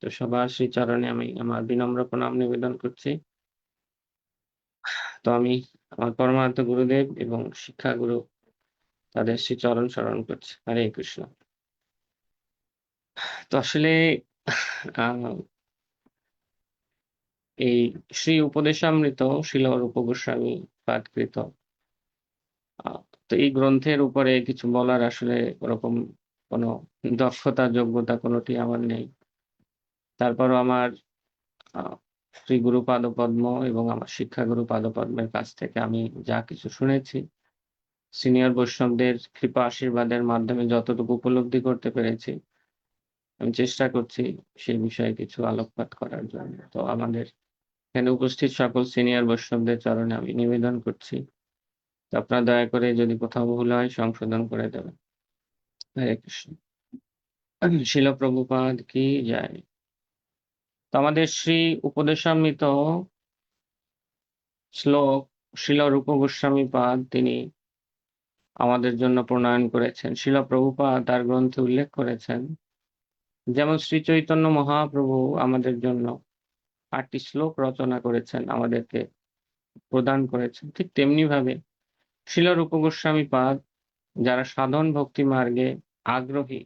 তো সবার শ্রীচরণে আমি আমার বিনম্র প্রণাম নিবেদন করছি। তো আমি আমার পরমার্থ গুরুদেব এবং শিক্ষাগুরু তাদের শ্রীচরণ স্মরণ করছি। হরে কৃষ্ণ। তো আসলে আ এই শ্রী উপদেশামৃত শিল রূপ গোস্বামী পাঠকৃত। আ তো এই গ্রন্থের উপরে কিছু বলার আসলে ওরকম কোনো দক্ষতা, যোগ্যতা কোনটি আমার নেই। তারপরও আমার আ শ্রী গুরু পাদপদ্ম এবং আমার শিক্ষাগুরু পাদপদ্মের কাছ থেকে আমি যা কিছু শুনেছি, সিনিয়র বৈষ্ণবদের কৃপা আশীর্বাদের মাধ্যমে যতটুকু উপলব্ধি করতে পেরেছি, আমি চেষ্টা করছি সেই বিষয়ে কিছু আলোকপাত করার জন্য। তো আমাদের এখানে উপস্থিত সকল সিনিয়র বৈষ্ণবদের চরণে আমি নিবেদন করছি। তো আপনারা দয়া করে যদি কোথাও ভুল হয় সংশোধন করে দেবেন। হরে কৃষ্ণ। শিল প্রভুপাদ কি জয়। তো আমাদের শ্রী উপদেশামৃত শ্লোক শিল রূপ গোস্বামী পাদ তিনি আমাদের জন্য প্রণয়ন করেছেন। শিল প্রভুপাদ তার গ্রন্থে উল্লেখ করেছেন, যেমন শ্রী চৈতন্য মহাপ্রভু আমাদের জন্য ৮টি শ্লোক রচনা করেছেন, আমাদেরকে প্রদান করেছেন। ঠিক তেমনি ভাবে শিল রূপ গোস্বামী পাদ যারা সাধন ভক্তি মার্গে আগ্রহী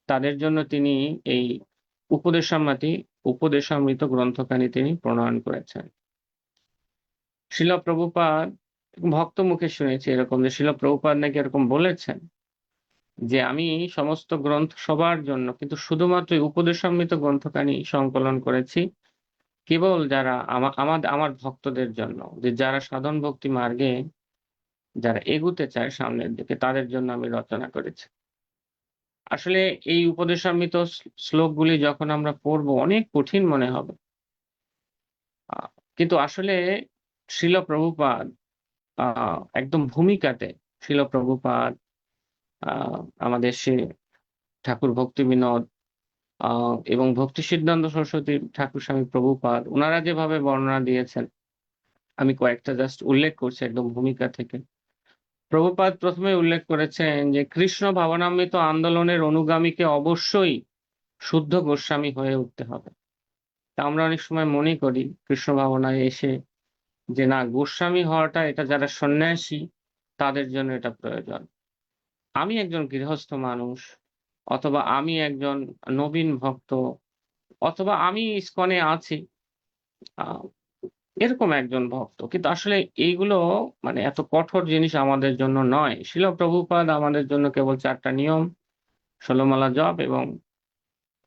তাদের জন্য তিনি এই উপদেশামৃত গ্রন্থখানি তিনি প্রণয়ন করেছেন। শিল প্রভুপাদ ভক্ত মুখে শুনেছি এরকম যে শিল প্রভুপাদ নাকি এরকম বলেছেন যে আমি সমস্ত গ্রন্থ সবার জন্য কিন্তু শুধুমাত্র উপদেশামৃত গ্রন্থখানি সংকলন করেছি কেবল যারা আমার ভক্তদের জন্য, যে যারা সাধন ভক্তি মার্গে যারা এগুতে চায় সামনের দিকে তাদের জন্য আমি রচনা করেছি। আসলে এই উপদেশামৃত শ্লোকগুলি যখন আমরা পড়বো অনেক কঠিন মনে হবে। কিন্তু আসলে শিল প্রভুপাদ একদম ভূমিকাতে শিল প্রভুপাদ আমাদের সে ঠাকুর ভক্তি বিনোদ এবং ভক্তি সিদ্ধান্ত সরস্বতী ঠাকুর স্বামী প্রভুপাদ ওনারা যেভাবে বর্ণনা দিয়েছেন, আমি কয়েকটা জাস্ট উল্লেখ করছি একদম ভূমিকা থেকে। প্রভুপাদ প্রথমে উল্লেখ করেছেন যে কৃষ্ণ ভাবনামৃত আন্দোলনের অনুগামীকে অবশ্যই শুদ্ধ গোস্বামী হয়ে উঠতে হবে। তা আমরা অনেক সময় মনে করি কৃষ্ণ ভাবনায় এসে যে না, গোস্বামী হওয়াটা এটা যারা সন্ন্যাসী তাদের জন্য এটা প্রয়োজন। আমি একজন গৃহস্থ মানুষ, অথবা আমি একজন নবীন ভক্ত, অথবা আমি ইসকনে আছি, আহ এরকম একজন ভক্ত, কিন্তু আসলে এইগুলো মানে এত কঠোর জিনিস আমাদের জন্য নয়। শিল প্রভুপাদ আমাদের জন্য কেবল 4টা নিয়ম, 16 মালা জপ এবং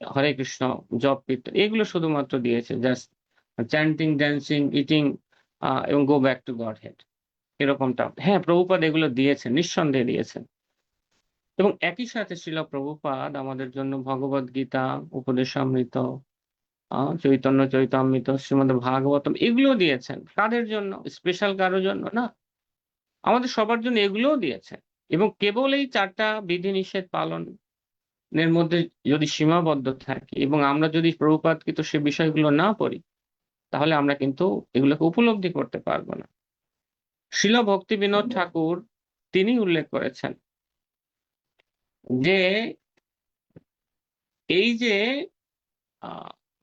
হরে কৃষ্ণ জপ কীর্তন, এগুলো শুধুমাত্র দিয়েছে। জাস্ট চ্যান্টিং, ড্যান্সিং, ইটিং এবং go back to god head, এরকমটা। হ্যাঁ, প্রভুপাদ এগুলো দিয়েছেন, নিঃসন্দেহে দিয়েছেন। এবং একই সাথে শিল প্রভুপাদ আমাদের জন্য ভগবদ গীতা, উপদেশামৃত, চৈতন্য চৈতামৃত, শ্রীমদ্ ভাগবতম এগুলো দিয়েছেন। কাদের জন্য? স্পেশাল কারোর জন্য না, আমাদের সবার জন্য এগুলোও দিয়েছেন। এবং কেবল এই 4টা বিধিনিষেধ পালনের মধ্যে যদি সীমাবদ্ধ থাকি এবং আমরা যদি প্রভুপাদকৃত সে বিষয়গুলো না পড়ি, তাহলে আমরা কিন্তু এগুলোকে উপলব্ধি করতে পারবো না। শিল ভক্তি বিনোদ ঠাকুর তিনি উল্লেখ করেছেন যে এই যে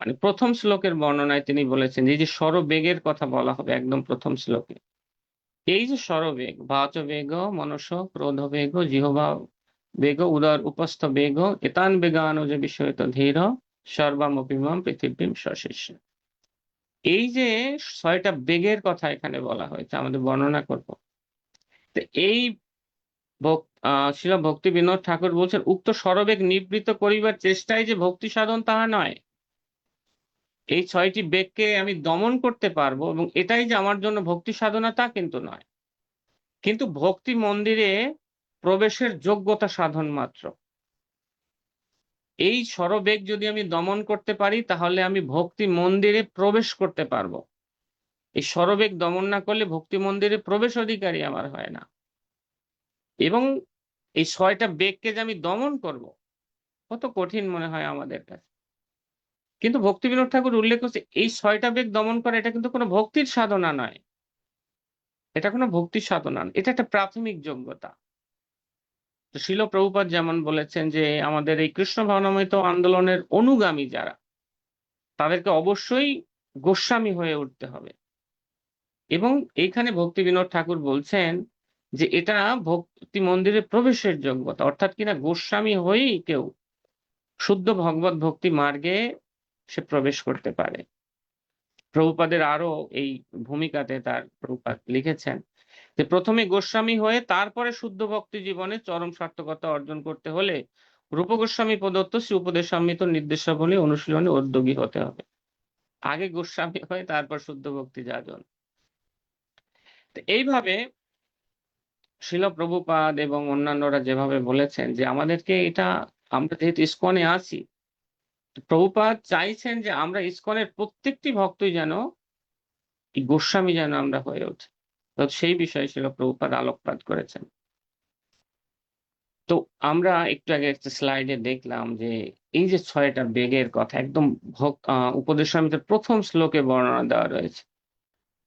মানে প্রথম শ্লোকের বর্ণনায় তিনি বলেছেন এই যে স্বরবেগের কথা বলা হবে একদম প্রথম শ্লোকে, এই যে স্বরবেগ, বাচ বেগ, মনস ক্রোধ বেগ, জিহ্বা বেগ, উদর উপস্থ বেগ, এতান বেগানুজ বিষয়ত ধীর সর্বামপিমাম পৃথিবীম সশিষ্য। এই যে 6টা বেগের কথা এখানে বলা হয়েছে, আমাদের বর্ণনা করব। তো এই শিল ভক্তি বিনোদ ঠাকুর বলছেন উক্ত স্বরবেগ নিবৃত্ত করিবার চেষ্টায় যে ভক্তি সাধন তাহা নয়। এই 6টি বেগকে আমি দমন করতে পারবো এবং এটাই যে আমার জন্য ভক্তি সাধনা তা কিন্তু নয়, কিন্তু ভক্তি মন্দিরে প্রবেশের যোগ্যতা সাধন মাত্র। এই স্বরবেগ যদি আমি দমন করতে পারি তাহলে আমি ভক্তি মন্দিরে প্রবেশ করতে পারবো। এই স্বরবেগ দমন না করলে ভক্তি মন্দিরে প্রবেশ অধিকারী আমার হয় না। এবং এই 6টা বেগকে যে আমি দমন করব, কত কঠিন মনে হয় আমাদের কাছে। কিন্তু ভক্তি বিনোদ ঠাকুর উল্লেখ করছে এই 6টা বেগ দমন করা এটা কিন্তু কোনো ভক্তির সাধনা নয়, এটা কোনো ভক্তির সাধনা নয়, এটা একটা প্রাথমিক যোগ্যতা। তো শিল প্রভুপাদ যেমন বলেছেন যে আমাদের এই কৃষ্ণ ভাবনামৃত আন্দোলনের অনুগামী যারা, তাদেরকে অবশ্যই গোস্বামী হয়ে উঠতে হবে। এবং এইখানে ভক্তি বিনোদ ঠাকুর বলছেন যে এটা ভক্তি মন্দিরে প্রবেশের যোগ্যতা, অর্থাৎ কিনা গোস্বামী হয়েই কেউ শুদ্ধ ভগবত ভক্তি মার্গে সে প্রবেশ করতে পারে। প্রভুপাদের আরো এই ভূমিকাতে প্রভুপাদ লিখেছেন যে প্রথমে গোস্বামী হয়ে তারপরে শুদ্ধ ভক্তি জীবনে চরম সার্থকতা অর্জন করতে হলে রূপ গোস্বামী প্রদত্ত শ্রী উপদেশামৃত নির্দেশাবলী অনুশীলনে উদ্যোগী হতে হবে। আগে গোস্বামী হয়ে তারপর শুদ্ধ ভক্তি যাজন। এইভাবে শিল প্রভুপাদ এবং অন্যান্যরা যেভাবে বলেছেন যে আমাদেরকে এটা, আমরা যেহেতু ইসকনে আছি, প্রভুপাদ চাইছেন যে আমরা ইসকনের প্রত্যেকটি ভক্তই যেন এই গোস্বামী যেন আমরা হয়ে উঠি। তো সেই বিষয়ে শিল প্রভুপাদ আলোকপাত করেছেন। তো আমরা একটু আগে একটা স্লাইডে দেখলাম যে এই যে 6টা বেগের কথা একদম উপদেশামৃতের প্রথম শ্লোকে বর্ণনা দেওয়া রয়েছে।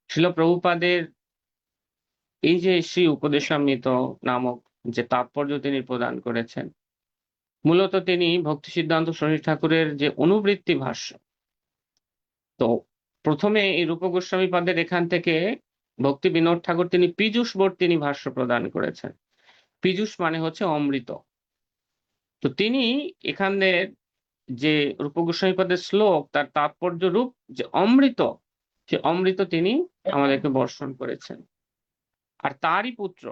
শিল প্রভুপাদের এই যে শ্রী উপদেশামৃত নামক যে তাৎপর্য তিনি প্রদান করেছেন, মূলত তিনি ভক্তি সিদ্ধান্ত শরী ঠাকুরের যে অনুবৃত্তি ভাষ্য, তো প্রথমে এই রূপ গোস্বামী পাদের এখান থেকে ভক্তি বিনোদ ঠাকুর তিনি পীযূষ বর্তিনী ভাষ্য প্রদান করেছেন। পীযূষ মানে হচ্ছে অমৃত। তো তিনি এখানে যে রূপ গোস্বামী পাদের শ্লোক, তার তাৎপর্য রূপ যে অমৃত, সে অমৃত তিনি আমাদেরকে বর্ষণ করেছেন। আর তারই পুত্র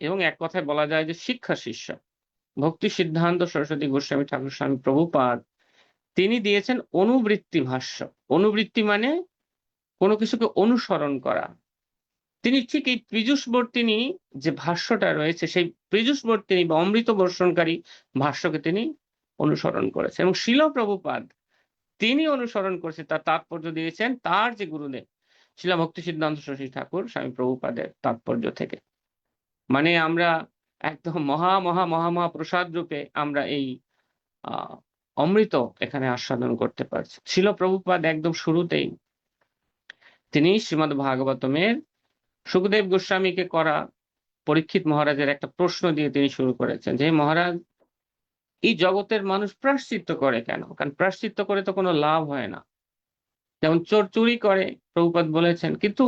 এবং এক কথায় বলা যায় যে শিক্ষা শিষ্য ভক্তি সিদ্ধান্ত সরস্বতী গোস্বামী ঠাকুর স্বামী প্রভুপাদ, তিনি দিয়েছেন অনুবৃত্তি ভাষ্য। অনুবৃত্তি মানে কোনো কিছুকে অনুসরণ করা। তিনি ঠিক এই পীযূষবর্তিনী যে ভাষ্যটা রয়েছে, সেই পীযূষবর্তিনী বা অমৃত বর্ষণকারী ভাষ্যকে তিনি অনুসরণ করেছেন। এবং শিল প্রভুপাদ তিনি অনুসরণ করেছেন, তার তাৎপর্য দিয়েছেন তার যে গুরুদেব শিলা ভক্তি সিদ্ধান্ত সরস্বতী ঠাকুর স্বামী প্রভুপাদের তাৎপর্য থেকে। মানে আমরা একদম মহা মহা মহা মহা প্রসাদ রূপে আমরা এই অমৃত এখানে আস্বাদন করতে পারছি। শিল প্রভুপাদ একদম শুরুতেই তিনি শ্রীমদ্ ভাগবতমের সুখদেব গোস্বামীকে করা পরীক্ষিত মহারাজের একটা প্রশ্ন দিয়ে তিনি শুরু করেছেন যে মহারাজ, এই জগতের মানুষ প্রায়শ্চিত্ত করে কেন? কারণ প্রায়শ্চিত্ত করে তো কোনো লাভ হয় না। যেমন চোর চুরি করে, প্রভুপাদ বলেছেন, কিন্তু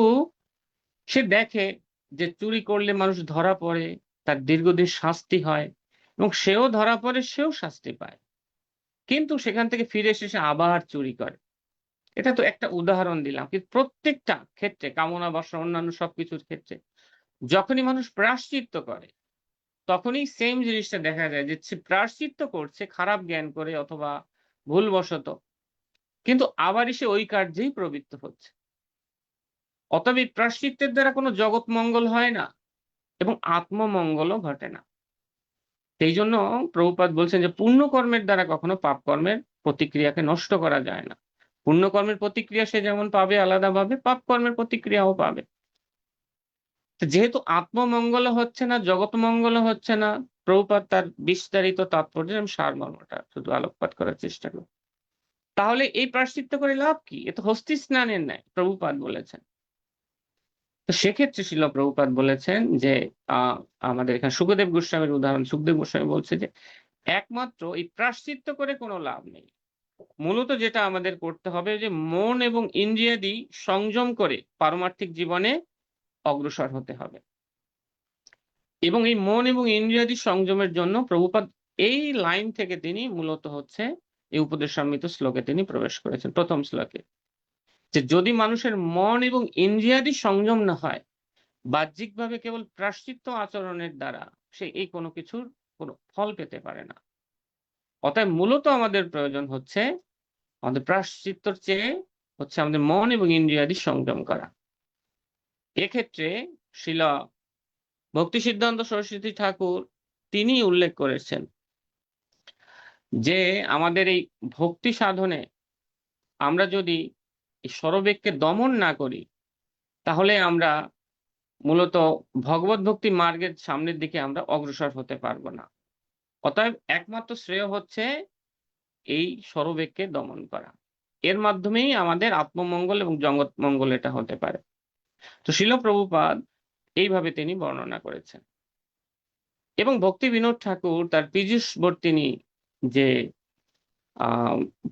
সে দেখে যে চুরি করলে মানুষ ধরা পড়ে, তার দীর্ঘদিন শাস্তি হয়, এবং সেও ধরা পড়ে, সেও শাস্তি পায়, কিন্তু সেখান থেকে ফিরে এসে সে আবার চুরি করে। এটা তো একটা উদাহরণ দিলাম, কিন্তু প্রত্যেকটা ক্ষেত্রে, কামনা বাসনা অন্যান্য সবকিছুর ক্ষেত্রে যখনই মানুষ প্রায়শ্চিত্ত করে, তখনই সেম জিনিসটা দেখা যায় যে সে প্রায়শ্চিত্ত করছে খারাপ জ্ঞান করে অথবা ভুলবশত, কিন্তু আবারই সে ওই কার্যেই প্রবৃত্ত হচ্ছে। অতএব এই প্রায়শ্চিত্তের দ্বারা কোনো জগৎ মঙ্গল হয় না এবং আত্মমঙ্গলও ঘটে না। সেই জন্য প্রভুপাদ বলছেন যে পুণ্যকর্মের দ্বারা কখনো পাপ কর্মের প্রতিক্রিয়াকে নষ্ট করা যায় না। পুণ্যকর্মের প্রতিক্রিয়া সে যেমন পাবে আলাদাভাবে, পাপ কর্মের প্রতিক্রিয়াও পাবে। যেহেতু আত্মমঙ্গল হচ্ছে না, জগৎ মঙ্গল হচ্ছে না, প্রভুপাদ তার বিস্তারিত তাৎপর্য এবং সারমর্মটা শুধু আলোকপাত করার চেষ্টা করি। তাহলে এই প্রায়শ্চিত্ত করে লাভ কি? এ তো হস্তি স্নানের ন্যায়, প্রভুপাদ বলেছেন। তো সেক্ষেত্রে শিল প্রভুপাদ বলেছেন যে আমাদের এখানে সুখদেব গোস্বামীর উদাহরণ, সুখদেব গোস্বামী বলছে যে একমাত্র এই প্রায়শ্চিত্ত করে কোনো লাভ নেই। মূলত যেটা আমাদের করতে হবে যে মন এবং ইন্দ্রিয়াদি সংযম করে পারমার্থিক জীবনে অগ্রসর হতে হবে। এবং এই মন এবং ইন্দ্রিয়াদি সংযমের জন্য প্রভুপাদ এই লাইন থেকে তিনি মূলত হচ্ছে এই উপদেশামৃত শ্লোকে তিনি প্রবেশ করেছেন প্রথম শ্লোকে, যে যদি মানুষের মন এবং ইন্দ্রিয়াদি সংযম না হয়, বাহ্যিকভাবে কেবল প্রায়শ্চিত্ত আচরণের দ্বারা সে এই কোনো কিছুর কোনো ফল পেতে পারে না। অতএব মূলত আমাদের প্রয়োজন হচ্ছে আমাদের প্রায়শ্চিত্তর চেয়ে হচ্ছে আমাদের মন এবং ইন্দ্রিয়াদি সংযম করা। এক্ষেত্রে শিলা ভক্তি সিদ্ধান্ত সরস্বতী ঠাকুর তিনি উল্লেখ করেছেন যে আমাদের এই ভক্তি সাধনে আমরা যদি এই স্বরবেগকে দমন না করি, তাহলে আমরা মূলত ভগবত ভক্তি মার্গের সামনের দিকে আমরা অগ্রসর হতে পারবো না। অতএব একমাত্র শ্রেয় হচ্ছে এই স্বরবেগকে দমন করা। এর মাধ্যমেই আমাদের আত্মমঙ্গল এবং জগৎ মঙ্গল এটা হতে পারে। তো শিল প্রভুপাদ এইভাবে তিনি বর্ণনা করেছেন। এবং ভক্তি বিনোদ ঠাকুর তার পীযূষবর্তিনী যে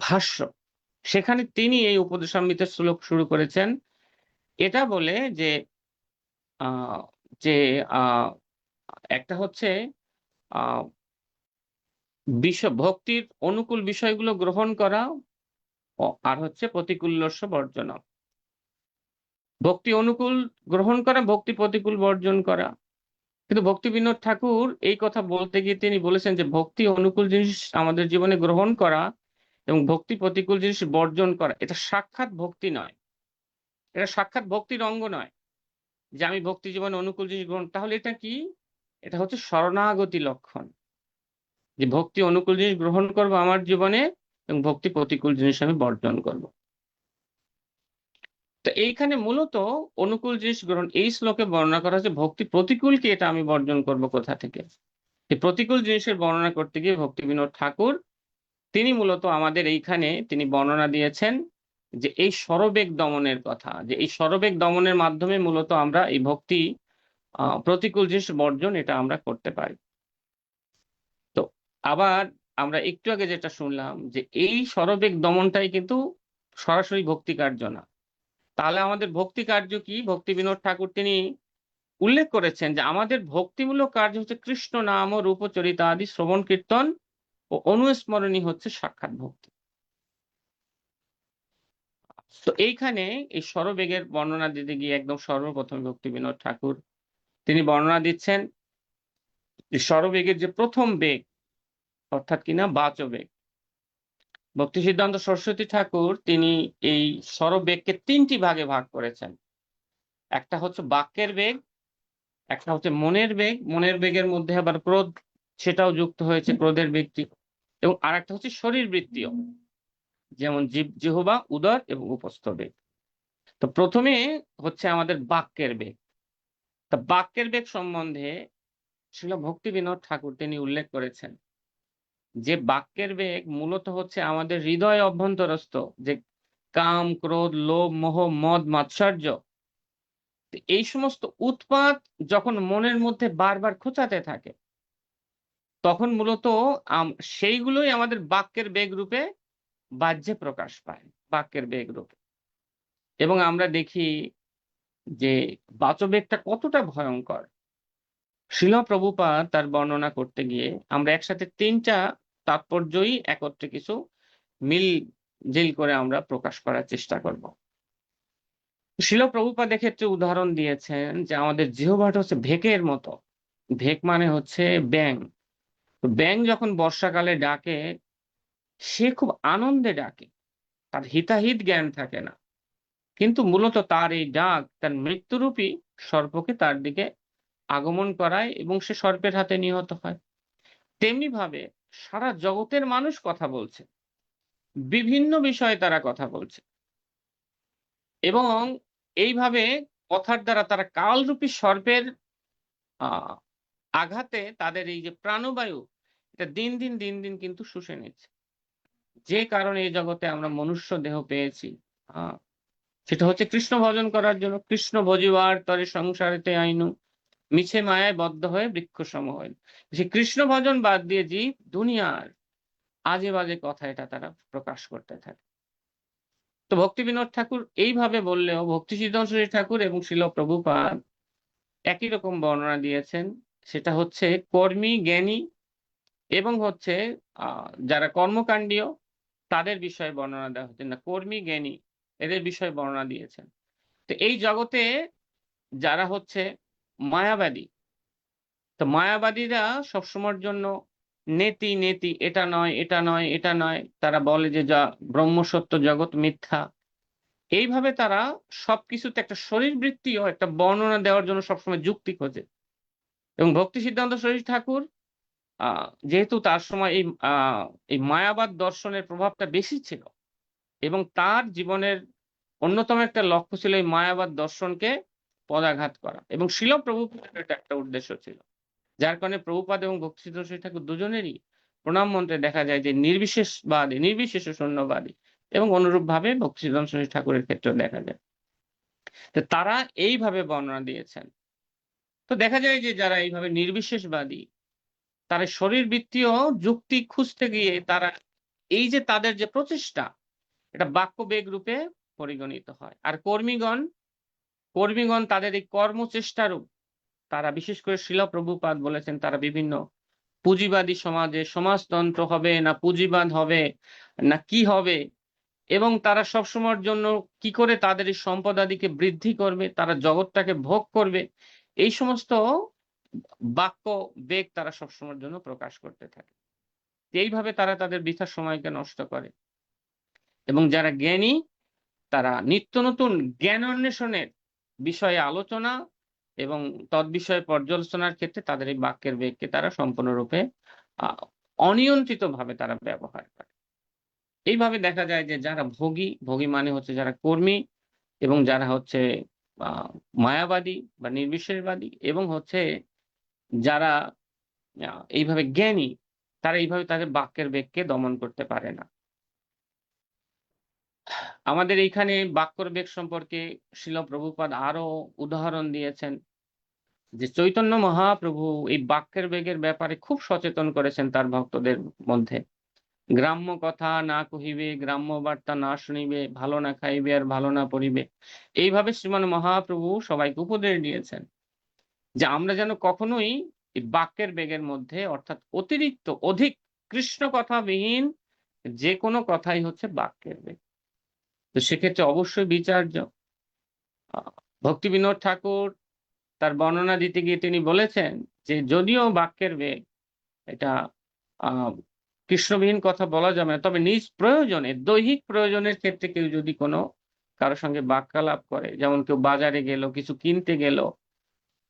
ভাষ্য, সেখানে তিনি এই উপদেশামৃতের শ্লোক শুরু করেছেন এটা বলে যে আহ, যে আহ, একটা হচ্ছে আহ ভক্তির অনুকূল বিষয়গুলো গ্রহণ করা আর হচ্ছে প্রতিকূল্যস্য বর্জন। ভক্তি অনুকূল গ্রহণ করা, ভক্তি প্রতিকূল বর্জন করা। কিন্তু ভক্তি বিনোদ ঠাকুর এই কথা বলতে গিয়ে তিনি বলেছেন যে ভক্তি অনুকূল জিনিস আমাদের জীবনে গ্রহণ করা এবং ভক্তি প্রতিকূল জিনিস বর্জন করা এটা সাক্ষাৎ ভক্তি নয়, এটা সাক্ষাৎ ভক্তির অঙ্গ নয়। যে আমি ভক্তি জীবনে অনুকূল জিনিস গ্রহণ, তাহলে এটা কি? এটা হচ্ছে শরণাগতি লক্ষণ, যে ভক্তি অনুকূল জিনিস গ্রহণ করব আমার জীবনে এবং ভক্তি প্রতিকূল জিনিস আমি বর্জন করব। তো এইখানে মূলত অনুকূল জিনিস গ্রহণ এই শ্লোকে বর্ণনা করা হচ্ছে, ভক্তি প্রতিকূল কি এটা আমি বর্জন করব কোথা থেকে। এই প্রতিকূল জিনিসের বর্ণনা করতে গিয়ে ভক্তি বিনোদ ঠাকুর তিনি মূলত আমাদের এইখানে তিনি বর্ণনা দিয়েছেন যে এই স্বরবেগ দমনের কথা, যে এই স্বরবেগ দমনের মাধ্যমে মূলত আমরা এই ভক্তি প্রতিকূল জিনিস বর্জন এটা আমরা করতে পারি। তো আবার আমরা একটু আগে যেটা শুনলাম যে এই স্বরবেগ দমনটাই কিন্তু সরাসরি ভক্তি কার্য না। তাহলে আমাদের ভক্তি কার্য কি? ভক্তি বিনোদ ঠাকুর তিনি উল্লেখ করেছেন যে আমাদের ভক্তিমূলক কার্য হচ্ছে কৃষ্ণ নাম ও রূপচরিতা আদি শ্রবণ কীর্তন ও অনুস্মরণী হচ্ছে সাক্ষাৎ ভক্তি। তো এইখানে এই স্বরবেগের বর্ণনা দিতে গিয়ে একদম সর্বপ্রথম ভক্তি বিনোদ ঠাকুর তিনি বর্ণনা দিচ্ছেন যে স্বরবেগের যে প্রথম বেগ অর্থাৎ কিনা বাচবেগ। ভক্তি সিদ্ধান্ত সরস্বতী ঠাকুর তিনি এই স্বরবেগকে তিনটি ভাগে ভাগ করেছেন। একটা হচ্ছে বাক্যের বেগ, একটা হচ্ছে মনের বেগ, মনের বেগের মধ্যে আবার ক্রোধ সেটাও যুক্ত হয়েছে, ক্রোধের বেগটি, এবং আর একটা হচ্ছে শরীর বৃত্তীয়, যেমন জীব জিহ্বা উদর এবং উপস্থ বেগ। তো প্রথমে হচ্ছে আমাদের বাক্যের বেগ। তা বাক্যের বেগ সম্বন্ধে শ্রীল ভক্তি বিনোদ ঠাকুর তিনি উল্লেখ করেছেন যে বাক্যের বেগ মূলত হচ্ছে আমাদের হৃদয় অভ্যন্তরস্থ যে কাম ক্রোধ লোভ মোহ মদ মাৎসর্য, এই সমস্ত উৎপাত যখন মনের মধ্যে বারবার খোঁচাতে থাকে তখন মূলত সেইগুলোই আমাদের বাক্যের বেগ রূপে বাহ্যে প্রকাশ পায়, বাক্যের বেগ রূপে। এবং আমরা দেখি যে বাচবেগটা কতটা ভয়ঙ্কর। শ্রীল প্রভুপাদ তার বর্ণনা করতে গিয়ে আমরা একসাথে তিনটা তাৎপর্যই একত্রে কিছু মিল জিল করে আমরা প্রকাশ করার চেষ্টা করব। শ্রীল প্রভুপাদ এক্ষেত্রে উদাহরণ দিয়েছেন যে আমাদের জিহ্বাটা হচ্ছে ভেকের মতো। ভেক মানে হচ্ছে ব্যাং। তো ব্যাং যখন বর্ষাকালে ডাকে সে খুব আনন্দে ডাকে, তার হিতাহিত জ্ঞান থাকে না, কিন্তু মূলত তার এই ডাক তার মৃত্যুরূপী সর্পকে তার দিকে আগমন করায় এবং সে সর্পের হাতে নিহত হয়। তেমনি ভাবে সারা জগতের মানুষ কথা বলছে, বিভিন্ন বিষয়ে তারা কথা বলছে, এবং এইভাবে কথার দ্বারা তারা কালরূপী সর্পের আহ আঘাতে তাদের এই যে প্রাণবায়ু এটা দিন দিন দিন দিন কিন্তু শুষে নিচ্ছে। যে কারণে এই জগতে আমরা মনুষ্য দেহ পেয়েছি সেটা হচ্ছে কৃষ্ণ ভজন করার জন্য। কৃষ্ণ ভজিবার তরে সংসারেতে আইনু মিছে মায়ায় বদ্ধ হয়ে বৃক্ষ সম হইল। সে কৃষ্ণ ভজন বাদ দিয়ে জীব দুনিয়ার আজে বাজে কথা এটা তারা প্রকাশ করতে থাকে। তো ভক্তি বিনোদ ঠাকুর এইভাবে বললেও ভক্তি সিদ্ধান্ত ঠাকুর এবং শ্রীল প্রভুপাদ একই রকম বর্ণনা দিয়েছেন। সেটা হচ্ছে কর্মী জ্ঞানী এবং হচ্ছে যারা কর্মকাণ্ডীয় তাদের বিষয়ে বর্ণনা দেওয়া হচ্ছে না, কর্মী জ্ঞানী এদের বিষয়ে বর্ণনা দিয়েছেন। তো এই জগতে যারা হচ্ছে মায়াবাদী, তো মায়াবাদীরা সবসময়ের জন্য নেতি নেতি, এটা নয় এটা নয় এটা নয়, তারা বলে যে যা ব্রহ্মসত্য জগৎ মিথ্যা। এইভাবে তারা সবকিছুতে একটা শরীরবৃত্তীয় একটা বর্ণনা দেওয়ার জন্য সবসময় যুক্তি খোঁজে। এবং ভক্তি সিদ্ধান্ত সরস্বতী ঠাকুর যেহেতু তার সময় এই মায়াবাদ দর্শনের প্রভাবটা বেশি ছিল এবং তার জীবনের অন্যতম একটা লক্ষ্য ছিল এই মায়াবাদ দর্শনকে পদাঘাত করা, এবং শ্রীল প্রভুপাদের এটা একটা উদ্দেশ্য ছিল। যার কারণে প্রভুপাদ এবং ভক্তি সিদ্ধান্ত সরস্বতী ঠাকুর দুজনেরই প্রণাম মন্ত্রে দেখা যায় যে নির্বিশেষবাদী নির্বিশেষ শূন্যবাদী, এবং অনুরূপ ভাবে ভক্তি সিদ্ধান্ত সরস্বতী ঠাকুরের ক্ষেত্রেও দেখা যায়। তো তারা এইভাবে বর্ণনা দিয়েছেন। তো দেখা যায় যে যারা এইভাবে নির্বিশেষবাদী তারা শরীরবৃত্তীয় যুক্তি খুঁজতে গিয়ে তারা এই যে তাদের যে প্রচেষ্টা এটা বাক্য বেগ রূপে পরিগণিত হয়। আর কর্মীগণ তাদের এই কর্মচেষ্টারূপ, তারা বিশেষ করে শিলা প্রভুপাদ বলেছেন তারা বিভিন্ন পুঁজিবাদী সমাজে সমাজতন্ত্র হবে না পুঁজিবাদ হবে না কি হবে, এবং তারা সবসময়ের জন্য কি করে তাদের এই সম্পদাদিকে বৃদ্ধি করবে, তারা জগৎটাকে ভোগ করবে, এই সমস্ত বাক্য বেগ তারা সবসময়ের জন্য প্রকাশ করতে থাকে। এইভাবে তারা তাদের বৃথা সময়কে নষ্ট করে। এবং যারা জ্ঞানী তারা নিত্য নতুন জ্ঞান অন্বেষণের বিষয়ে আলোচনা এবং তৎবিষয়ে পর্যালোচনার ক্ষেত্রে তাদের এই বাক্যের বেগকে তারা সম্পূর্ণরূপে অনিয়ন্ত্রিত ভাবে তারা ব্যবহার করে। এইভাবে দেখা যায় যে যারা ভোগী মানে হচ্ছে যারা কর্মী, এবং যারা হচ্ছে মায়াবাদী বা নির্বিশেষবাদী, এবং হচ্ছে যারা এইভাবে জ্ঞানী, তারা এইভাবে তাদের বাক্যের বেগকে দমন করতে পারে না। আমাদের এইখানে বাক্যের বেগ সম্পর্কে শ্রীল প্রভুপাদ আরো উদাহরণ দিয়েছেন, যে চৈতন্য মহাপ্রভু এই বাক্যের বেগের ব্যাপারে খুব সচেতন করেছেন তার ভক্তদের মধ্যে। গ্রাম্য কথা না কহিবে, গ্রাম্য বার্তা না শুনিবে, ভালো না খাইবে আর ভালো না পড়িবে। এইভাবে শ্রীমান মহাপ্রভু সবাইকে উপদেশ দিয়েছেন যে আমরা যেন কখনোই এই বাক্যের বেগের মধ্যে, অর্থাৎ অধিক কৃষ্ণ কথাবিহীন যে কোনো কথাই হচ্ছে বাক্যের বেগ। তো সেক্ষেত্রে অবশ্যই বিচার্য। ভক্তি বিনোদ ঠাকুর তার বর্ণনা দিতে গিয়ে তিনি বলেছেন যে যদিও বাক্যের বেগ এটা কৃষ্ণবিহীন কথা বলা যাবে না, তবে নিজ প্রয়োজনে দৈহিক প্রয়োজনের ক্ষেত্রে কেউ যদি কোনো কারোর সঙ্গে বাক্যালাপ করে, যেমন কেউ বাজারে গেল কিছু কিনতে গেল,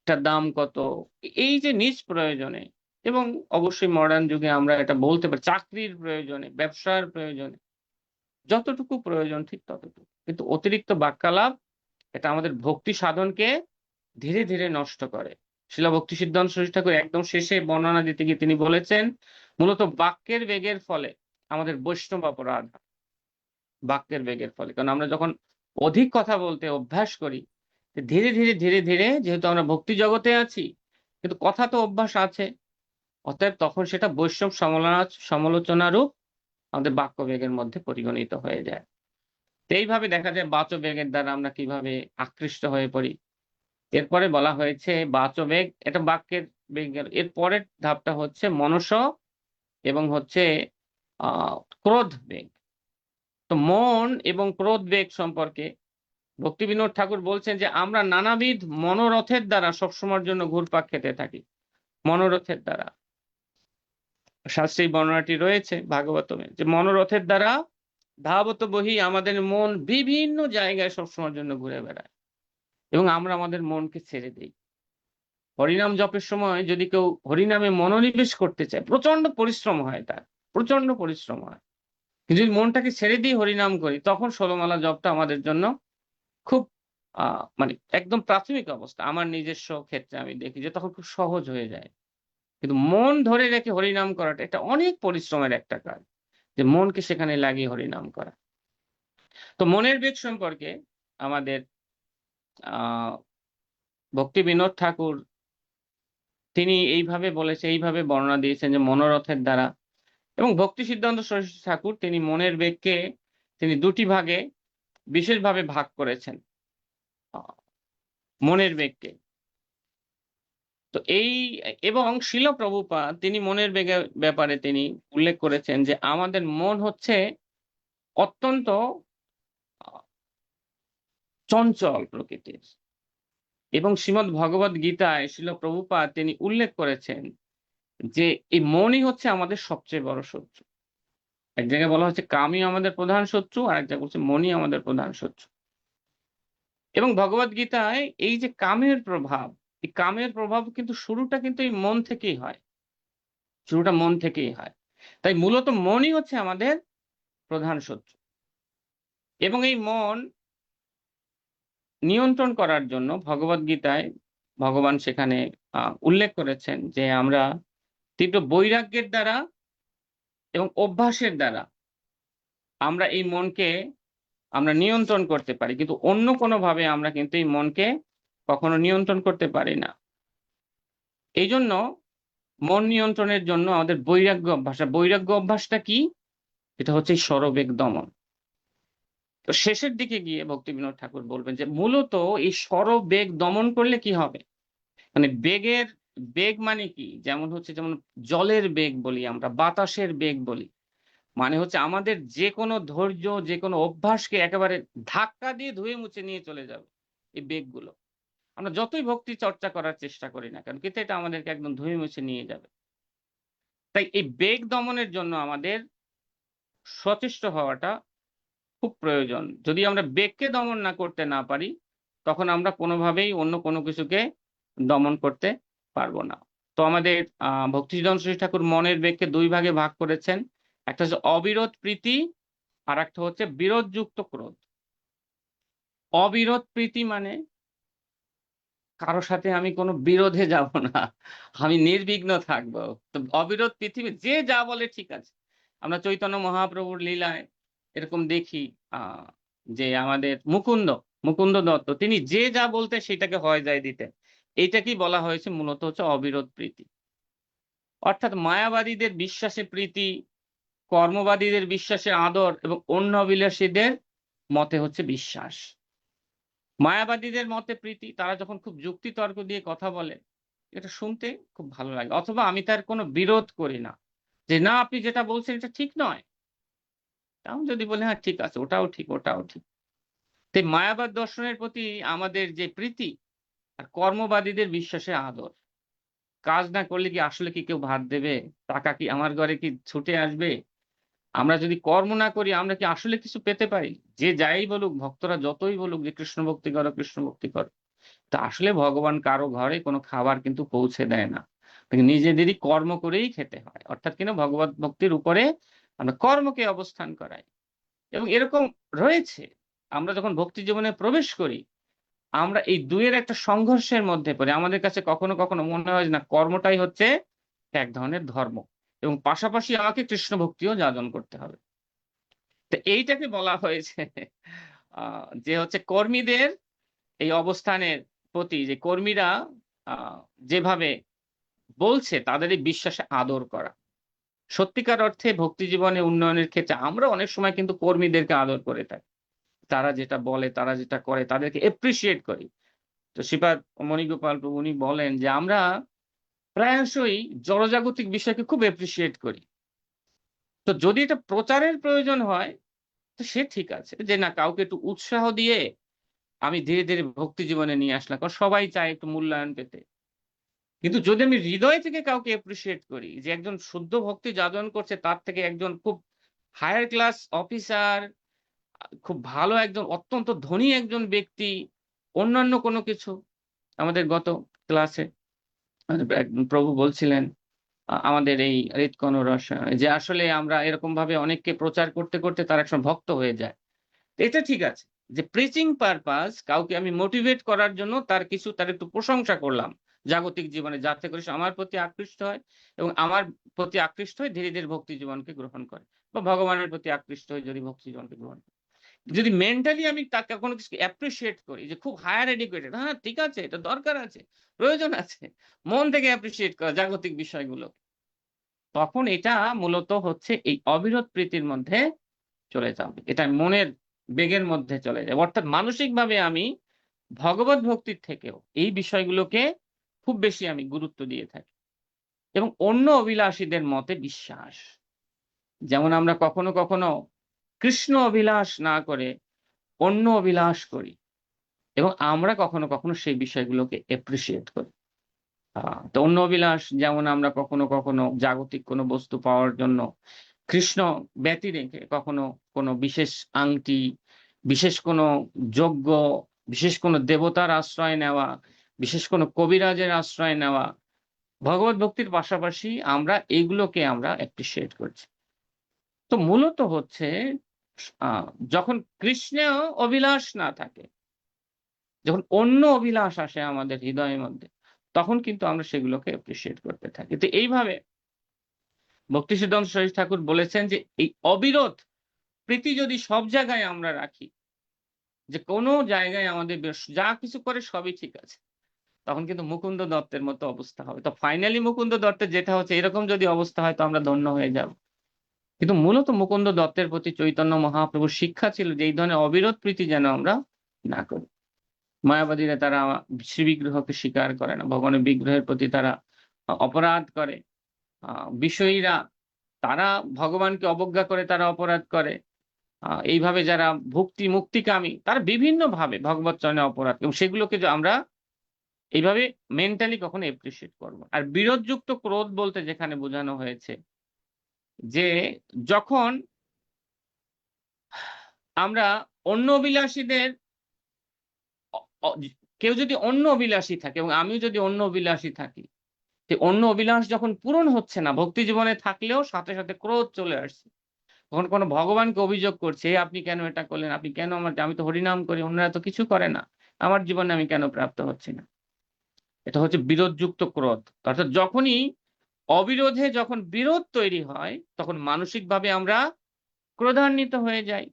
এটার দাম কত, এই যে নিজ প্রয়োজনে, এবং অবশ্যই মডার্ন যুগে আমরা এটা বলতে পারি চাকরির প্রয়োজনে, ব্যবসার প্রয়োজনে, যতটুকু প্রয়োজন ঠিক ততটুকু। কিন্তু অতিরিক্ত বাক্যালাপ এটা আমাদের ভক্তি সাধনকে ধীরে ধীরে নষ্ট করে। শিলা ভক্তি সিদ্ধান্ত সরস্বতী ঠাকুর একদম শেষে বর্ণনা দিতে গিয়ে তিনি বলেছেন মূলত বাক্যের বেগের ফলে আমাদের বৈষ্ণব অপরাধ, বাক্যের বেগের ফলে। কারণ আমরা যখন অধিক কথা বলতে অভ্যাস করি, ধীরে ধীরে ধীরে ধীরে যেহেতু আমরা ভক্তি জগতে আছি কিন্তু কথা তো অভ্যাস আছে, অতএব তখন সেটা বৈষ্ণব সমালোচনা রূপ আমাদের বাক্য বেগের মধ্যে পরিগণিত হয়ে যায়। এইভাবে দেখা যায় বাচ বেগের দ্বারা আমরা কিভাবে আকৃষ্ট হয়ে পড়ি। এরপরে বলা হয়েছে বাচ বেগ, এটা বাক্যের বেগ গেল। এর পরের ধাপটা হচ্ছে মনস এবং হচ্ছে ক্রোধ বেগ। তো মন এবং ক্রোধ বেগ সম্পর্কে ভক্তি বিনোদ ঠাকুর বলছেন যে আমরা নানাবিধ মনোরথের দ্বারা সবসময়ের জন্য ঘুরপাক খেতে থাকি। মনোরথের দ্বারা শাস্ত্রে বর্ণনাটি রয়েছে ভাগবতমে, যে মনোরথের দ্বারা ধাবত বহি আমাদের মন বিভিন্ন জায়গায় সবসময়ের জন্য ঘুরে বেড়ায়, এবং আমরা আমাদের মনকে ছেড়ে দিই। হরিনাম জপের সময় যদি কেউ হরিনামে মনোনিবেশ করতে চায়, প্রচন্ড পরিশ্রম হয়, তার প্রচন্ড পরিশ্রম হয়। কিন্তু যদি মনটাকে ছেড়ে দিয়ে হরিনাম করি, তখন ষোলমালা জপটা আমাদের জন্য খুব মানে একদম প্রাথমিক অবস্থা। আমার নিজস্ব ক্ষেত্রে আমি দেখি যে তখন খুব সহজ হয়ে যায়। কিন্তু মন ধরে রেখে হরিনাম করাটা এটা অনেক পরিশ্রমের একটা কাজ, যে মনকে সেখানে লাগিয়ে হরিনাম করা। তো মনের বেগ সম্পর্কে আমাদের ভক্তি বিনোদ ঠাকুর তিনি এইভাবে বলেছে, এইভাবে বর্ণনা দিয়েছেন যে মনোরথের দ্বারা, এবং ভক্তি সিদ্ধান্ত সরস্বতী ঠাকুর তিনি মনের বেগকে তিনি দুটি ভাগে বিশেষভাবে ভাগ করেছেন মনের বেগকে। তো এই এবং শিল প্রভুপাদ তিনি মনের বেগের ব্যাপারে তিনি উল্লেখ করেছেন যে আমাদের মন হচ্ছে অত্যন্ত চঞ্চল প্রকৃতির, এবং শ্রীমদ্ ভগবদ গীতায় শিল প্রভুপাদ তিনি উল্লেখ করেছেন যে এই মনই হচ্ছে আমাদের সবচেয়ে বড় শত্রু। এক জায়গায় বলা হচ্ছে কামই আমাদের প্রধান শত্রু, আর এক জায়গায় বলছে মনই আমাদের প্রধান শত্রু। এবং ভগবদ গীতায় এই যে কামের প্রভাব, এই কামের প্রভাব কিন্তু শুরুটা কিন্তু এই মন থেকেই হয়, শুরুটা মন থেকেই হয়। তাই মূলত মনই হচ্ছে আমাদের প্রধান শত্রু। এবং এই মন নিয়ন্ত্রণ করার জন্য ভগবদ গীতায় ভগবান সেখানে উল্লেখ করেছেন যে আমরা তীব্র বৈরাগ্যের দ্বারা এবং অভ্যাসের দ্বারা আমরা এই মনকে আমরা নিয়ন্ত্রণ করতে পারি, কিন্তু অন্য কোনো ভাবে আমরা কিন্তু এই মনকে কখনো নিয়ন্ত্রণ করতে পারি না। এই জন্য মন নিয়ন্ত্রণের জন্য আমাদের বৈরাগ্য অভ্যাস। বৈরাগ্য অভ্যাসটা কি? এটা হচ্ছে স্বরবেগ দমন। তো শেষের দিকে গিয়ে ভক্তিবিনোদ ঠাকুর বলবেন যে মূলত এই বেগ দমন করলে কি হবে, মানে বেগ মানে কি, যেমন জলের বেগ বলি আমরা, বাতাসের বেগ বলি, মানে হচ্ছে আমাদের যে কোনো ধৈর্য, যে কোনো অভ্যাসকে একেবারে ধাক্কা দিয়ে ধুয়ে মুছে নিয়ে চলে যাবে এই বেগগুলো। আমরা যতই ভক্তি চর্চা করার চেষ্টা করি না কেন, কিন্তু এটা আমাদেরকে একদম ধুয়ে মুছে নিয়ে যাবে। তাই এই বেগ দমনের জন্য আমাদের সচেষ্ট হওয়াটা খুব প্রয়োজন। যদি আমরা বেগকে দমন না করতে না পারি, তখন আমরা কোনোভাবেই অন্য কোনো কিছুকে দমন করতে পারবো না। তো আমাদের ভক্তিবিনোদ ঠাকুর মনের বেগকে দুই ভাগে ভাগ করেছেন। একটা হচ্ছে অবিরোধ প্রীতি, আর একটা হচ্ছে বিরোধযুক্ত ক্রোধ। অবিরোধ প্রীতি মানে কারো সাথে আমি কোনো বিরোধে যাব না, আমি নির্বিঘ্ন থাকবো। তো অবিরোধ পৃথিবী যে যা বলে ঠিক আছে। আমরা চৈতন্য মহাপ্রভুর লীলায় এরকম দেখি, যে আমাদের মুকুন্দ দত্ত তিনি যে যা বলতেন সেটাকে হয় যায় দিতেন। এইটাকেই বলা হয়েছে মূলত হচ্ছে অবিরোধ প্রীতি। অর্থাৎ মায়াবাদীদের বিশ্বাসে প্রীতি, কর্মবাদীদের বিশ্বাসে আদর, এবং অন্য অভিলাষীদের মতে হচ্ছে বিশ্বাস। মায়াবাদীদের মতে প্রীতি, তারা যখন খুব যুক্তি তর্ক দিয়ে কথা বলে, এটা শুনতে খুব ভালো লাগে, অথবা আমি তার কোনো বিরোধ করি না, যে না আপনি যেটা বলছেন এটা ঠিক নয়, তাও যদি বলে হ্যাঁ ঠিক আছে, ওটাও ঠিক, ওটাও ঠিক। তাই মায়াবাদ দর্শনের প্রতি আমাদের যে প্রীতি, আর কর্মবাদীদের বিশ্বাসে আদর। কাজ না করলে কি আসলে কি কেউ ভাত দেবে? টাকা কি আমার ঘরে কি ছুটে আসবে? আমরা যদি কর্ম না করি আমরা কি আসলে কিছু পেতে পারি? যে যাই বলুক, ভক্তরা যতই বলুক যে কৃষ্ণ ভক্তি করো, কৃষ্ণ ভক্তি করো, তা আসলে ভগবান কারো ঘরে কোনো খাবার কিন্তু পৌঁছে দেয় না। নিজেদেরই কর্ম করেই খেতে হয়। অর্থাৎ কিনা ভগবত ভক্তির উপরে আমরা কর্মকে অবস্থান করাই। এবং এরকম রয়েছে, আমরা যখন ভক্তি জীবনে প্রবেশ করি, আমরা এই দুইয়ের একটা সংঘর্ষের মধ্যে পড়ি। আমাদের কাছে কখনো কখনো মনে হয় না কর্মটাই হচ্ছে এক ধরনের ধর্ম, এবং পাশাপাশি আমাকে কৃষ্ণ ভক্তিও যাজন করতে হবে। তো এইটাকে বলা হয়েছে যে হচ্ছে কর্মীদের এই অবস্থানের প্রতি, যে কর্মীরা যেভাবে বলছে তাদের এই বিশ্বাসে আদর করা। সত্যিকার অর্থে ভক্তি জীবনে উন্নয়নের ক্ষেত্রে আমরা অনেক সময় কিন্তু কর্মীদেরকে আদর করে থাকি। তারা যেটা বলে, তারা যেটা করে, তাদেরকে অ্যাপ্রিশিয়েট করি। তো শ্রীপাদ মণিগোপাল প্রভু উনি বলেন যে আমরা প্রায়শই জড়জাগতিক বিষয়কে খুব অ্যাপ্রিশিয়েট করি। তো যদি এটা প্রচারের প্রয়োজন হয়, তো সে ঠিক আছে, যে না কাউকে একটু উৎসাহ দিয়ে আমি ধীরে ধীরে ভক্তি জীবনে নিয়ে আসলাম, কারণ সবাই চায় একটু মূল্যায়ন পেতে। কিন্তু যদি আমি হৃদয় থেকে কাউকে অ্যাপ্রিশিয়েট করি, যে একজন শুদ্ধ ভক্তি যাজন করছে, তার থেকে একজন খুব হায়ার ক্লাস অফিসার, খুব ভালো একজন অত্যন্ত ধনী একজন ব্যক্তি, অন্যান্য কোনো কিছু। আমাদের গত ক্লাসে প্রভু বলছিলেন আমাদের এই হৃৎকণ রসায়নে, যে আসলে আমরা এরকম ভাবে অনেককে প্রচার করতে করতে তার একসময় ভক্ত হয়ে যায়। এটা ঠিক আছে যে প্রিচিং পারপাস, কাউকে আমি মোটিভেট করার জন্য তার একটু প্রশংসা করলাম জাগতিক জীবনে, যাতে করে সে আমার প্রতি আকৃষ্ট হয়, এবং আমার প্রতি আকৃষ্ট হয়ে ধীরে ধীরে ভক্তি জীবনকে গ্রহণ করে, বা ভগবানের প্রতি আকৃষ্ট হয়ে যদি ভক্তি জীবনকে গ্রহণ করে। যদি মেন্টালি আমি তাকে কোনো কিছু অ্যাপ্রিশিয়েট করি, যে খুব হায়ার এডুকেটেড, হ্যাঁ ঠিক আছে, এটা দরকার আছে, প্রয়োজন আছে, মন থেকে অ্যাপ্রিশিয়েট করা জাগতিক বিষয়গুলো, তখন এটা মূলত হচ্ছে এই অবিরোধ প্রীতির মধ্যে চলে যাবে। এটা মনের বেগের মধ্যে চলে যাবে। অর্থাৎ মানসিকভাবে আমি ভগবত ভক্তির থেকেও এই বিষয়গুলোকে খুব বেশি আমি গুরুত্ব দিয়ে থাকি। এবং অন্য অভিলাষীদের মতে বিশ্বাস, যেমন আমরা কখনো কখনো কৃষ্ণ অভিলাষ না করে অন্য অভিলাষ করি, এবং আমরা কখনো কখনো সেই বিষয়গুলোকে অ্যাপ্রিশিয়েট করি। তো অন্য অভিলাষ যেমন আমরা কখনো কখনো জাগতিক কোনো বস্তু পাওয়ার জন্য কৃষ্ণ ব্যতি রেখে কখনো কোনো বিশেষ আংটি, বিশেষ কোনো যজ্ঞ, বিশেষ কোনো দেবতার আশ্রয় নেওয়া, বিশেষ কোনো কবিরাজের আশ্রয় নেওয়া, ভগবত ভক্তির পাশাপাশি আমরা এইগুলোকে আমরা অ্যাপ্রিশিয়েট করছি। তো মূলত হচ্ছে যখন কৃষ্ণেও অভিলাষ না থাকে, যখন অন্য অভিলাষ আসে আমাদের হৃদয়ের মধ্যে, তখন কিন্তু আমরা সেগুলোকে অ্যাপ্রিশিয়েট করতে থাকি। তো এইভাবে ভক্তি সিদ্ধান্ত সরস্বতী ঠাকুর বলেছেন যে এই অবিরোধ প্রীতি যদি সব জায়গায় আমরা রাখি, যে কোনো জায়গায় আমাদের যা কিছু করে সবই ঠিক আছে, তখন কিন্তু মুকুন্দ দত্তের মতো অবস্থা হবে। তো ফাইনালি মুকুন্দ দত্তের যেটা হচ্ছে, এরকম যদি অবস্থা হয় তো আমরা ধন্য হয়ে যাব। কিন্তু মূলত মুকুন্দ দত্তের প্রতি চৈতন্য মহাপ্রভুর শিক্ষা ছিল যে এই ধরনের অবিরোধ প্রীতি যেন আমরা না করি। মায়াবাদীরা তারা শ্রী বিগ্রহকে স্বীকার করে না, ভগবানের বিগ্রহের প্রতি তারা অপরাধ করে। বিষয়ীরা তারা ভগবানকে অবজ্ঞা করে, তারা অপরাধ করে। এইভাবে যারা ভক্তি মুক্তিকামী তারা বিভিন্ন ভাবে ভগবত চরণে অপরাধ, এবং সেগুলোকে যে আমরা এইভাবে মেন্টালি কখনো এপ্রিসিয়েট করবো। আর বিরোধযুক্ত ক্রোধ বলতে যেখানে বোঝানো হয়েছে যে যখন আমরা অন্য অভিলাষীদের কেউ যদি অন্য অভিলাষী থাকে এবং আমিও যদি অন্য অভিলাষী থাকি, অন্য অভিলাষ যখন পূরণ হচ্ছে না, ভক্তি জীবনে থাকলেও সাথে সাথে ক্রোধ চলে আসছে। তখন কোনো ভগবানকে অভিযোগ করছে, আপনি কেন এটা করলেন, আপনি কেন আমি তো হরিনাম করি, অন্যরা তো কিছু করে না, আমার জীবনে আমি কেন প্রাপ্ত হচ্ছি না। এটা হচ্ছে বিরোধযুক্ত ক্রোধ। অর্থাৎ যখনই অবিরোধে যখন বিরোধ তৈরি হয় তখন মানসিকভাবে আমরা ক্রোধান্বিত হয়ে যাই।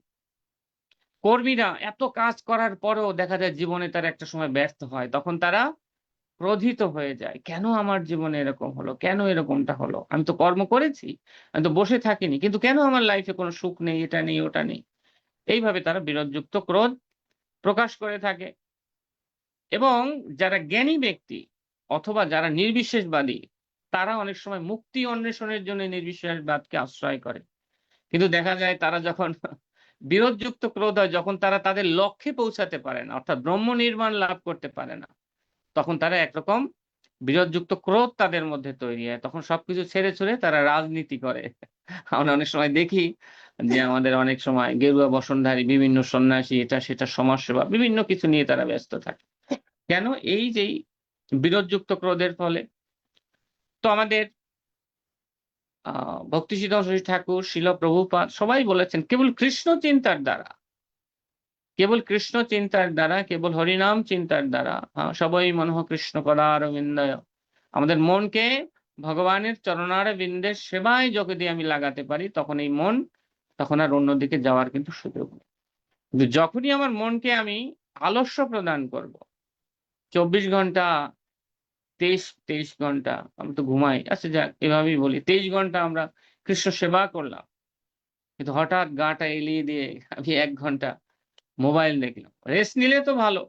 কর্মীরা এত কাজ করার পরেও দেখা যায় জীবনে তারা একটা সময় ব্যর্থ হয়, তখন তারা ক্রোধিত হয়ে যায়, কেন আমার জীবনে এরকম হলো, কেন এরকমটা হলো, আমি তো কর্ম করেছি, আমি তো বসে থাকিনি, কিন্তু কেন আমার লাইফে কোনো সুখ নেই, এটা নেই ওটা নেই। এইভাবে তারা বিরোধযুক্ত ক্রোধ প্রকাশ করে থাকে। এবং যারা জ্ঞানী ব্যক্তি অথবা যারা নির্বিশেষবাদী, তারা অনেক সময় মুক্তি অন্বেষণের জন্য নির্বিশেষবাদকে আশ্রয় করে। কিন্তু দেখা যায় তারা যখন বিরোধযুক্ত ক্রোধ হয়, যখন তারা তাদের লক্ষ্যে পৌঁছাতে পারে না, অর্থাৎ ব্রহ্ম নির্মাণ লাভ করতে পারে না, তখন তারা একরকম বিরোধযুক্ত ক্রোধ তাদের মধ্যে তৈরি হয়। তখন সবকিছু ছেড়ে ছুড়ে তারা রাজনীতি করে। আমরা অনেক সময় দেখি যে আমাদের অনেক সময় গেরুয়া বসনধারী বিভিন্ন সন্ন্যাসী এটা সেটা সমাজসেবা বিভিন্ন কিছু নিয়ে তারা ব্যস্ত থাকে। কেন? এই যে বিরোধযুক্ত ক্রোধের ফলে। তো আমাদের ভক্তি সিদ্ধান্ত ঠাকুর, শিল প্রভুপাদ সবাই বলেছেন কেবল কৃষ্ণ চিন্তার দ্বারা, কেবল কৃষ্ণ চিন্তার দ্বারা, কেবল হরিনাম চিন্তার দ্বারা, সবাই মনঃ কৃষ্ণ পদারবিন্দয়, আমাদের মনকে ভগবানের চরণারবিন্দের সেবায় যদি আমি লাগাতে পারি, তখন এই মন তখন আর অন্যদিকে যাওয়ার কিন্তু সুযোগ নেই। কিন্তু যখনই আমার মনকে আমি আলস্য প্রদান করব, 24 ঘন্টা 23 ঘন্টা আমি তো ঘুমাই, আচ্ছা যাক এভাবেই বলি, 23 ঘন্টা আমরা কৃষ্ণ সেবা করলাম, কিন্তু হঠাৎ গাটা এলিয়ে দিয়ে আমি 1 ঘন্টা মোবাইল দেখলাম। রেস্ট নিলে তো ভালো,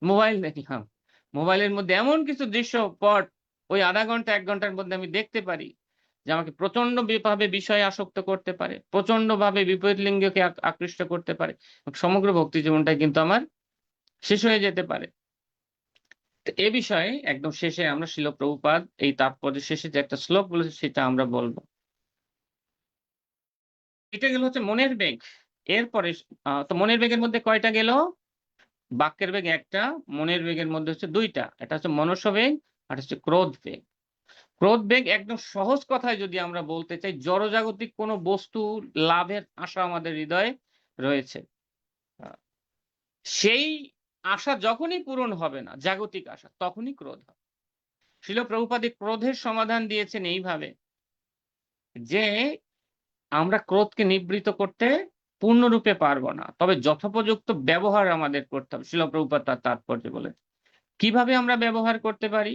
মোবাইল দেখলাম। মোবাইলের মধ্যে এমন কিছু দৃশ্যপট ওই আধা ঘন্টা 1 ঘন্টার মধ্যে আমি দেখতে পারি যে আমাকে প্রচন্ড ভাবে বিষয়ে আসক্ত করতে পারে, প্রচন্ড ভাবে বিপরীত লিঙ্গকে আকৃষ্ট করতে পারে, সমগ্র ভক্তি জীবনটাই কিন্তু আমার শেষ হয়ে যেতে পারে। তো এ বিষয়ে একদম শেষে আমরা শিল প্রভুপাদ এই তাৎপর্যের শেষে যে একটা শ্লোক বলেছে সেটা আমরা বলবো। এটা গেল হচ্ছে মনের বেগ। এরপরে তো মনের বেগের মধ্যে কয়টা গেল? বাক্যের বেগ একটা, মনের বেগের মধ্যে হচ্ছে দুইটা, এটা হচ্ছে মনস্য বেগ আর হচ্ছে ক্রোধ বেগ। ক্রোধ বেগ একদম সহজ কথায় যদি আমরা বলতে চাই, জড়জাগতিক কোনো বস্তু লাভের আশা আমাদের হৃদয়ে রয়েছে, সেই আশা যখনই পূরণ হবে না, জাগতিক আশা, তখনই ক্রোধ হবে। শিল প্রভুপাদ ক্রোধের সমাধান দিয়েছেন এইভাবে যে আমরা ক্রোধকে নিবৃত করতে পূর্ণরূপে পারবো না, তবে যথোপযুক্ত ব্যবহার আমাদের করতে হবে। শিল প্রভুপাদ তার তাৎপর্য বলে কিভাবে আমরা ব্যবহার করতে পারি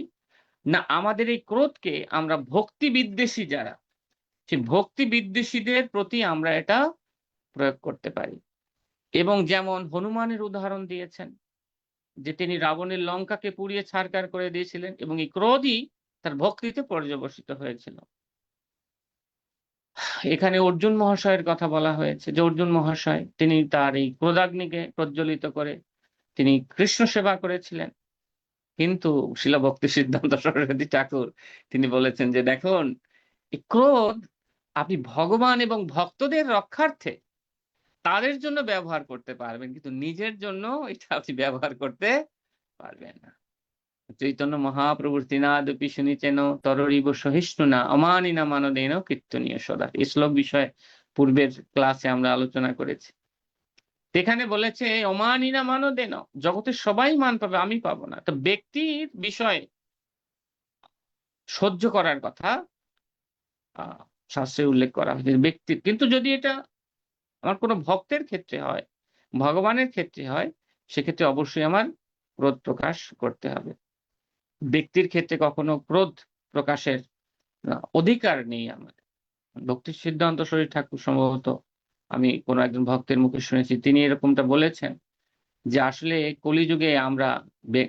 না, আমাদের এই ক্রোধকে আমরা ভক্তি বিদ্বেষী যারা, সেই ভক্তি বিদ্বেষীদের প্রতি আমরা এটা প্রয়োগ করতে পারি। এবং যেমন হনুমানের উদাহরণ দিয়েছেন যে তিনি রাবণের লঙ্কাকে পুড়িয়ে ছারখার করে দিয়েছিলেন এবং এই ক্রোধই তার ভক্তিতে পর্যবসিত হয়েছিল। এখানে অর্জুন মহাশয়ের কথা বলা হয়েছে যে অর্জুন মহাশয় তিনি তার এই ক্রোধাগ্নিকে প্রজ্বলিত করে তিনি কৃষ্ণ সেবা করেছিলেন। কিন্তু শিল ভক্তি সিদ্ধান্ত সরস্বতী ঠাকুর তিনি বলেছেন যে দেখুন, এই ক্রোধ আপনি ভগবান এবং ভক্তদের রক্ষার্থে তাদের জন্য ব্যবহার করতে পারবেন, কিন্তু নিজের জন্য এটা আপনি ব্যবহার করতে পারবেন না। চৈতন্য মহাপ্রভুর তিনাদপি শুনিছেন তররিব সহিষ্ণু না অমানিনা মানদেন কীর্তনীয় সদা। এই শ্লোক বিষয়ে পূর্বের ক্লাসে আমরা আলোচনা করেছি। এখানে বলেছে অমানিনা মানদেন, জগতের সবাই মান পাবে, আমি পাবো না। তো ব্যক্তির বিষয়ে সহ্য করার কথা শাস্ত্রে উল্লেখ করা হয়েছে ব্যক্তির, কিন্তু যদি এটা আমার কোনো ভক্তের ক্ষেত্রে হয়, ভগবানের ক্ষেত্রে হয়, সেক্ষেত্রে অবশ্যই আমার ক্রোধ প্রকাশ করতে হবে। ব্যক্তির ক্ষেত্রে কখনো ক্রোধ প্রকাশের অধিকার নেই আমার। ভক্তি সিদ্ধান্ত শরীর ঠাকুর সম্ভবত আমি কোন একজন ভক্তের মুখে শুনেছি, তিনি এরকমটা বলেছেন যে আসলে কলিযুগে আমরা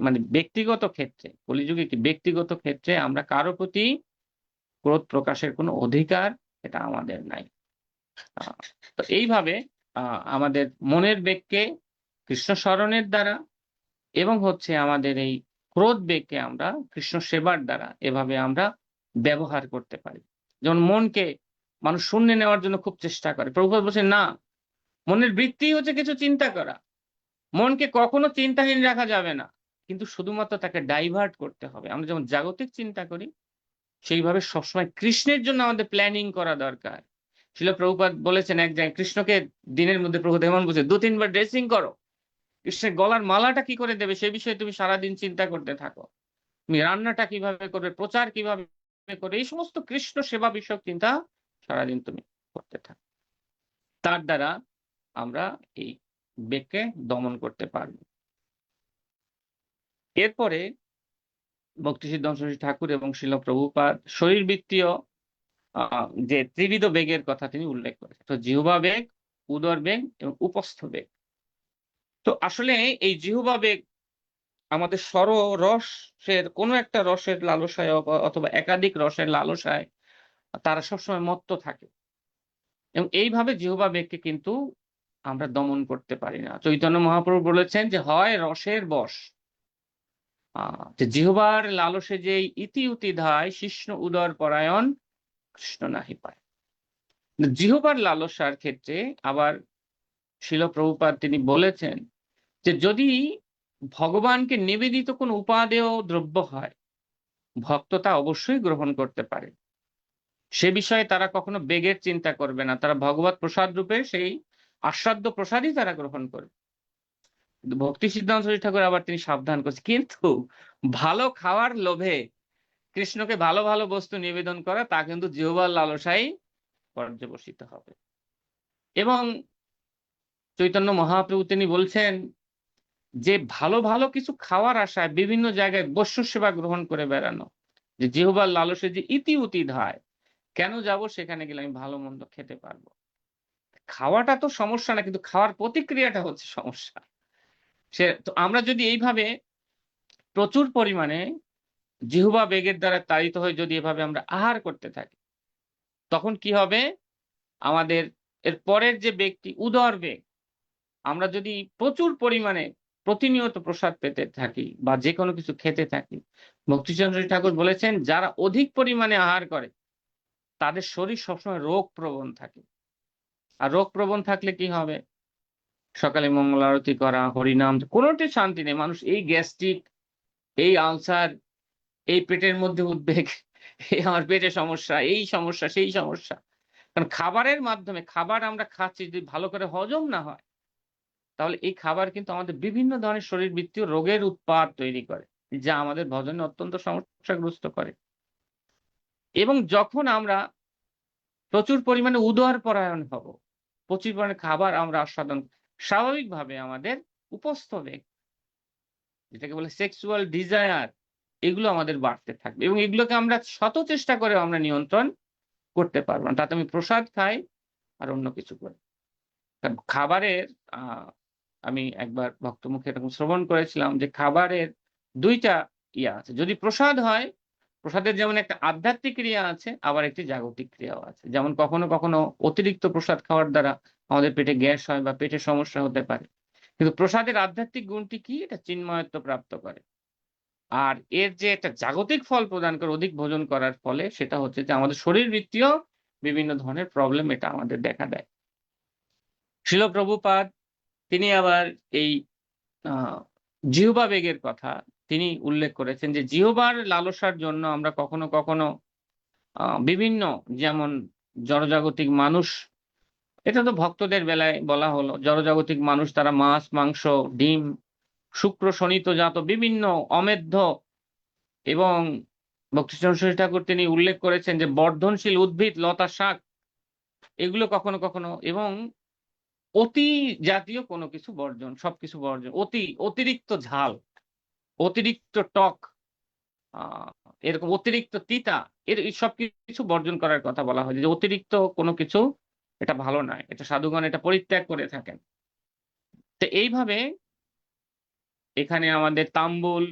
মানে ব্যক্তিগত ক্ষেত্রে, কলিযুগে কি ব্যক্তিগত ক্ষেত্রে আমরা কারো প্রতি ক্রোধ প্রকাশের কোনো অধিকার এটা আমাদের নাই। আহ, তো এইভাবে আমাদের মনের বেগকে কৃষ্ণ স্মরণের দ্বারা এবং হচ্ছে আমাদের এই ক্রোধ বেগকে আমরা কৃষ্ণ সেবার দ্বারা এভাবে আমরা ব্যবহার করতে পারি। যেমন মনকে মানুষ শূন্যে নেওয়ার জন্য খুব চেষ্টা করে, প্রভুপাদ বলছেন না, মনের বৃত্তি হচ্ছে কিছু চিন্তা করা, মনকে কখনো চিন্তাহীন রাখা যাবে না, কিন্তু শুধুমাত্র তাকে ডাইভার্ট করতে হবে। আমরা যেমন জাগতিক চিন্তা করি সেইভাবে সবসময় কৃষ্ণের জন্য আমাদের প্ল্যানিং করা দরকার। শিল প্রভুপাদ বলেছেন এক জায়গায়, কৃষ্ণকে দিনের মধ্যে প্রভুপাদ এমন বলছে 2-3 বার ড্রেসিং করো, কৃষ্ণের গলার মালাটা কি করে দেবে সে বিষয়ে তুমি সারাদিন চিন্তা করতে থাকো, তুমি রান্নাটা কিভাবে করবে, প্রচার কিভাবে করবে, এই সমস্ত কৃষ্ণ সেবা বিষয়ক চিন্তা সারাদিন তুমি করতে থাকো। তার দ্বারা আমরা এই বেগকে দমন করতে পারব। এরপরে ভক্তি সিদ্ধান্ত ঠাকুর এবং শিল প্রভুপাদ শরীরবৃত্তীয় যে ত্রিবিধ বেগের কথা তিনি উল্লেখ করেছেন, তো জিহ্বা বেগ, উদর বেগ এবং উপস্থ বেগ। তো আসলে এই জিহ্বা বেগ আমাদের রসের কোনো একটা রসের লালসায় অথবা একাধিক রসের লালসায় তারা সবসময় মত্ত থাকে, এবং এইভাবে জিহ্বা বেগকে কিন্তু আমরা দমন করতে পারি না। চৈতন্য মহাপ্রভু বলেছেন যে হয় রসের বশ, যে জিহ্বার লালসে যে ইতি উতি ধায় শিষ্ণ উদর পরায়ণ কৃষ্ণ নাহি পায়। জিহ্বার লালসার ক্ষেত্রে আবার শিল প্রভুপাদ তিনি বলেছেন যে যদি ভগবানকে নিবেদিত কোন উপাদেয় দ্রব্য হয়, ভক্ত তা অবশ্যই গ্রহণ করতে পারে, সে বিষয়ে তারা কখনো বেগের চিন্তা করবে না, তারা ভগবত প্রসাদ রূপে সেই আস্বাদ্য প্রসাদই তারা গ্রহণ করবে। ভক্তি সিদ্ধান্ত ঠাকুর আবার তিনি সাবধান করছে, কিন্তু ভালো খাওয়ার লোভে কৃষ্ণকে ভালো ভালো বস্তু নিবেদন করা তা কিন্তু জিহ্বার লালসাই পর্যবসিত হবে। এবং চৈতন্য মহাপ্রভু তিনি বলছেন যে ভালো ভালো কিছু খাওয়ার আশায় বিভিন্ন জায়গায় বৈশ্য সেবা গ্রহণ করে বেড়ানো, যে জিহ্বার লালসে যে ইতি উতি ধায়, কেন যাব সেখানে গেলে আমি ভালো মন্দ খেতে পারবো। খাওয়াটা তো সমস্যা না, কিন্তু খাওয়ার প্রতিক্রিয়াটা হচ্ছে সমস্যা। সে তো আমরা যদি এইভাবে প্রচুর পরিমাণে জিহ্বা বেগের দ্বারা তাড়িত হয়ে যদি এভাবে আমরা আহার করতে থাকি, তখন কি হবে, আমাদের এর পরের যে বেগটি উদর বেগ, আমরা যদি প্রচুর পরিমাণে প্রতিনিয়ত প্রসাদ পেতে থাকি বা যে কোনো কিছু খেতে থাকি, ভক্তিচন্দ্র ঠাকুর বলেছেন যারা অধিক পরিমাণে আহার করে তাদের শরীর সবসময় রোগ প্রবণ থাকে। আর রোগ প্রবণ থাকলে কি হবে, সকালে মঙ্গল আরতি করা, হরিনাম, কোনোটি শান্তি নেই। মানুষ এই গ্যাস্ট্রিক, এই আলসার, এই পেটের মধ্যে উদ্বেগ, এই আমার পেটে সমস্যা, এই সমস্যা, সেই সমস্যা। কারণ খাবারের মাধ্যমে, খাবার আমরা খাচ্ছি যদি ভালো করে হজম না হয়, তাহলে এই খাবার কিন্তু আমাদের বিভিন্ন ধরনের শরীরবৃত্তীয় রোগের উৎপাত তৈরি করে, যা আমাদের ভজনে অত্যন্ত সমস্যাগ্রস্ত করে। এবং যখন আমরা প্রচুর পরিমাণে উদর পরায়ণ হব, প্রচুর পরিমাণে খাবার আমরা আস্বাদন, স্বাভাবিকভাবে আমাদের উপস্থ বেগ, যেটাকে বলে সেক্সুয়াল ডিজায়ার, এগুলো আমাদের বাড়তে থাকবে এবং এগুলোকে আমরা শত চেষ্টা করে আমরা নিয়ন্ত্রণ করতে পারবো না। তাতে আমি প্রসাদ খাই আর অন্য কিছু করি। কারণ খাবারের আমি একবার ভক্তমুখে এরকম শ্রবণ করেছিলাম যে খাবারের দুইটা ইয়া আছে। যদি প্রসাদ হয়, প্রসাদের যেমন একটা আধ্যাত্মিক ক্রিয়া আছে, আবার একটি জাগতিক ক্রিয়াও আছে। যেমন কখনো কখনো অতিরিক্ত প্রসাদ খাওয়ার দ্বারা আমাদের পেটে গ্যাস হয় বা পেটে সমস্যা হতে পারে, কিন্তু প্রসাদের আধ্যাত্মিক গুণটি কি, এটা চিন্ময়ত্ব প্রাপ্ত করে। আর এর যে একটা জাগতিক ফল প্রদান করে অধিক ভোজন করার ফলে, সেটা হচ্ছে যে আমাদের শরীরবৃত্তীয় বিভিন্ন ধরনের প্রবলেম এটা আমাদের দেখা দেয়। শিল প্রভুপাদ তিনি আবার এই জিহ্বা বেগের কথা তিনি উল্লেখ করেছেন যে জিহ্বার লালসার জন্য আমরা কখনো কখনো বিভিন্ন, যেমন জড়জাগতিক মানুষ, এটা তো ভক্তদের বেলায় বলা হলো, জড়জাগতিক মানুষ তারা মাছ, মাংস, ডিম, শুক্র শনিতজাত বিভিন্ন অমেধ্য এবং ভক্তিচন্দ্র ঠাকুর তিনি উল্লেখ করেছেন যে বর্ধনশীল উদ্ভিদ, লতা, শাক, এগুলো কখনো কখনো, এবং অতি জাতীয় কোনো কিছু বর্জন, সবকিছু বর্জন, অতিরিক্ত ঝাল, অতিরিক্ত টক, আহ এরকম অতিরিক্ত তিতা এই সব কিছু বর্জন করার কথা বলা হয়, যে অতিরিক্ত কোনো কিছু এটা ভালো নয়, এটা সাধুগণ এটা পরিত্যাগ করে থাকেন। তো এইভাবে এখানে আমাদের তাম্বুল,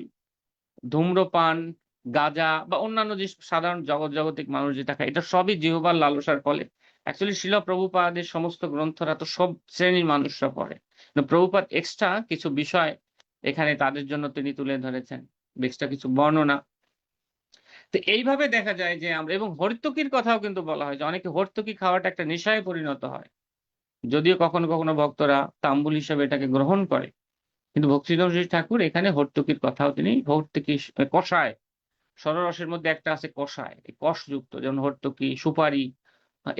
ধূম্রপান, গাঁজা বা অন্যান্য যে সাধারণ জগৎজাগতিক মানুষ যেটা খায়, এটা সবই জিহ্বার লালসার ফলে। অ্যাকচুয়ালি শিল প্রভুপাদের সমস্ত গ্রন্থরা তো সব শ্রেণীর মানুষরা পড়ে, কিন্তু প্রভুপাদ এক্সট্রা কিছু বিষয় এখানে তাদের জন্য তিনি তুলে ধরেছেন, এক্সট্রা কিছু বর্ণনা। তো এইভাবে দেখা যায় যে আমরা, এবং হর্তুকির কথাও কিন্তু বলা হয় যে অনেকে হর্তুকি খাওয়াটা একটা নেশায় পরিণত হয়, যদিও কখনো কখনো ভক্তরা তাম্বুল হিসেবে এটাকে গ্রহণ করে। কিন্তু ভক্তিবিনোদ ঠাকুর এখানে হর্তুকির কথাও তিনি, হর্তুকি কষায়, ষড়রসের মধ্যে একটা আছে কষায়, এই কষযুক্ত, যেমন হর্তুকি, সুপারি,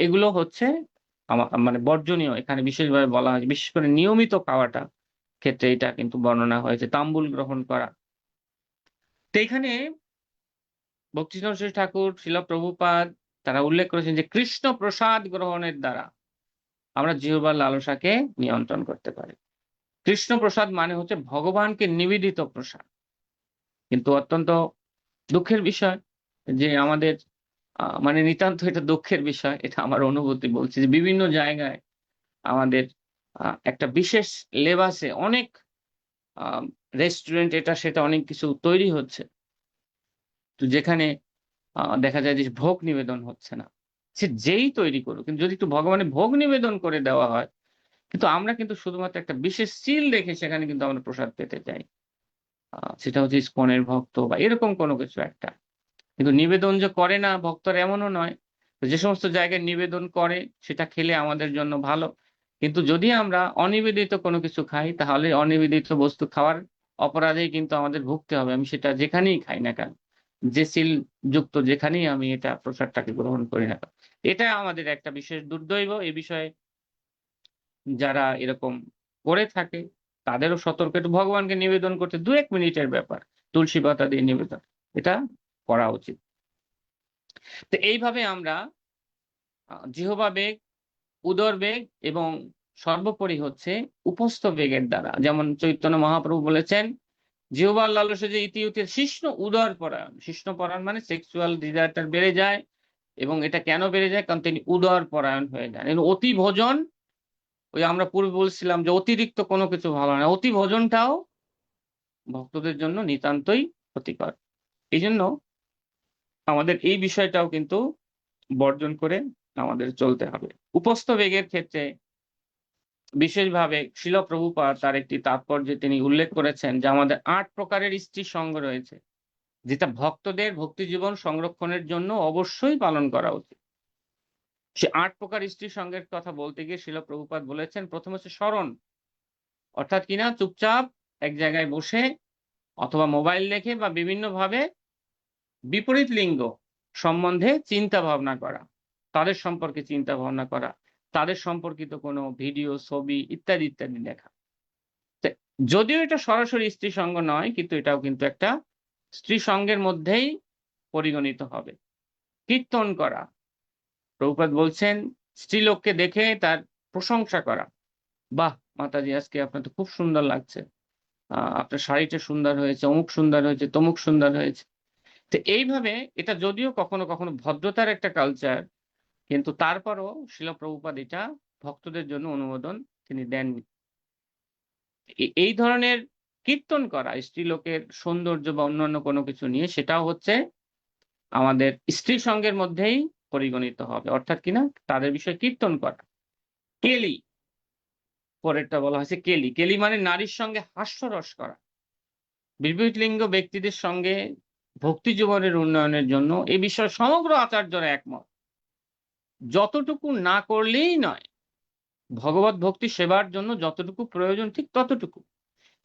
এগুলো হচ্ছে মানে বর্জনীয়, এখানে বিশেষভাবে বলা হয়েছে। বিশেষ করে নিয়মিত খাওয়াটা ক্ষেত্রে এটা কিন্তু বর্ণনা হয়েছে, তাম্বুল গ্রহণ করা। তো এখানে ভক্তিবিনোদ ঠাকুর, শিল প্রভুপাদ তারা উল্লেখ করেছেন যে কৃষ্ণ প্রসাদ গ্রহণের দ্বারা আমরা জিহ্বার লালসাকে নিয়ন্ত্রণ করতে পারি। কৃষ্ণ প্রসাদ মানে হচ্ছে ভগবানকে নিবেদিত প্রসাদ। কিন্তু অত্যন্ত দুঃখের বিষয় যে আমাদের মানে নিতান্ত এটা দুঃখের বিষয়, এটা আমার অনুভূতি বলছি, যে বিভিন্ন জায়গায় আমাদের একটা বিশেষ লেবাসে অনেক রেস্টুরেন্ট এটা সেটা অনেক কিছু তৈরি হচ্ছে, তো যেখানে দেখা যায় যে ভোগ নিবেদন হচ্ছে না। সে যেই তৈরি করুক, কিন্তু যদি একটু ভগবানের ভোগ নিবেদন করে দেওয়া হয়, কিন্তু আমরা কিন্তু শুধুমাত্র একটা বিশেষ সিল দেখে সেখানে কিন্তু আমরা প্রসাদ পেতে চাই। সেটা হচ্ছে ইস্কনের ভক্ত বা এরকম কোনো কিছু একটা। কিন্তু নিবেদন যে করে না ভক্তরা এমনও নয়, তো যে সমস্ত জায়গায় নিবেদন করে সেটা খেলে আমাদের জন্য ভালো। কিন্তু যদি আমরা অনিবেদিত কোনো কিছু খাই, তাহলে অনিবেদিত বস্তু খাওয়ার অপরাধেই কিন্তু আমাদের ভুগতে হবে, আমি সেটা যেখানেই খাই না কেন, যে সিল যুক্ত যেখানেই আমি এটা প্রসাদটাকে গ্রহণ করি না কেন। এটা আমাদের একটা বিশেষ দুর্দৈব। এই বিষয়ে যারা এরকম করে থাকে তাদেরও সতর্ক, একটু ভগবানকে নিবেদন করতে 2-1 মিনিটের ব্যাপার, তুলসী পাতা দিয়ে নিবেদন, এটা করা উচিত। তো এইভাবে আমরা জিহ্বা বেগ, উদর বেগ এবং সর্বোপরি হচ্ছে উপস্থ বেগের দ্বারা, যেমন চৈতন্য মহাপ্রভু বলেছেন জিহ্বার লালসা যে ইতিউতির শিষ্ণ উদর পরায়ণ। শিষ্ণ পরায়ণ মানে সেক্সুয়াল ডিজায়ারটা বেড়ে যায়, এবং এটা কেন বেড়ে যায়, কারণ তিনি উদর পরায়ণ হয়ে যান। অতি ভোজন, ওই আমরা পূর্বে বলছিলাম যে অতিরিক্ত কোনো কিছু ভালো না, অতি ভোজনটাও ভক্তদের জন্য নিতান্তই ক্ষতিকর। এই জন্য আমাদের এই বিষয়টাও কিন্তু বর্জন করে আমাদের চলতে হবে। উপস্থ বেগের ক্ষেত্রে বিশেষভাবে শিল প্রভুপাদ তার একটি তাৎপর্যে তিনি উল্লেখ করেছেন যে আমাদের 8 প্রকারের স্ত্রী সঙ্গ রয়েছে, যেটা ভক্তদের ভক্তি জীবন সংরক্ষণের জন্য অবশ্যই পালন করা উচিত। সে 8 প্রকার স্ত্রী সঙ্গের কথা বলতে গিয়ে শিল প্রভুপাদ বলেছেন, প্রথম হচ্ছে স্মরণ, অর্থাৎ কিনা চুপচাপ এক জায়গায় বসে অথবা মোবাইল দেখে বা বিভিন্ন ভাবে বিপরীত লিঙ্গ সম্বন্ধে চিন্তা ভাবনা করা, তাদের সম্পর্কে চিন্তা ভাবনা করা, তাদের সম্পর্কিত কোনো ভিডিও, ছবি ইত্যাদি ইত্যাদি দেখা। যদিও এটা সরাসরি স্ত্রী সঙ্গ নয়, কিন্তু এটাও কিন্তু একটা স্ত্রী সঙ্গের মধ্যেই পরিগণিত হবে। কীর্তন করা, প্রভুপাদ বলছেন স্ত্রীলোককে দেখে তার প্রশংসা করা, বাহ মাতাজি আজকে আপনার তো খুব সুন্দর লাগছে, আপনার শাড়িটা সুন্দর হয়েছে, অমুক সুন্দর হয়েছে, তমুক সুন্দর হয়েছে। তো এইভাবে এটা যদিও কখনো কখনো ভদ্রতার একটা কালচার, কিন্তু তারপরও শিল প্রভুপাদ এটা ভক্তদের জন্য অনুমোদন তিনি দেননি। এই ধরনের কীর্তন করা স্ত্রীলোকের সৌন্দর্য বা অন্যান্য কোনো কিছু নিয়ে, সেটাও হচ্ছে আমাদের স্ত্রী সঙ্গের মধ্যেই পরিগণিত হবে, অর্থাৎ কিনা তাদের বিষয়ে কীর্তন করা। কেলি, পরেরটা বলা হয়েছে কেলি। কেলি মানে নারীর সঙ্গে হাস্যরস করা। বিপরীত লিঙ্গ ব্যক্তিদের সঙ্গে ভক্তি জীবনের উন্নয়নের জন্য এই বিষয়ে সমগ্র আচার্যরা একমত, যতটুকু না করলেই নয়, ভগবত ভক্তি সেবার জন্য যতটুকু প্রয়োজন ঠিক ততটুকু,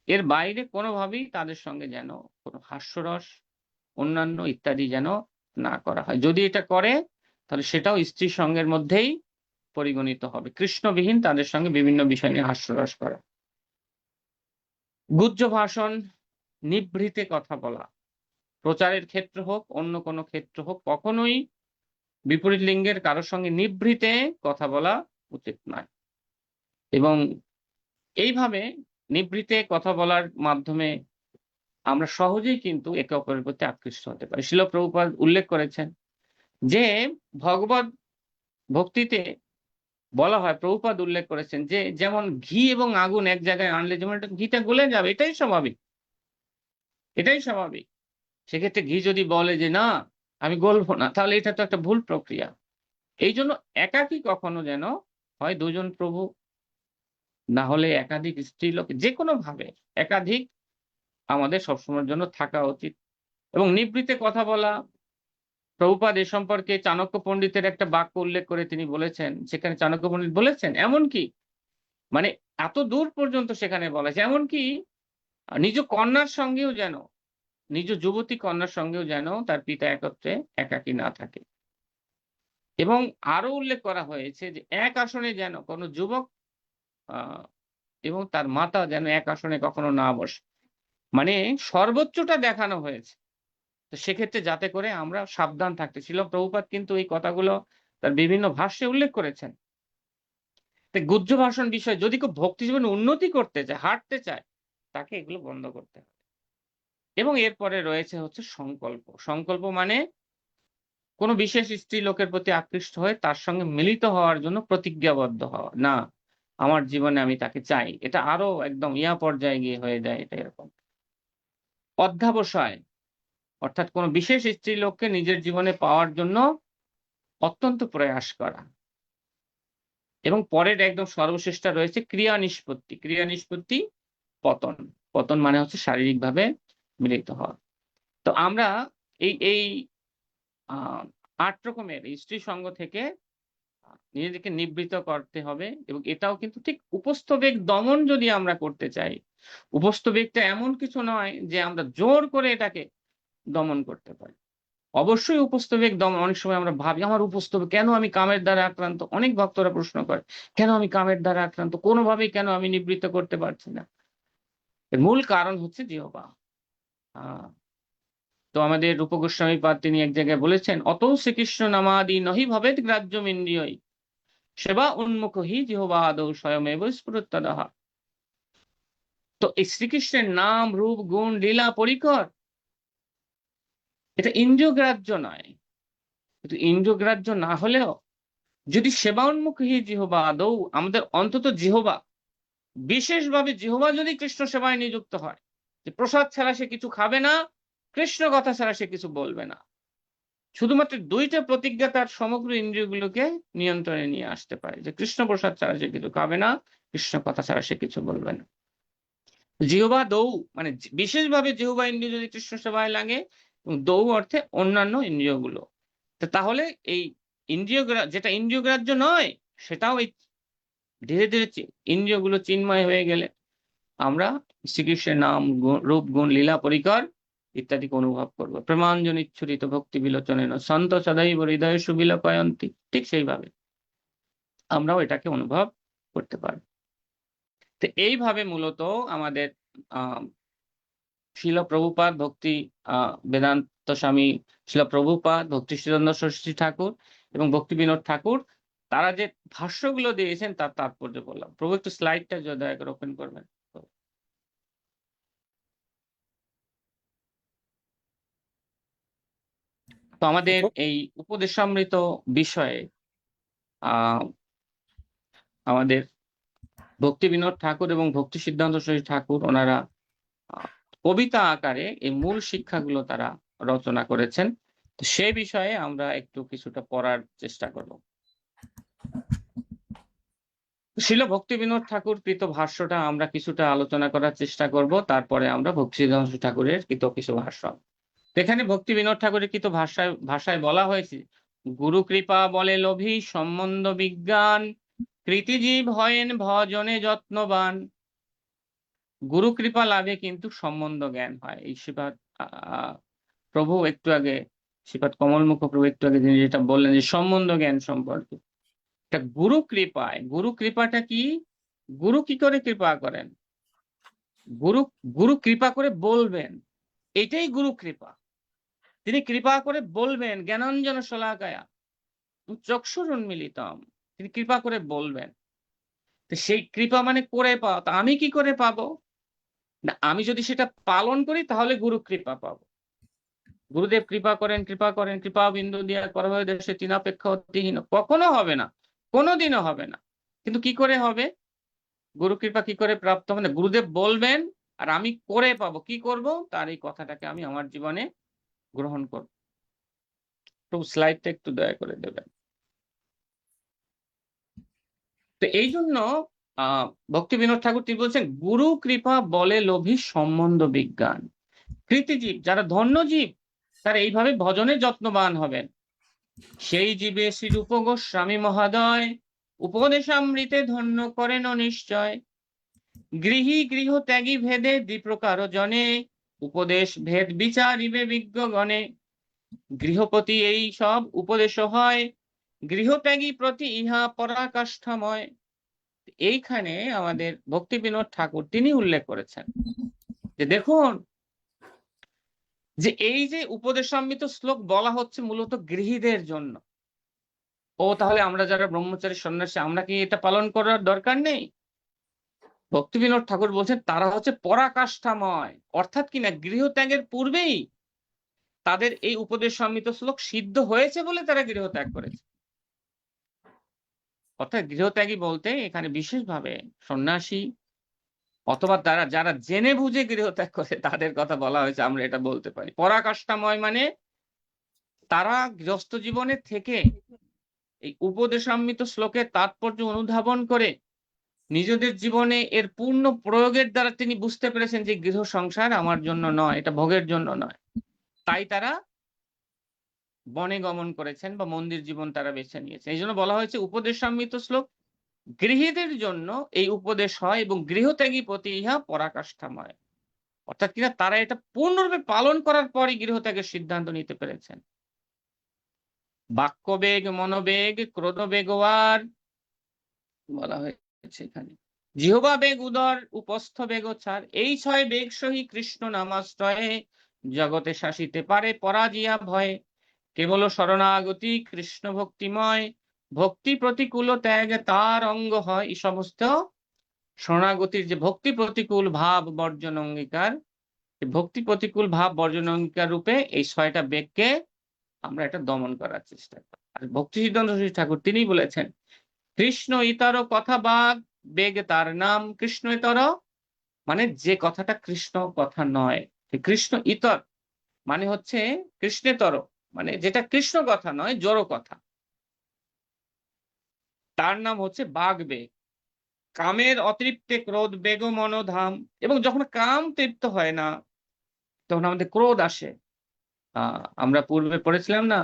এর বাইরে কোনোভাবেই তাদের সঙ্গে যেন কোনো হাস্যরস অন্যান্য ইত্যাদি যেন না করা হয়। যদি এটা করে তাহলে সেটাও স্ত্রী সঙ্গের মধ্যেই পরিগণিত হবে। কৃষ্ণবিহীন তাদের সঙ্গে বিভিন্ন বিষয় নিয়ে হাস্যরস করা। গুহ্য ভাষণ, নিভৃতে কথা বলা, প্রচারের ক্ষেত্র হোক অন্য কোনো ক্ষেত্র হোক, কখনোই বিপরীত লিঙ্গের কারোর সঙ্গে নিভৃতে কথা বলা উচিত নয়। এবং এইভাবে নিভৃতে কথা বলার মাধ্যমে আমরা সহজেই কিন্তু একে অপরের প্রতি আকৃষ্ট হতে পারি। শিল প্রভুপাদ উল্লেখ করেছেন যে ভগবত ভক্তিতে বলা হয়, প্রভুপাদ উল্লেখ করেছেন যে যেমন ঘি এবং আগুন এক জায়গায় আনলে যেমন একটা ঘিটা গলে যাবে, এটাই স্বাভাবিক, এটাই স্বাভাবিক। সেক্ষেত্রে ঘি যদি বলে যে না আমি গলবো না, তাহলে এটা তো একটা ভুল প্রক্রিয়া। এই জন্য একাকী কখনো যেন হয় দুজন প্রভু, না হলে একাধিক স্ত্রীলোক, যে কোনো ভাবে একাধিক আমাদের সবসময়ের জন্য থাকা উচিত। এবং নিবৃত্তে কথা বলা, প্রভুপাদ এ সম্পর্কে চাণক্য পণ্ডিতের একটা বাক্য উল্লেখ করে তিনি বলেছেন, সেখানে চাণক্য পণ্ডিত বলেছেন এমনকি মানে এত দূর পর্যন্ত সেখানে বলা আছে, এমনকি নিজ কন্যার সঙ্গেও যেন, নিজ যুবতী কন্যার সঙ্গেও যেন তার পিতা একত্রে একাকী না থাকে। এবং আরো উল্লেখ করা হয়েছে যে এক আসনে যেন কোনো যুবক এবং তার মাতা যেন এক আসনে কখনো না বসে, মানে সর্বোচ্চটা দেখানো হয়েছে। তো সেক্ষেত্রে যাতে করে আমরা সাবধান থাকতে, শিল প্রভুপাদ কিন্তু এই কথাগুলো তার বিভিন্ন ভাষ্যে উল্লেখ করেছেন। গুহ্য ভাষণ বিষয় যদি কেউ ভক্তি জীবনে উন্নতি করতে চায়, হাঁটতে চায়, তাকে এগুলো বন্ধ করতে হবে। এবং এরপরে রয়েছে হচ্ছে সংকল্প। সংকল্প মানে কোনো বিশেষ স্ত্রী লোকের প্রতি আকৃষ্ট হয়ে তার সঙ্গে মিলিত হওয়ার জন্য প্রতিজ্ঞাবদ্ধ হওয়া, না আমার জীবনে আমি তাকে চাই, এটা আরো একদম ইয়া পর্যায়ে গিয়ে হয়ে যায় এটা এরকম। অধ্যাবসায় অর্থাৎ কোনো বিশেষ স্ত্রী লোককে নিজের জীবনে পাওয়ার জন্য অত্যন্ত প্রয়াস করা। এবং পরের একদম সর্বশেষটা রয়েছে ক্রিয়া নিষ্পত্তি। ক্রিয়া নিষ্পত্তি পতন। পতন মানে হচ্ছে শারীরিকভাবে মিলিত হওয়া। তো আমরা এই এই 8 রকমের স্ত্রী সঙ্গ থেকে নিজেদেরকে নিবৃত্ত করতে হবে। এবং এটাও কিন্তু ঠিক উপস্থবেগ দমন যদি আমরা করতে চাই, উপস্থবেগটা এমন কিছু নয় যে আমরা জোর করে এটাকে দমন করতে পারি। অবশ্যই উপস্থবেগ দমন, অনেক সময় আমরা ভাবি আমার উপস্থবেগ কেন, আমি কামের দ্বারা আক্রান্ত। অনেক ভক্তরা প্রশ্ন করে কেন আমি কামের দ্বারা আক্রান্ত, কোনোভাবেই কেন আমি নিবৃত্ত করতে পারছি না। এর মূল কারণ হচ্ছে জিহ্বা। তো আমাদের রূপ গোস্বামী পাদ তিনি এক জায়গায় বলেছেন, অত শ্রীকৃষ্ণ নামাদি নহি ভবেদ গ্রাহ্যম ইন্দ্রিয়ই সেবা উন্মুখ হি জিহ্বা আদৌ স্বয়মেব স্ফুরত্তদঃ। তো এই শ্রীকৃষ্ণের নাম রূপ গুণ লীলা পরিকর এটা ইন্দ্রিয়গ্রাহ্য নয়। কিন্তু ইন্দ্রিয়গ্রাহ্য না হলেও যদি সেবা উন্মুখ হি জিহ্বা আদৌ, আমাদের অন্তত জিহ্বা, বিশেষভাবে জিহ্বা যদি কৃষ্ণ সেবায় নিযুক্ত হয়, যে প্রসাদ ছাড়া সে কিছু খাবে না, কৃষ্ণ কথা ছাড়া সে কিছু বলবে না, শুধুমাত্র 2টা প্রতিজ্ঞা তার সমগ্র ইন্দ্রিয়গুলোকে নিয়ন্ত্রণে নিয়ে আসতে পারে, যে কৃষ্ণ প্রসাদ ছাড়া সে কিছু খাবে না, কৃষ্ণ কথা ছাড়া সে কিছু বলবে না। জিহ্বা দৌ মানে বিশেষভাবে জিহ্বা ইন্দ্রিয় যদি কৃষ্ণ সেবায় লাগে, এবং দৌ অর্থে অন্যান্য ইন্দ্রিয়গুলো, তাহলে এই ইন্দ্রিয় যেটা ইন্দ্রিয়গ্রাহ্য নয় সেটাও এই ধীরে ধীরে ইন্দ্রিয়গুলো চিন্ময় হয়ে গেলে আমরা শ্রীকৃষ্ণের নাম রূপ গুণ লীলা পরিকর ইত্যাদিকে অনুভব করবো। প্রেমাঞ্জন ইচ্ছুরিত ভক্তি বিলোচনেন সন্ত সদাইব হৃদয় সুবিলকয়ন্তী, ঠিক সেইভাবে আমরাও এটাকে অনুভব করতে পারি। তো এইভাবে মূলত আমাদের শিল প্রভুপাদ ভক্তি বেদান্ত স্বামী শিল প্রভুপাদ, ভক্তি সিদ্ধান্ত সরস্বতী ঠাকুর এবং ভক্তি বিনোদ ঠাকুর, তারা যে ভাষ্যগুলো দিয়েছেন তার তাৎপর্য বললাম। প্রভু একটু স্লাইডটা যদি দয়া করে ওপেন করবেন। তো আমাদের এই উপদেশামৃত বিষয়ে আমাদের ভক্তি বিনোদ ঠাকুর এবং ভক্তি সিদ্ধান্ত সরস্বতী ঠাকুর ওনারা কবিতা আকারে এই মূল শিক্ষাগুলো তারা রচনা করেছেন। তো সে বিষয়ে আমরা একটু কিছুটা পড়ার চেষ্টা করব। শিল ভক্তি বিনোদ ঠাকুর কৃত ভাষ্যটা আমরা কিছুটা আলোচনা করার চেষ্টা করব, তারপরে আমরা ভক্তি সিদ্ধান্ত ঠাকুরের কৃত কিছু ভাষ্য। এখানে ভক্তি বিনোদ ঠাকুরের কৃত ভাষায় বলা হয়েছে, গুরু কৃপা বলে লোভী সম্বন্ধ বিজ্ঞান কৃতিজীব হয়েন ভজনে যত্নবান। গুরু কৃপা লাভে কিন্তু সম্বন্ধ জ্ঞান হয়। এই শ্রীপাদ প্রভু একটু আগে, শ্রীপাদ কমলমুখ প্রভু একটু আগে তিনি যেটা বললেন যে সম্বন্ধ জ্ঞান সম্পর্কে, গুরু কৃপায়, গুরু কৃপাটা কি, গুরু কি করে কৃপা করেন, গুরু গুরু কৃপা করে বলবেন, এটাই গুরু কৃপা। তিনি কৃপা করে বলবেন, জ্ঞানাঞ্জন শলাকায়া চক্ষুরুন্মিলিতম, তিনি কৃপা করে বলবেন। তো সেই কৃপা মানে করে পাওয়া। তা আমি কি করে পাবো? না, আমি যদি সেটা পালন করি তাহলে গুরু কৃপা পাবো। গুরুদেব কৃপা করেন, কৃপা করেন, কৃপা বিন্দু দিয়া করবে দেশে তিনাপেক্ষা অতিহীন, কখনো হবে না, কোনোদিনও হবে না। কিন্তু কি করে হবে? গুরু কৃপা কি করে প্রাপ্ত হবে? না, গুরুদেব বলবেন আর আমি করে পাবো। কি করব? তার এই কথাটাকে আমি আমার জীবনে গ্রহণ করব। তো স্লাইডটা একটু দয়া করে দেবেন। তো এই জন্য ভক্তি বিনোদ ঠাকুর তিনি বলছেন, গুরু কৃপা বলে লোভী সম্বন্ধ বিজ্ঞান। কৃতিজীব, যারা ধন্য জীব, তারা এইভাবে ভজনে যত্নবান হবেন। সেই জীবে শ্রীরূপ গোস্বামী মহাদয় উপদেশামৃতে ধন্য করেন নিশ্চয়। গৃহী গৃহ ত্যাগী ভেদে দ্বিপ্রকার জনে, উপদেশ ভেদ বিচারিবে বিজ্ঞগণে। গৃহপতি এই সব উপদেশ হয়, গৃহত্যাগী প্রতি ইহা পরাকাষ্ঠাময়। এইখানে আমাদের ভক্তি বিনোদ ঠাকুর তিনি উল্লেখ করেছেন যে দেখুন, যে এই যে উপদেশামৃত শ্লোক বলা হচ্ছে মূলত গৃহীদের জন্য। তাহলে আমরা যারা ব্রহ্মচারী সন্ন্যাসী, আমরা কি এটা পালন করার দরকার নেই? ভক্তি বিনোদ ঠাকুর বলছেন তারা হচ্ছে পরাকাষ্ঠাময়, অর্থাৎ কিনা গৃহত্যাগের পূর্বেই তাদের এই উপদেশামৃত শ্লোক সিদ্ধ হয়েছে বলে তারা গৃহত্যাগ করেছে। অর্থাৎ গৃহত্যাগী বলতে এখানে বিশেষভাবে সন্ন্যাসী অথবা তারা যারা জেনে বুঝে গৃহত্যাগ করে তাদের কথা বলা হয়েছে, আমরা এটা বলতে পারি। পরাকাষ্ঠাময় মানে তারা গৃহস্থ জীবনে থেকে এই উপদেশামৃত শ্লোকের তাৎপর্য অনুধাবন করে নিজেদের জীবনে এর পূর্ণ প্রয়োগের দ্বারা তিনি বুঝতে পেরেছেন যে গৃহ সংসার আমার জন্য নয়, এটা ভোগের জন্য নয়। তাই তারা বনে গমন করেছেন বা মন্দির জীবন তারা বেছে নিয়েছে। এই জন্য বলা হয়েছে উপদেশামৃত শ্লোক গৃহীদের জন্য এই উপদেশ হয় এবং গৃহত্যাগী প্রতি ইহা পরাকাষ্ঠাময়। অর্থাৎ কিনা তারা এটা পূর্ণরূপে পালন করার পরই গৃহত্যাগের সিদ্ধান্ত নিতে পেরেছেন। বাক্যবেগ, মনোবেগ, ক্রোধবেগওয়ার বলা হয়েছে এখানে। জিহ্বা বেগ, উদর উপস্থ বেগোচার, এই 6 বেগ সহি কৃষ্ণ নামাশ্রয়ে জগতে শাসিতে পারে পরাজিয়া ভয়ে। কেবল শরণাগতি কৃষ্ণ ভক্তিময়, ভক্তি প্রতিকূল ত্যাগ তার অঙ্গ হয়। এই সমস্ত শরণাগতির যে ভক্তি প্রতিকূল ভাব বর্জন অঙ্গীকার, ভক্তি প্রতিকূল ভাব বর্জন অঙ্গীকার রূপে এই 6টা বেগকে আমরা এটা দমন করার চেষ্টা করি। আর ভক্তি সিদ্ধান্ত ঠাকুর তিনি বলেছেন, কৃষ্ণ ইতর কথা বাগ বেগ তার নাম। কৃষ্ণ ইতর মানে যে কথাটা কৃষ্ণ কথা নয়, কৃষ্ণ ইতর মানে হচ্ছে কৃষ্ণেতর, মানে যেটা কৃষ্ণ কথা নয়, জড় কথা, তার নাম হচ্ছে বাগ বেগ। কামের অতৃপ্তে ক্রোধ বেগ মনোধাম, এবং যখন কাম তৃপ্ত হয় না তখন আমাদের ক্রোধ আসে। আমরা পূর্বে পড়েছিলাম না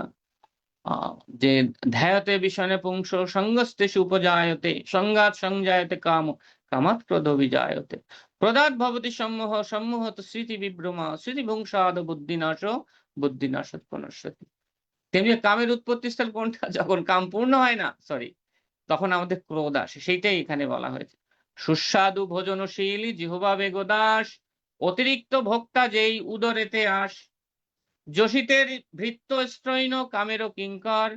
যে ধ্যায়তে বিষণে পুংস সঙ্গস্তেষু উপজায়তে সংঘাত সংজায়তে কাম কামাৎ ক্রোধ অভিজায়তে ক্রোধাৎ ভবতি সম্মোহ সম্মোহত স্মৃতি বিভ্রমা স্মৃতি ভুংসাদ বুদ্ধিনাশ বুদ্ধিনাশ পুনঃসতি। তেমনি কামের উৎপত্তিস্থল কোনটা? যখন কাম পূর্ণ হয় না, তখন আমাদের ক্রোধ আসে। সেইটাই এখানে বলা হয়েছে। সুস্বাদু ভোজনশীল জিহ্বা বেগদাস, অতিরিক্ত ভোক্তা যেই উদরেতে আস। যোষিতের ভৃত্য স্ত্রৈণ কামেরও কিঙ্কর,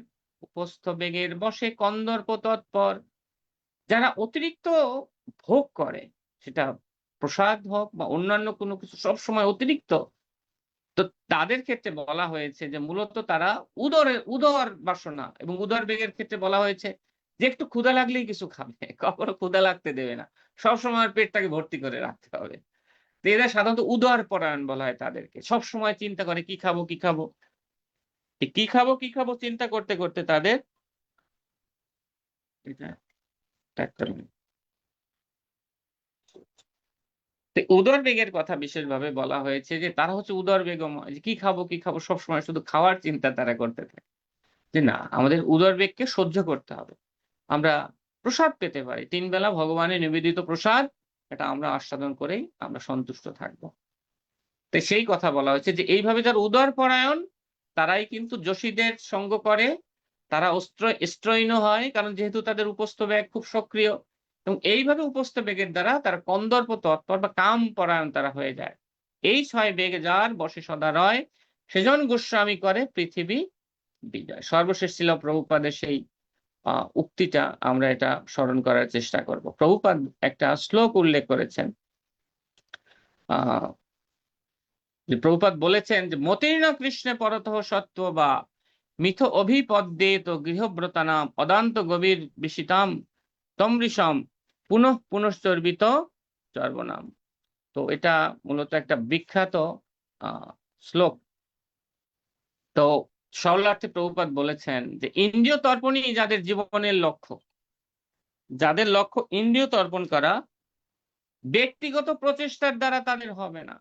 উপস্থ বেগের বসে কন্দর্প তৎপর। যারা অতিরিক্ত ভোগ করে, সেটা প্রসাদ হোক বা অন্যান্য কোনো কিছু, সবসময় অতিরিক্ত, তো তাদের ক্ষেত্রে বলা হয়েছে যে মূলত তারা উদর বাসনা এবং উদর বেগের ক্ষেত্রে বলা হয়েছে যে একটু ক্ষুধা লাগলেই কিছু খাবে, কখনো ক্ষুধা লাগতে দেবে না, সবসময় পেটটাকে ভর্তি করে রাখতে হবে। তো এরা সাধারণত উদর পরায়ণ বলা হয় তাদেরকে। সবসময় চিন্তা করে কি খাবো কি খাবো, কি খাবো কি খাবো চিন্তা করতে করতে তাদের উদর বেগের কথা বিশেষভাবে বলা হয়েছে যে তারা হচ্ছে উদর বেগময়, যে কি খাবো কি খাবো সবসময় শুধু খাওয়ার চিন্তা তারা করতে থাকে। যে না, আমাদের উদর বেগকে সহ্য করতে হবে। আমরা প্রসাদ পেতে পারি, 3 বেলা ভগবানের নিবেদিত প্রসাদ, এটা আমরা আস্বাদন করেই আমরা সন্তুষ্ট থাকবো। তো সেই কথা বলা হয়েছে যে এইভাবে যারা উদর পরায়ণ তারাই কিন্তু যোশীদের সঙ্গ করে, তারা স্ত্রৈণ হয়, কারণ যেহেতু তাদের উপস্থ বেগ খুব সক্রিয়, এবং এইভাবে উপস্থ বেগের দ্বারা তারা কন্দর্প তৎপর বা কাম পরায়ণ তারা হয়ে যায়। এই 6 বেগে যার বসে সদা রয়, সেজন গোস্বামী করে পৃথিবী বিজয়। সর্বশেষ ছিল প্রভুপাদের সেই উক্তিটা আমরা এটা স্মরণ করার চেষ্টা করব। প্রভুপাদ একটা শ্লোক উল্লেখ করেছেন আহ যে প্রভুপাদ বলেছেন যে মতির্ন কৃষ্ণে পরতঃ সত্ত্ব বা মিথ অভিপদ্যে তো গৃহব্রতানাম অদান্ত গভীর বিশিতাম তমৃষম পুনঃ পুনশ্চর্বিত চর্বনাম। তো এটা মূলত একটা বিখ্যাত শ্লোক। তো সরলার্থে প্রভুপাদ বলেছেন যে ইন্দ্রিয় তর্পণই যাদের জীবনের লক্ষ্য, যাদের লক্ষ্য ইন্দ্রিয় তর্পণ করা, ব্যক্তিগত প্রচেষ্টার দ্বারা তাদের হবে না।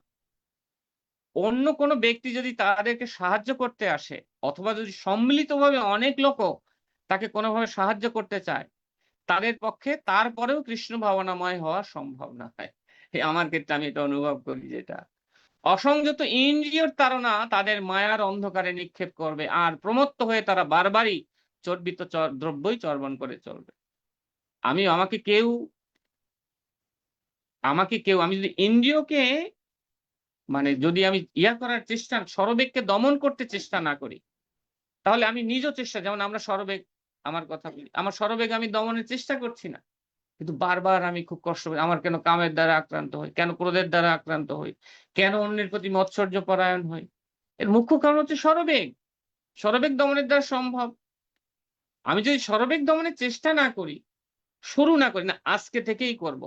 অন্য কোনো ব্যক্তি যদি তাদেরকে সাহায্য করতে আসে, অথবা যদি সম্মিলিতভাবে অনেক লোকও তাকে কোনোভাবে সাহায্য করতে চায়, তাদের পক্ষে তারপরেও কৃষ্ণ ভাবনাময় হওয়া সম্ভব না হয়। আমার ক্ষেত্রে আমি এটা অনুভব করি, যেটা অসংযত ইন্দ্রিয়র তাড়না তাদের মায়ার অন্ধকারে নিক্ষেপ করবে, আর প্রমত্ত হয়ে তারা বারবারই চর্বিত দ্রব্যই চর্বণ করে চলবে। আমি যদি ইন্দ্রিয়কে মানে যদি আমি করার চেষ্টা, স্বরবেগকে দমন করতে চেষ্টা না করি, তাহলে আমি নিজ চেষ্টা, যেমন আমরা স্বরবেগ, আমার কথা বলি, আমার স্বরবেগ আমি দমনের চেষ্টা করছি না, কিন্তু বারবার আমি খুব কষ্ট পাই। আমার কেন কামের দ্বারা আক্রান্ত হই, কেন ক্রোধের দ্বারা আক্রান্ত হই, কেন অন্যের প্রতি মৎসর্য পরায়ণ হই? এর মুখ্য কারণ হচ্ছে স্বরবেগ। স্বরবেগ দমনের দ্বারা সম্ভব। আমি যদি স্বরবেগ দমনের চেষ্টা না করি, শুরু না করি, না আজকে থেকেই করব,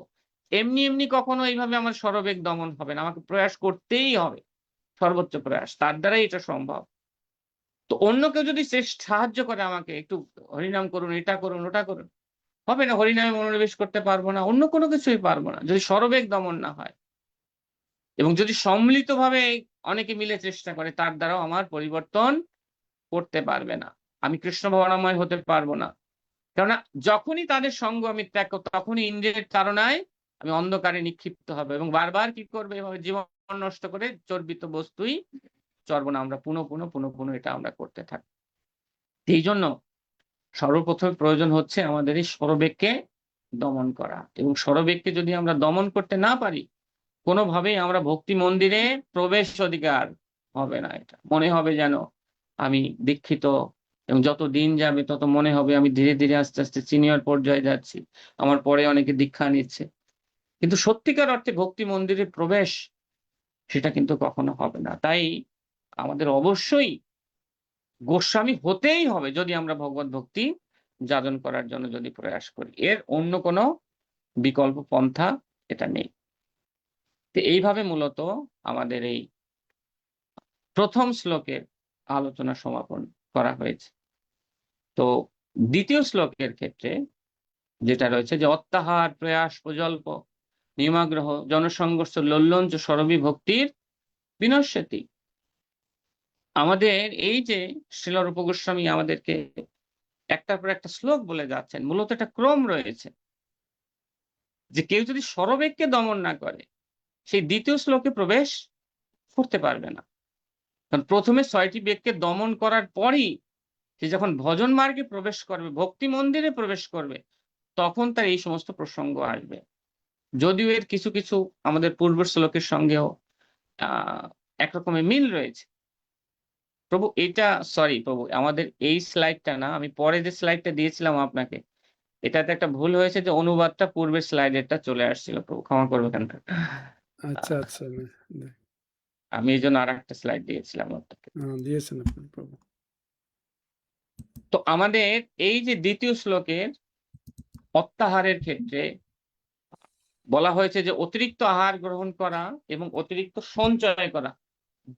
এমনি এমনি কখনো এইভাবে আমার স্বরবেগ দমন হবে না। আমাকে প্রয়াস করতেই হবে, সর্বোচ্চ প্রয়াস, তার দ্বারাই এটা সম্ভব। তো অন্য কেউ যদি সাহায্য করে আমাকে, একটু হরিনাম করুন, এটা করুন, ওটা করুন, হবে না। হরিনামে মনোনিবেশ করতে পারবো না, অন্য কোনো কিছুই পারবো না, যদি স্বরবেগ দমন না হয়। এবং যদি সম্মিলিতভাবে অনেকে মিলে চেষ্টা করে, তার দ্বারাও আমার পরিবর্তন করতে পারবে না, আমি কৃষ্ণ ভাবনাময় হতে পারবো না। কেননা যখনই তাদের সঙ্গ আমি ত্যাগ করব, তখনই ইন্দ্রিয়ের তাড়নায় আমি অন্ধকারে নিক্ষিপ্ত হবে, এবং বারবার কি করবে, এভাবে জীবন নষ্ট করে চর্বিত বস্তুই চর্বণ আমরা পুনঃ পুনঃ পুনঃ পুনঃ এটা আমরা করতে থাকি। এই জন্য সর্বপ্রথম প্রয়োজন হচ্ছে আমাদের এই স্বরবেগকে দমন করা, এবং স্বরবেগকে যদি আমরা দমন করতে না পারি, কোনোভাবেই আমরা ভক্তি মন্দিরে প্রবেশ অধিকার হবে না। এটা মনে হবে যেন আমি দীক্ষিত, এবং যত দিন যাবে তত মনে হবে আমি ধীরে ধীরে আস্তে আস্তে সিনিয়র পর্যায়ে যাচ্ছি, আমার পরে অনেকে দীক্ষা নিচ্ছে। কিন্তু সত্যিকার অর্থে ভক্তি মন্দিরে প্রবেশ, সেটা কিন্তু কখনো হবে না। তাই আমাদের অবশ্যই গোস্বামী হতেই হবে, যদি আমরা ভগবত ভক্তি যাজন করার জন্য যদি প্রয়াস করি। এর অন্য কোনো বিকল্প পন্থা এটা নেই। তো এইভাবে মূলত আমাদের এই প্রথম শ্লোকের আলোচনা সমাপন করা হয়েছে। তো দ্বিতীয় শ্লোকের ক্ষেত্রে যেটা রয়েছে যে অত্যাহার প্রয়াস প্রজল্প নিয়মাগ্রহ জনসংঘর্ষ লোল্লঞ্চ সরবী ভক্তির বিনশ্যতি। আমাদের এই যে শ্রীল রূপ গোস্বামী আমাদেরকে একটার পর একটা শ্লোক বলে যাচ্ছেন, মূলত একটা ক্রম রয়েছে, যে কেউ যদি স্বরবেগকে দমন না করে, সেই দ্বিতীয় শ্লোকে প্রবেশ করতে পারবে না। কারণ প্রথমে 6টি বেগকে দমন করার পরই সে যখন ভজন মার্গে প্রবেশ করবে, ভক্তি মন্দিরে প্রবেশ করবে, তখন তার এই সমস্ত প্রসঙ্গ আসবে। যদিও এর কিছু কিছু আমাদের পূর্বের শ্লোকের সঙ্গেও একরকমের মিল রয়েছে। প্রভু এটা, সরি প্রভু, আমাদের এই স্লাইডটা না, আমি পরে যে স্লাইডটা দিয়েছিলাম আপনাকে, এটাতে একটা ভুল হয়েছে, যে অনুবাদটা পূর্বের স্লাইডেরটা চলে আসছিল। প্রভু ক্ষমা করবেন। আচ্ছা আচ্ছা, আমি এই জন্য আর একটা স্লাইড দিয়েছিলাম আপনাকে। দিয়েছেন আপনি প্রভু। তো আমাদের এই যে দ্বিতীয় শ্লোকের অত্যাহারের ক্ষেত্রে বলা হয়েছে যে অতিরিক্ত আহার গ্রহণ করা এবং অতিরিক্ত সঞ্চয় করা,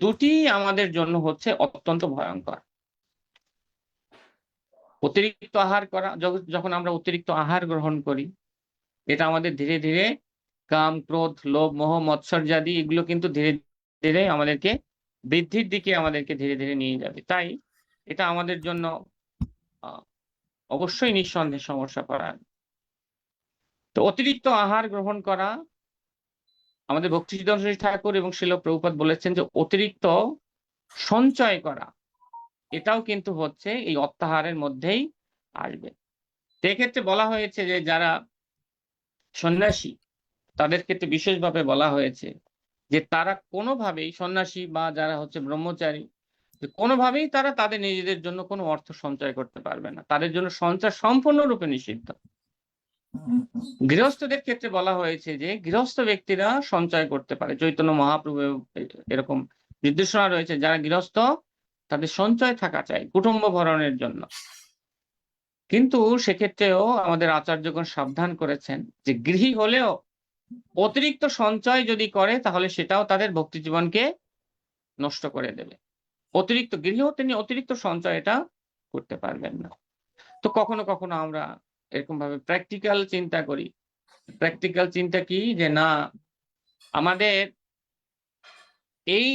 দুটি আমাদের জন্য হচ্ছে অত্যন্ত ভয়ঙ্কর। অতিরিক্ত আহার করা, যখন আমরা অতিরিক্ত আহার গ্রহণ করি, এটা আমাদের ধীরে ধীরে কাম ক্রোধ লোভ মোহ মৎসর্যাদি, এগুলো কিন্তু ধীরে ধীরে আমাদেরকে বৃদ্ধির দিকে আমাদেরকে ধীরে ধীরে নিয়ে যাবে। তাই এটা আমাদের জন্য অবশ্যই নিঃসন্দেহে সমস্যা করা। তো অতিরিক্ত আহার গ্রহণ করা, আমাদের ভক্তি সিদ্ধান্ত ঠাকুর এবং শ্রীল প্রভুপাদ বলেছেন যে অতিরিক্ত সঞ্চয় করা, এটাও কিন্তু হচ্ছে এই অত্যাহারের মধ্যেই আসবে। সেক্ষেত্রে বলা হয়েছে যে যারা সন্ন্যাসী, তাদের ক্ষেত্রে বিশেষভাবে বলা হয়েছে যে তারা কোনোভাবেই, সন্ন্যাসী বা যারা হচ্ছে ব্রহ্মচারী, কোনোভাবেই তারা তাদের নিজেদের জন্য কোনো অর্থ সঞ্চয় করতে পারবে না। তাদের জন্য সঞ্চয় সম্পূর্ণরূপে নিষিদ্ধ। গৃহস্থদের ক্ষেত্রে বলা হয়েছে যে গৃহস্থ ব্যক্তিরা সঞ্চয় করতে পারে। চৈতন্য মহাপ্রভু এরকম নির্দেশনা রয়েছে, যারা গৃহস্থ তাদের সঞ্চয় থাকা চাই কুটুম্ব ভরণের জন্য। কিন্তু সেক্ষেত্রেও আমাদের আচার্যগণ সাবধান করেছেন যে গৃহী হলেও অতিরিক্ত সঞ্চয় যদি করে তাহলে সেটাও তাদের ভক্তি জীবনকে নষ্ট করে দেবে। অতিরিক্ত গৃহেও তিনি অতিরিক্ত সঞ্চয় এটা করতে পারবেন না। তো কখনো কখনো আমরা এরকম ভাবে প্র্যাকটিক্যাল চিন্তা করি। প্র্যাকটিক্যাল চিন্তা কি, যে না আমাদের এই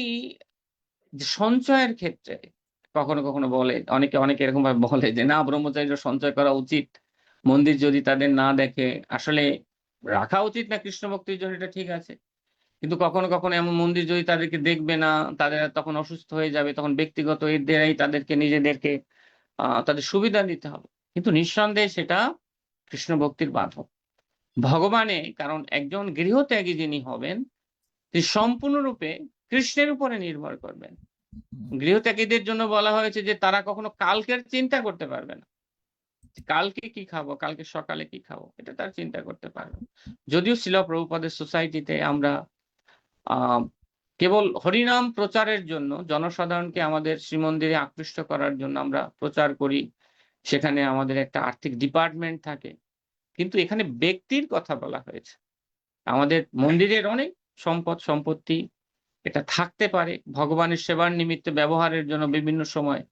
যে সঞ্চয়ের ক্ষেত্রে কখনো কখনো বলে, অনেকে এরকম ভাবে বলে যে না ব্রহ্মচারীরা সঞ্চয় করা উচিত, মন্দির যদি তাদের না দেখে। আসলে রাখা উচিত না কৃষ্ণ ভক্তির জন্য, এটা ঠিক আছে, কিন্তু কখনো কখনো এমন মন্দির যদি তাদেরকে দেখবে না, তাদের তখন অসুস্থ হয়ে যাবে, তখন ব্যক্তিগত এদেরই তাদেরকে নিজেদেরকে তাদের সুবিধা দিতে হবে। কিন্তু নিঃসন্দেহে সেটা কৃষ্ণ ভক্তির বাধক। ভগবানে, কারণ একজন গৃহত্যাগী যিনি হবেন তিনি সম্পূর্ণরূপে কৃষ্ণের উপরে নির্ভর করবেন। গৃহত্যাগীদের জন্য বলা হয়েছে যে তারা কখনো কালকের চিন্তা করতে পারবে না। কালকে কি খাবো, কালকে সকালে কি খাবো, এটা তার চিন্তা করতে পারবে না। যদিও শিল প্রভুপাদের সোসাইটিতে আমরা আহ কেবল হরিনাম প্রচারের জন্য জনসাধারণকে আমাদের শ্রীমন্দিরে আকৃষ্ট করার জন্য আমরা প্রচার করি, সেখানে আমাদের একটা আর্থিক ডিপার্টমেন্ট থাকে, কিন্তু এখানে ব্যক্তির কথা বলা হয়েছে। আমাদের মন্দিরের অনেক সম্পদ সম্পত্তি এটা থাকতে পারে ভগবানের সেবার নিমিত্তে ব্যবহারের জন্য বিভিন্ন সময়,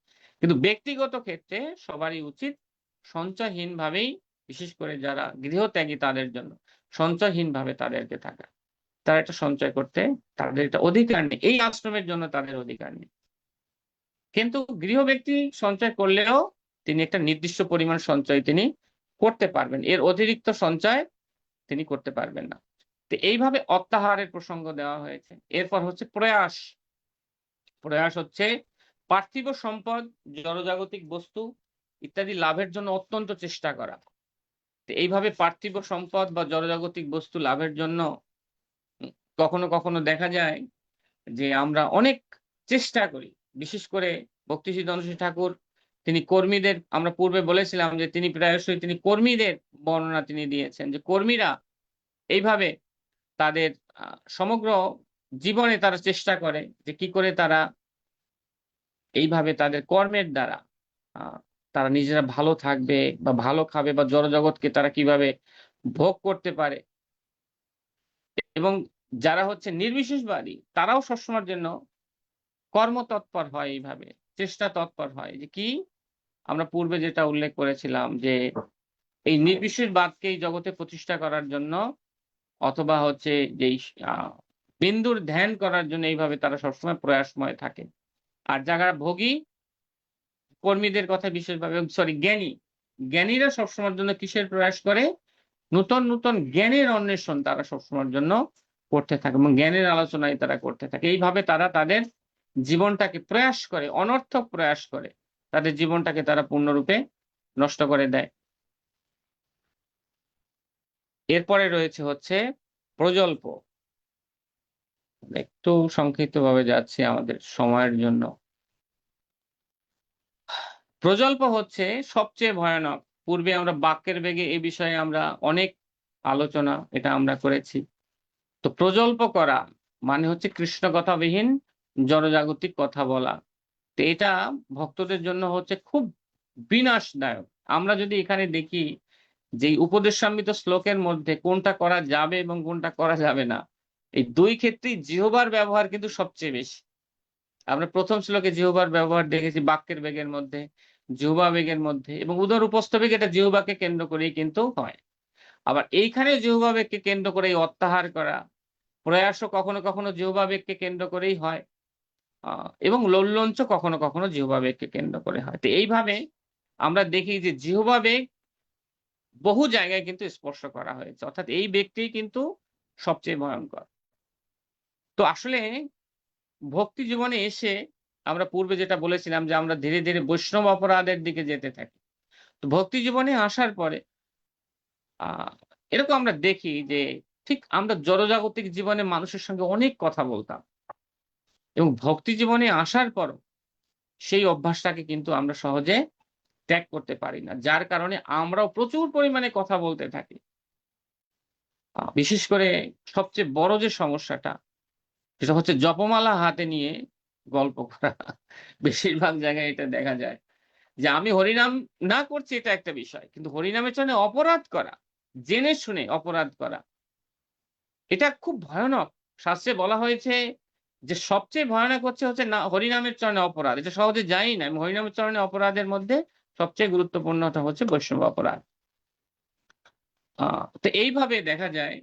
কিন্তু ব্যক্তিগত ক্ষেত্রে সবারই উচিত সঞ্চয়হীন ভাবেই, বিশেষ করে যারা গৃহত্যাগী তাদের জন্য সঞ্চয়হীন ভাবে তাদেরকে থাকা। তারা এটা সঞ্চয় করতে, তাদের এটা অধিকার নেই, এই আশ্রমের জন্য তাদের অধিকার নেই। কিন্তু গৃহ ব্যক্তি সঞ্চয় করলেও তিনি একটা নির্দিষ্ট পরিমাণ সঞ্চয় তিনি করতে পারবেন, এর অতিরিক্ত সঞ্চয় তিনি করতে পারবেন না। তো এইভাবে অত্যাহারের প্রসঙ্গ দেওয়া হয়েছে। এরপর হচ্ছে প্রয়াস। প্রয়াস হচ্ছে পার্থিব সম্পদ, জড়জাগতিক বস্তু ইত্যাদি লাভের জন্য অত্যন্ত চেষ্টা করা। তো এইভাবে পার্থিব সম্পদ বা জড়জাগতিক বস্তু লাভের জন্য কখনো কখনো দেখা যায় যে আমরা অনেক চেষ্টা করি। বিশেষ করে ভক্তি সিদ্ধান্ত ঠাকুর তিনি কর্মীদের, আমরা পূর্বে বলেছিলাম যে তিনি প্রায়শই তিনি কর্মীদের বর্ণনা তিনি দিয়েছেন, যে কর্মীরা এইভাবে তাদের সমগ্র জীবনে তারা চেষ্টা করে যে কি করে তারা এইভাবে তাদের কর্মের দ্বারা তারা নিজেরা ভালো থাকবে বা ভালো খাবে, বা জড়জগৎকে তারা কিভাবে ভোগ করতে পারে। এবং যারা হচ্ছে নির্বিশেষবাদী তারাও সবসময়ের জন্য কর্মতৎপর হয়, এইভাবে চেষ্টা তৎপর হয়। যে কি আমরা পূর্বে যেটা উল্লেখ করেছিলাম যে এই নির্বিশেষবাদকেই জগতে প্রতিষ্ঠা করার জন্য, অথবা হচ্ছে যে বিন্দুর ধ্যান করার জন্য এইভাবে তারা সবসময় প্রয়াসময় থাকে। আর যারা ভোগী কর্মীদের কথা বিশেষভাবে, জ্ঞানীরা সবসময়ের জন্য কিসের প্রয়াস করে, নূতন নূতন জ্ঞানের অন্বেষণ তারা সবসময়ের জন্য করতে থাকে এবং জ্ঞানের আলোচনায় তারা করতে থাকে। এইভাবে তারা তাদের জীবনটাকে প্রয়াস করে, অনর্থক প্রয়াস করে তাদের জীবনটাকে তারা পূর্ণরূপে নষ্ট করে দেয়। এরপরে রয়েছে হচ্ছে প্রজল্প। একটু সংক্ষিপ্ত ভাবে যাচ্ছি আমাদের সময়ের জন্য। প্রজল্প হচ্ছে সবচেয়ে ভয়ানক। পূর্বে আমরা বাক্যের বেগে এই বিষয়ে আমরা অনেক আলোচনা এটা আমরা করেছি। তো প্রজল্প করা মানে হচ্ছে কৃষ্ণ কথাবিহীন জড়জাগতিক কথা বলা। তো এটা ভক্তদের জন্য হচ্ছে খুব বিনাশদায়ক। আমরা যদি এখানে দেখি যে উপদেশামৃত শ্লোকের মধ্যে কোনটা করা যাবে এবং কোনটা করা যাবে না, এই দুই ক্ষেত্রেই জিহ্বার ব্যবহার কিন্তু সবচেয়ে বেশি। আমরা প্রথম শ্লোকে জিহ্বার ব্যবহার দেখেছি বাক্যের বেগের মধ্যে, জিহ্বা বেগের মধ্যে, এবং উদর উপস্থ বেগ এটা জিহ্বাকে কেন্দ্র করেই কিন্তু হয়। আবার এইখানে জিহ্বা বেগকে কেন্দ্র করে অত্যাহার করা, প্রয়াসও কখনো কখনো জিহ্বা বেগকে কেন্দ্র করেই হয়, এবং লোলঞ্চ কখনো কখনো জিহ্বা বেগকে কেন্দ্র করে হয়। তো এইভাবে আমরা দেখি যে জিহ্বা বেগ বহু জায়গায় কিন্তু স্পর্শ করা হয়েছে, অর্থাৎ এই ব্যক্তি কিন্তু সবচেয়ে ভয়ঙ্কর। তো আসলে ভক্তি জীবনে এসে আমরা পূর্বে যেটা বলেছিলাম যে আমরা ধীরে ধীরে বৈষ্ণব অপরাধের দিকে যেতে থাকি। তো ভক্তি জীবনে আসার পরে আহ এরকম আমরা দেখি যে ঠিক আমরা জড়জাগতিক জীবনে মানুষের সঙ্গে অনেক কথা বলতাম, এবং ভক্তি জীবনে আসার পর সেই অভ্যাসটাকে কিন্তু আমরা সহজে ত্যাগ করতে পারি না, যার কারণে আমরাও প্রচুর পরিমাণে কথা বলতে থাকি। বিশেষ করে সবচেয়ে বড় যে সমস্যাটা সেটা হচ্ছে জপমালা হাতে নিয়ে গল্প করা। বেশিরভাগ জায়গায় এটা দেখা যায় যে আমি হরিনাম না করছি এটা একটা বিষয়। কিন্তু হরিনামের জন্য অপরাধ করা, জেনে শুনে অপরাধ করা, এটা খুব ভয়ানক। শাস্ত্রে বলা হয়েছে যে সবচেয়ে ভয়ানক হচ্ছে না হরিনামের চরণে অপরাধ। এটা সহজে যায়ই না। এবং হরিনামের চরণে অপরাধের মধ্যে সবচেয়ে গুরুত্বপূর্ণটা হচ্ছে বৈষ্ণব অপরাধ। তো এইভাবে দেখা যায়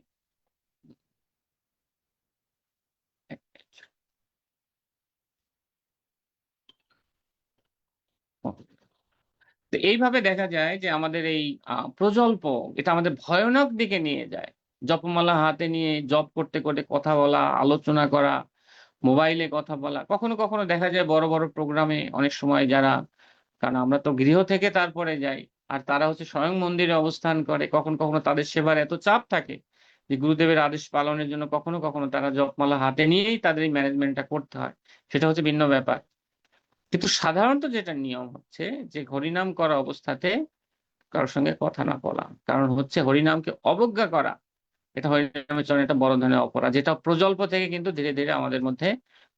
তো এইভাবে দেখা যায় যে আমাদের এই প্রজল্প এটা আমাদের ভয়ানক দিকে নিয়ে যায়। জপমালা হাতে নিয়ে জপ করতে, করতে কথা বলা, আলোচনা করা, মোবাইলে কথা বলা। কখনো, কখনো দেখা যায় বড়, বড় প্রোগ্রামে অনেক সময় যারা কারণ আমরা তো গৃহ থেকে তারপরে যাই। আর তারা হচ্ছে স্বয়ং মন্দিরে অবস্থান করে। কখনো, কখনো তাদের সেবার এত চাপ থাকে যে গুরুদেবের আদেশ পালনের জন্য কখনো, কখনো তারা জপমালা হাতে নিয়েই তাদের এই ম্যানেজমেন্টটা করতে হয়। সেটা হচ্ছে ভিন্ন ব্যাপার। কিন্তু সাধারণত যেটা নিয়ম হচ্ছে যে হরিনাম করা অবস্থাতে কারো সঙ্গে কথা না বলা। কারণ হচ্ছে হরিনামকে অবজ্ঞা করা। এটা হরিনামের চরণে একটা বড় ধরনের অপরাধ। যেটা প্রজল্প থেকে কিন্তু ধীরে, ধীরে আমাদের মধ্যে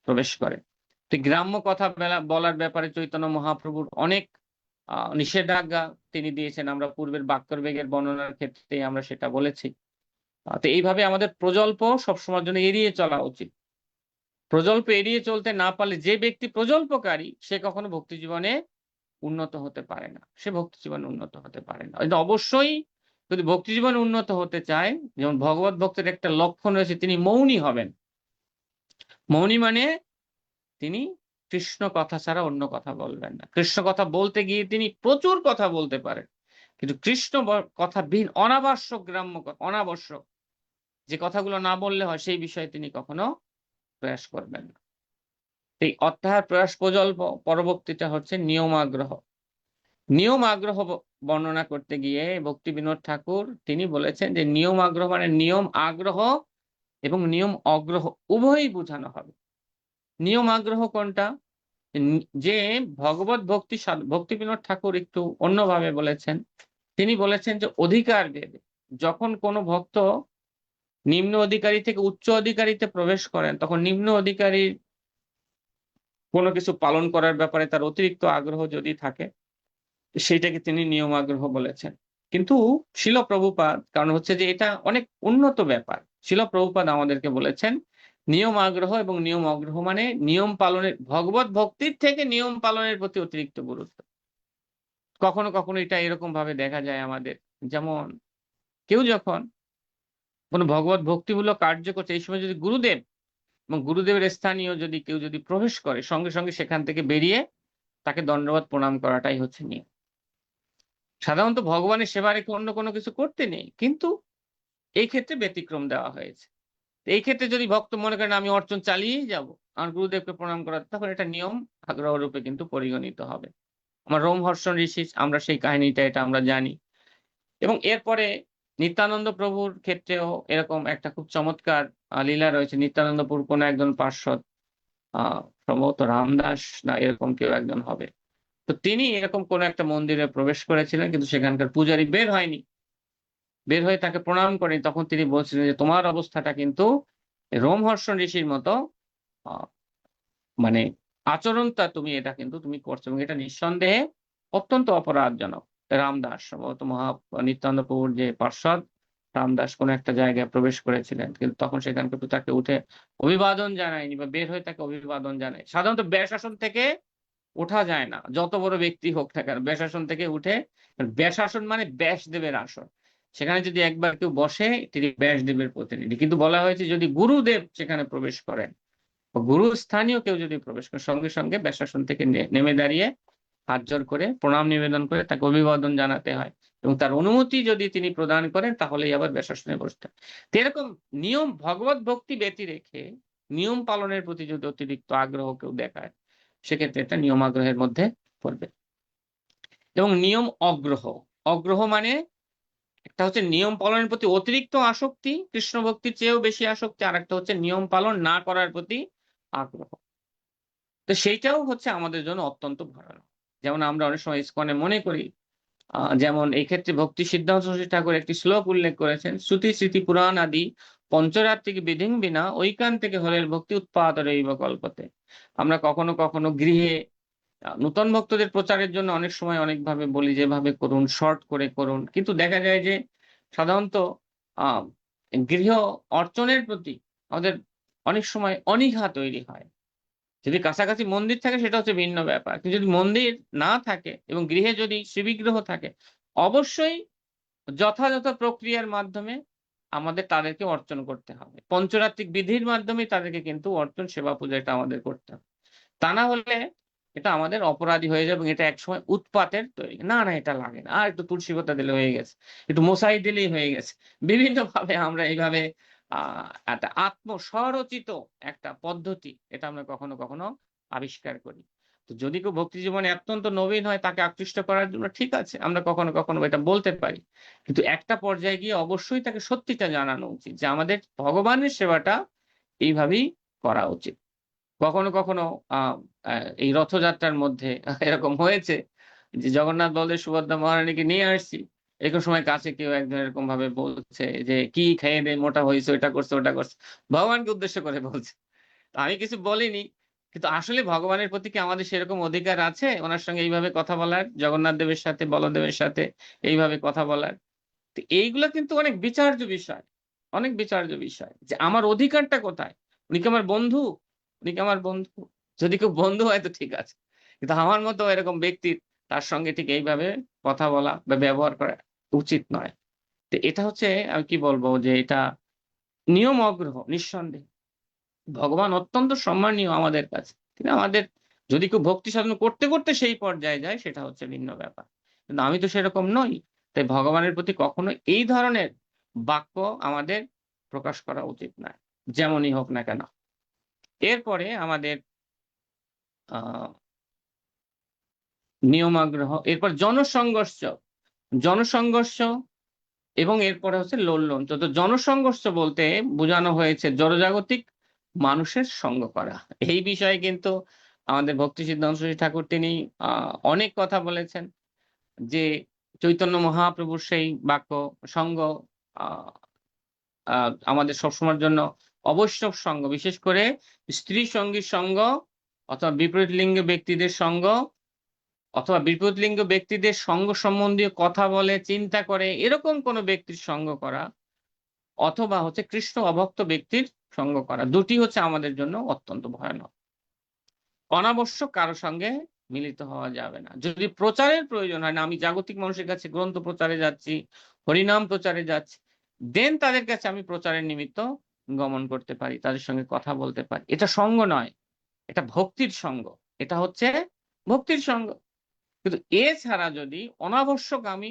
প্রবেশ করে। তো গ্রাম্য কথা বলার ব্যাপারে চৈতন্য মহাপ্রভুর অনেক নিষেধাজ্ঞা তিনি দিয়েছেন। আমরা পূর্বের বাক্যবেগের বর্ণনার ক্ষেত্রে আমরা সেটা বলেছি। তো এইভাবে আমাদের প্রজল্প সবসময়ের জন্য এড়িয়ে চলা উচিত। প্রজল্প এড়িয়ে চলতে না পারলে যে ব্যক্তি প্রজল্পকারী সে কখনো ভক্তি জীবনে উন্নত হতে পারে না। সে ভক্তি জীবনে উন্নত হতে পারে না। কিন্তু অবশ্যই যদি ভক্তি জীবনে উন্নত হতে চায়, যেমন ভগবত ভক্তের একটা লক্ষণ রয়েছে তিনি মৌনী হবেন। মৌনী মানে তিনি কৃষ্ণ কথা ছাড়া অন্য কথা বলবেন না। কৃষ্ণ কথা বলতে গিয়ে তিনি প্রচুর কথা বলতে পারেন। কিন্তু কৃষ্ণ কথা বিহীন অনাবশ্যক গ্রাম্য অনাবশ্যক যে কথাগুলো না বললে হয় সেই বিষয়ে তিনি কখনো প্রয়াস করবেন না। এই অত্যাহার প্রয়াস প্রজল্প পরবর্তীটা হচ্ছে নিয়ম আগ্রহ। নিয়ম আগ্রহ বর্ণনা করতে গিয়ে ভক্তি বিনোদ ঠাকুর তিনি বলেছেন যে নিয়ম আগ্রহ মানে নিয়ম আগ্রহ এবং নিয়ম অগ্রহ উভয়ই বোঝানো হবে। নিয়ম আগ্রহ কোনটা? যে ভগবত ভক্তি বিনোদ ঠাকুর একটু অন্যভাবে বলেছেন। তিনি বলেছেন যে অধিকার ভেদে যখন কোনো ভক্ত নিম্ন অধিকারী থেকে উচ্চ অধিকারীতে প্রবেশ করেন তখন নিম্ন অধিকারী কোনো কিছু পালন করার ব্যাপারে তার অতিরিক্ত আগ্রহ যদি থাকে সেইটাকে তিনি নিয়ম আগ্রহ বলেছেন। কিন্তু শিল প্রভুপাদ কারণ হচ্ছে যে এটা অনেক উন্নত ব্যাপার। শিল প্রভুপাদ আমাদেরকে বলেছেন নিয়ম আগ্রহ এবং নিয়ম আগ্রহ মানে নিয়ম পালনের ভগবত ভক্তির থেকে নিয়ম পালনের প্রতি অতিরিক্ত গুরুত্ব। কখনো কখনো এটা এরকম ভাবে দেখা যায় আমাদের, যেমন কেউ যখন কোনো ভগবত ভক্তিমূলক কার্য করছে এই সময় যদি গুরুদেব এবং গুরুদেবের স্থানীয় যদি কেউ যদি প্রবেশ করে সঙ্গে সঙ্গে সেখান থেকে বেরিয়ে তাকে দণ্ডবত প্রণাম করাটাই হচ্ছে নিয়ম। সাধারণত ভগবানের সেবা রেখে অন্য কোনো কিছু করতে নেই, কিন্তু এই ক্ষেত্রে ব্যতিক্রম দেওয়া হয়েছে। এই ক্ষেত্রে যদি ভক্ত মনে করেন আমি অর্চন চালিয়েই যাব, আমার গুরুদেবকে প্রণাম করার, তখন এটা নিয়ম আগ্রহ রূপে কিন্তু পরিগণিত হবে। আমার রোমহর্ষণ ঋষি আমরা সেই কাহিনীটা এটা আমরা জানি। এবং এরপরে নিত্যানন্দ প্রভুর ক্ষেত্রেও এরকম একটা খুব চমৎকার লীলা রয়েছে। নিত্যানন্দ প্রভুর কোনো একজন পার্ষদ সম্ভবত রামদাস না এরকম কেউ একজন হবে। তো তিনি এরকম কোন একটা মন্দিরে প্রবেশ করেছিলেন কিন্তু সেখানকার পূজারী বের হয়নি, বের হয়ে তাকে প্রণাম করেনি। তখন তিনি বলছিলেন যে তোমার অবস্থাটা কিন্তু রোমহর্ষণ ঋষির মতো আহ, মানে আচরণটা তুমি এটা কিন্তু তুমি করছো এবং এটা নিঃসন্দেহে অত্যন্ত অপরাধজনক। রামদাস সম্ভবত নিত্যানন্দ প্রভুর যে পার্ষদ রামদাস কোন একটা জায়গায় প্রবেশ করেছিলেন কিন্তু তখন সেখানকে তাকে উঠে অভিবাদন জানায়নি বা বের হয়ে তাকে অভিবাদন জানায়। সাধারণত ব্যাসাসন থেকে ওঠা যায় না, যত বড় ব্যক্তি হোক না কেন ব্যাসাসন থেকে উঠে, ব্যাসাসন মানে ব্যাসদেবের আসন, সেখানে যদি একবার কেউ বসে তিনি ব্যাসদেবের প্রতিনিধি। কিন্তু বলা হয়েছে যদি গুরুদেব সেখানে প্রবেশ করেন বা গুরু স্থানীয় কেউ যদি প্রবেশ করে সঙ্গে সঙ্গে ব্যাসাসন থেকে নেমে দাঁড়িয়ে হাত জোড় করে প্রণাম নিবেদন করে তাকে অভিবাদন জানাতে হয় এবং তার অনুমতি যদি তিনি প্রদান করেন তাহলেই আবার ব্যাসাসনে বসতে হয়। তো এরকম নিয়ম ভগবত ভক্তি ব্যতি রেখে নিয়ম পালনের প্রতি যদি অতিরিক্ত আগ্রহ কেউ দেখায় সেক্ষেত্রে এটা নিয়ম আগ্রহের মধ্যে পড়বে। এবং নিয়ম অগ্রহ, অগ্রহ মানে একটা হচ্ছে নিয়ম পালনের প্রতি অতিরিক্ত আসক্তি, কৃষ্ণ ভক্তির চেয়েও বেশি আসক্তি, আর একটা হচ্ছে নিয়ম পালন না করার প্রতি আগ্রহ। তো সেইটাও হচ্ছে আমাদের জন্য অত্যন্ত ভয়ানক। যেমন আমরা অনেক সময় ইসকনে মনে করি যেমন এই ক্ষেত্রে ভক্তি সিদ্ধান্ত সরস্বতী ঠাকুর একটি শ্লোক উল্লেখ করেছেন, শ্রুতি স্মৃতি পুরাণ আদি পঞ্চরাত্রিক বিধিং বিনা ঐকান থেকে হলের ভক্তি উৎপাদ রইব কল্পতে। আমরা কখনো কখনো গৃহে নূতন ভক্তদের প্রচারের জন্য অনেক সময় অনেকভাবে বলি যেভাবে করুন, শর্ট করে করুন, কিন্তু দেখা যায় যে সাধারণত আহ গৃহ অর্চনের প্রতি আমাদের অনেক সময় অনীহা তৈরি হয়। যদি কাছাকাছি মন্দির থাকে সেটা হচ্ছে ভিন্ন ব্যাপার, কিন্তু যদি মন্দির না থাকে এবং গৃহে যদি শ্রীবিগ্রহ থাকে, অবশ্যই যথাযথ প্রক্রিয়ার মাধ্যমে আমাদের তাদেরকে অর্চন করতে হবে। পঞ্চরাত্রিক বিধির মাধ্যমে তাদেরকে কিন্তু অর্চন সেবা পূজা এটা আমাদের করতে হবে। তা না হলে এটা আমাদের অপরাধী হয়ে যাবে এবং এটা একসময় উৎপাতের তৈরি। না না, এটা লাগে না, আর একটু তুলসী পাতা দিলে হয়ে গেছে, একটু মশাই দিলেই হয়ে গেছে। বিভিন্ন ভাবে আমরা এইভাবে একটা আত্মস্বরচিত একটা পদ্ধতি এটা আমরা কখনো কখনো আবিষ্কার করি। তো যদি কেউ ভক্তি জীবনে অত্যন্ত নবীন হয়, তাকে আকৃষ্ট করার জন্য ঠিক আছে, আমরা কখনো কখনো এটা বলতে পারি, কিন্তু একটা পর্যায়ে গিয়ে অবশ্যই তাকে সত্যিটা জানানো উচিত যে আমাদের ভগবানের সেবাটা এইভাবেই করা উচিত। কখনো কখনো আহ আহ, এই রথযাত্রার মধ্যে এরকম হয়েছে যে জগন্নাথ বলদেব সুভদ্রা মহারানীকে নিয়ে আসছি, এরকম সময় কাছে কেউ একজন এরকম ভাবে বলছে যে কি খেয়ে দে মোটা হয়েছে, ওটা করছে ওটা করছে, ভগবানকে উদ্দেশ্য করে বলছে। তো আমি কিছু বলিনি, কিন্তু আসলে ভগবানের প্রতি কি আমাদের সেরকম অধিকার আছে ওনার সঙ্গে এইভাবে কথা বলার, জগন্নাথ দেবের সাথে বলদেবের সাথে এইভাবে কথা বলার? তো এইগুলা কিন্তু অনেক বিচার্য বিষয়, অনেক বিচার্য বিষয় যে আমার অধিকারটা কোথায়। উনি কি আমার বন্ধু? উনি কি আমার বন্ধু? যদি কেউ বন্ধু হয় তো ঠিক আছে, কিন্তু আমার মতো এরকম ব্যক্তির তার সঙ্গে ঠিক এইভাবে কথা বলা বা ব্যবহার করা উচিত নয়। তো এটা হচ্ছে, আমি কি বলবো, যে এটা নিয়ম অগ্রহ নিঃসন্দেহে। ভগবান অত্যন্ত সম্মানীয় আমাদের কাছে, কিন্তু আমাদের যদি কেউ ভক্তি সাধন করতে করতে সেই পর্যায়ে যায় সেটা হচ্ছে ভিন্ন ব্যাপার। কিন্তু আমি তো সেরকম নই, তাই ভগবানের প্রতি কখনো এই ধরনের বাক্য আমাদের প্রকাশ করা উচিত নয়, যেমনই হোক না কেন। এরপরে আমাদের আহ নিয়মাগ্রহ, এরপর জনসংঘর্ষ। জনসংঘর্ষ এবং এরপরে হচ্ছে লোলন। তো জনসংঘর্ষ বলতে বোঝানো হয়েছে জড়জাগতিক মানুষের সঙ্গ করা। এই বিষয়ে কিন্তু আমাদের ভক্তি সিদ্ধান্ত সরস্বতী ঠাকুর তিনি অনেক কথা বলেছেন যে চৈতন্য মহাপ্রভুর সেই বাক্য সঙ্গ আহ আমাদের সবসময়ের জন্য অবশ্যক সঙ্গ, বিশেষ করে স্ত্রী সঙ্গীর সঙ্গ অথবা বিপরীত লিঙ্গ ব্যক্তিদের সঙ্গ অথবা বিপরীত লিঙ্গ ব্যক্তিদের সঙ্গ সম্বন্ধীয় কথা বলে চিন্তা করে এরকম কোন ব্যক্তির সঙ্গ করা, অথবা হচ্ছে কৃষ্ণ অভক্ত ব্যক্তির সঙ্গ করা, দুটি হচ্ছে আমাদের জন্য অত্যন্ত ভয়ানক। অনাবশ্যক কারো সঙ্গে মিলিত হওয়া যাবে না। যদি প্রচারের প্রয়োজন হয়, না আমি জাগতিক মানুষের কাছে গ্রন্থ প্রচারে যাচ্ছি, হরিনাম প্রচারে যাচ্ছি, দেন তাদের কাছে আমি প্রচারের নিমিত্ত গমন করতে পারি, তাদের সঙ্গে কথা বলতে পারি। এটা সঙ্গ নয়, এটা ভক্তির সঙ্গ, এটা হচ্ছে ভক্তির সঙ্গ। কিন্তু এছাড়া যদি অনাবশ্যক আমি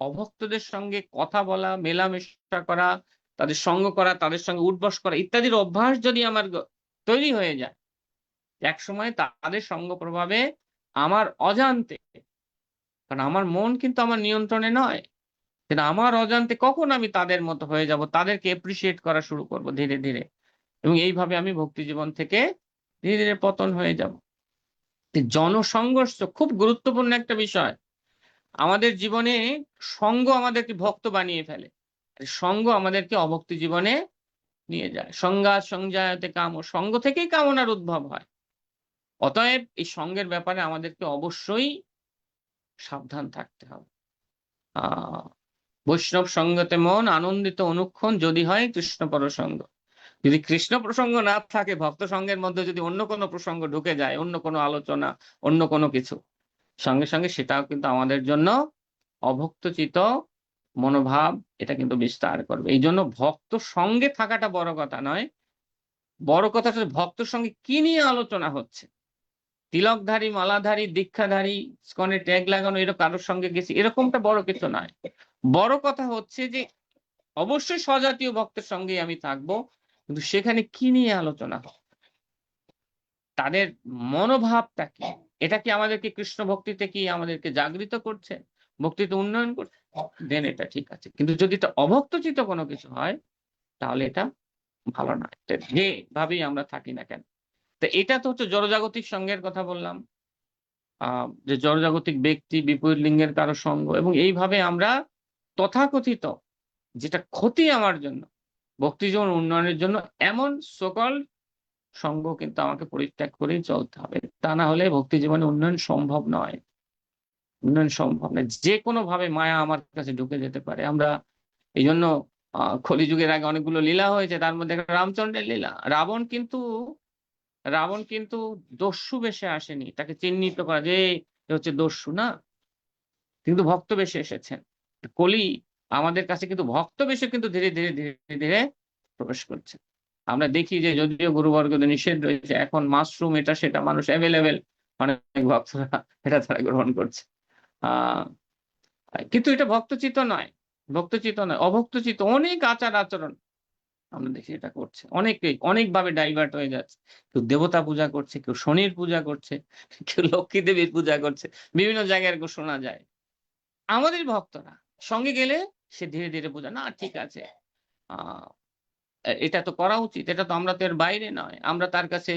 অভক্তদের সঙ্গে কথা বলা, মেলামেশা করা, তাদের সঙ্গ করা, তাদের সঙ্গে উঠবস করা ইত্যাদির অভ্যাস যদি আমার তৈরি হয়ে যায়, এক সময় তাদের সঙ্গ প্রভাবে আমার অজান্তে, কারণ আমার মন কিন্তু আমার নিয়ন্ত্রণে নয়, কিন্তু আমার অজান্তে কখন আমি তাদের মতো হয়ে যাব, তাদেরকে এপ্রিসিয়েট করা শুরু করব ধীরে ধীরে, এবং এইভাবে আমি ভক্তি জীবন থেকে ধীরে ধীরে পতন হয়ে যাব। জনসংঘর্ষ খুব গুরুত্বপূর্ণ একটা বিষয় আমাদের জীবনে। সঙ্গ আমাদেরকে ভক্ত বানিয়ে ফেলে, সঙ্গ আমাদেরকে অভক্তি জীবনে নিয়ে যায়। সংজ্ঞা সংজায়তে কাম, সঙ্গ থেকেই কামনার উদ্ভব হয়। অতএব এই সঙ্গের ব্যাপারে আমাদেরকে অবশ্যই সাবধান থাকতে হবে। আহ বৈষ্ণব সঙ্গতে মন আনন্দিত অনুক্ষণ যদি হয় কৃষ্ণ প্রসঙ্গ। যদি কৃষ্ণ প্রসঙ্গ না থাকে, ভক্ত সঙ্গের মধ্যে যদি অন্য কোনো প্রসঙ্গ ঢুকে যায়, অন্য কোনো আলোচনা, অন্য কোনো কিছু, সঙ্গে সঙ্গে সেটাও কিন্তু আমাদের জন্য অভক্তচিত মনোভাব এটা কিন্তু বিস্তার করবে। এই জন্য ভক্ত সঙ্গে থাকাটা বড় কথা নয়, বড় কথা হচ্ছে ভক্তর সঙ্গে কি নিয়ে আলোচনা হচ্ছে। তিলকধারী, মালাধারী, দীক্ষাধারী, ইসকনে ট্যাগ লাগানো এরকম কারোর সঙ্গে গেছি, এরকমটা বড় কিছু নয়। বড় কথা হচ্ছে যে অবশ্যই স্বজাতীয় ভক্তের সঙ্গে আমি থাকবো, কিন্তু সেখানে কি নিয়ে আলোচনা হবে, তাদের মনোভাবটা কি, এটা কি আমাদেরকে কৃষ্ণ ভক্তিতে কি আমাদেরকে জাগৃত করছে, ভক্তিতে উন্নয়ন করছে, দেন এটা ঠিক আছে। কিন্তু যদি এটা অভক্তচিত কোনো কিছু হয়, তাহলে এটা ভালো নয়, যেভাবেই আমরা থাকি না কেন। তো এটা তো হচ্ছে জড়জাগতিক সঙ্গের কথা বললাম। যে জড়জাগতিক ব্যক্তি, বিপরীত লিঙ্গের কারো সঙ্গ, এবং এইভাবে আমরা তথাকথিত যেটা ক্ষতি আমার জন্য, ভক্তি জীবন উন্নয়নের জন্য এমন সকল সঙ্গ কিন্তু আমাকে পরিত্যাগ করেই চলতে হবে। তা না হলে ভক্তি জীবনে উন্নয়ন সম্ভব নয়। উন্নয়ন সম্ভব নয়। যেকোনো ভাবে মায়া আমার কাছে ঢুকে যেতে পারে। আমরা এইজন্য কলিযুগের আগে অনেকগুলো লীলা হয়েছে, তার মধ্যে একটা রামচন্দ্রের লীলা। রাবণ কিন্তু দস্যু বেশে আসেনি, তাকে চিহ্নিত করা যে এ হচ্ছে দস্যু না, কিন্তু ভক্ত বেশে এসেছেন। কলি আমাদের কাছে কিন্তু ভক্ত বেশে কিন্তু ধীরে ধীরে ধীরে ধীরে প্রবেশ করছে। আমরা দেখি যে যদিও গুরুবর্গদের নিষেধ রয়েছে, এখন মাশরুম এটা সেটা মানুষ অ্যাভেলেবেল, অনেক ভক্তরা এটা তারা গ্রহণ করছে। আহ কিন্তু এটা ভক্তচিত্ত নয়, ভক্তচিত্ত নয়, অভক্তচিত্ত অনেক আচার আচরণ আমরা দেখি এটা করছে। অনেকেই অনেকভাবে ডাইভার্ট হয়ে যাচ্ছে। কেউ দেবতা পূজা করছে, কেউ শনির পূজা করছে, কেউ লক্ষ্মী দেবীর পূজা করছে। বিভিন্ন জায়গায় এরকম শোনা যায়। আমাদের ভক্তরা সঙ্গে গেলে সে ধীরে ধীরে বোঝা না, ঠিক আছে, আহ এটা তো করা উচিত, এটা তো আমরা তো এর বাইরে নয়। আমরা তার কাছে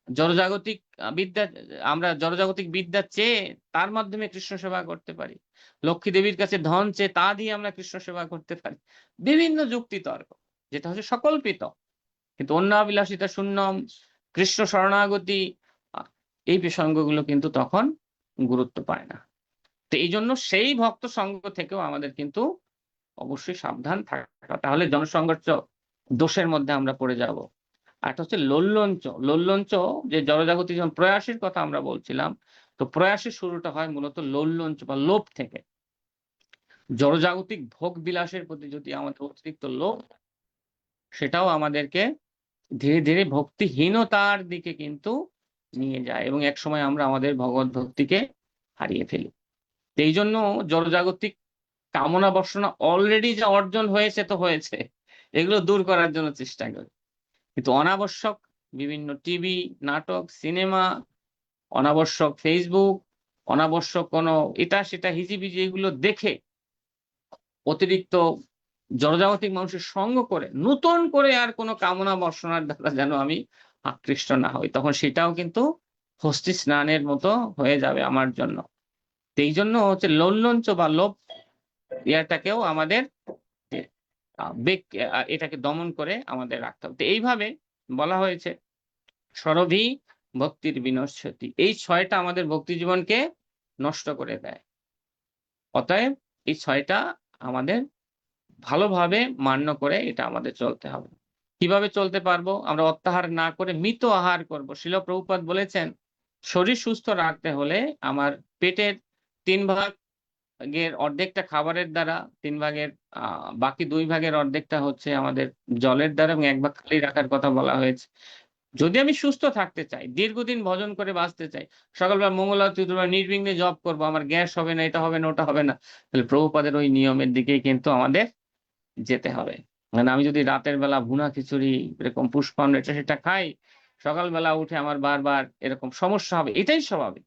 জড়জাগতিক বিদ্যা, আমরা জড়জাগতিক বিদ্যা চেয়ে তার মাধ্যমে কৃষ্ণ সেবা করতে পারি। লক্ষ্মী দেবীর কাছে ধন চেয়ে তা দিয়ে আমরা কৃষ্ণ সেবা করতে পারি। বিভিন্ন যুক্তি তর্ক, যেটা হচ্ছে সকল্পিত, কিন্তু অন্যাবিলাসিতা শূন্যম, কৃষ্ণ শরণাগতি, এই প্রসঙ্গগুলো কিন্তু তখন গুরুত্ব পায় না। তো এই জন্য সেই ভক্ত সঙ্গ থেকেও আমাদের কিন্তু অবশ্যই সাবধান থাকা, তাহলে জনসংঘর্ষ দোষের মধ্যে আমরা পড়ে যাব। আর একটা হচ্ছে লোল্লঞ্চ। লোল্লঞ্চ যে জড়জাগতিক যেমন প্রয়াসের কথা আমরা বলছিলাম, তো প্রয়াসের শুরুটা হয় মূলত লোল্লঞ্চ বা লোভ থেকে। জড়জাগতিক ভোগ বিলাসের প্রতি যদি আমাদের অতিরিক্ত লোভ, সেটাও আমাদেরকে ধীরে ধীরে ভক্তিহীনতার দিকে কিন্তু নিয়ে যায়, এবং একসময় আমরা আমাদের ভগবত ভক্তিকে হারিয়ে ফেলি। এই জন্য জড়জাগতিক কামনা বাসনা অলরেডি যা অর্জন হয়েছে তো হয়েছে, এগুলো দূর করার জন্য চেষ্টা করি। কিন্তু অনাবশ্যক বিভিন্ন টিভি, নাটক, সিনেমা, অনাবশ্যক ফেসবুক, অনাবশ্যক কোনো এটা সেটা হিজিবিজি এগুলো দেখে অতিরিক্ত জড়জাগতিক মানুষের সঙ্গ করে নতুন করে আর কোনো কামনা বাসনার দ্বারা যেন আমি আকৃষ্ট না হই, তখন সেটাও কিন্তু হস্তি স্নানের মতো হয়ে যাবে আমার জন্য। তো এই জন্য হচ্ছে লোল্লঞ্চ বা লোভ ইয়াটাকেও আমাদের এটাকে দমন করে আমাদের রাখতে হবে। তো এইভাবে বলা হয়েছে সরভি ভক্তির বিনশ্যতি, এই 6টা আমাদের ভক্তি জীবনকে নষ্ট করে দেয়। অতএব এই 6টা আমাদের ভালোভাবে মান্য করে এটা আমাদের চলতে হবে। কিভাবে চলতে পারবো? আমরা অত্যাহার না করে মিত আহার করব। শিল প্রভুপাদ বলেছেন শরীর সুস্থ রাখতে হলে আমার পেটের 3 ভাগের অর্ধেকটা খাবারের দ্বারা, 3 ভাগের বাকি 2 ভাগের অর্ধেকটা হচ্ছে আমাদের জলের দ্বারা, এবং 1 ভাগ খালি রাখার কথা বলা হয়েছে। যদি আমি সুস্থ থাকতে চাই, দীর্ঘদিন ভজন করে বাঁচতে চাই, সকালবেলা মঙ্গলবার চতুর্বার নির্বিঘ্নে জপ করবো, আমার গ্যাস হবে না, এটা হবে না, ওটা হবে না, তাহলে প্রভুপাদের ওই নিয়মের দিকেই কিন্তু আমাদের যেতে হবে। মানে আমি যদি রাতের বেলা ভুনা খিচুড়ি, এরকম পুষ্পান্ন এটা সেটা খাই, সকালবেলা উঠে আমার বারবার এরকম সমস্যা হবে, এটাই স্বাভাবিক।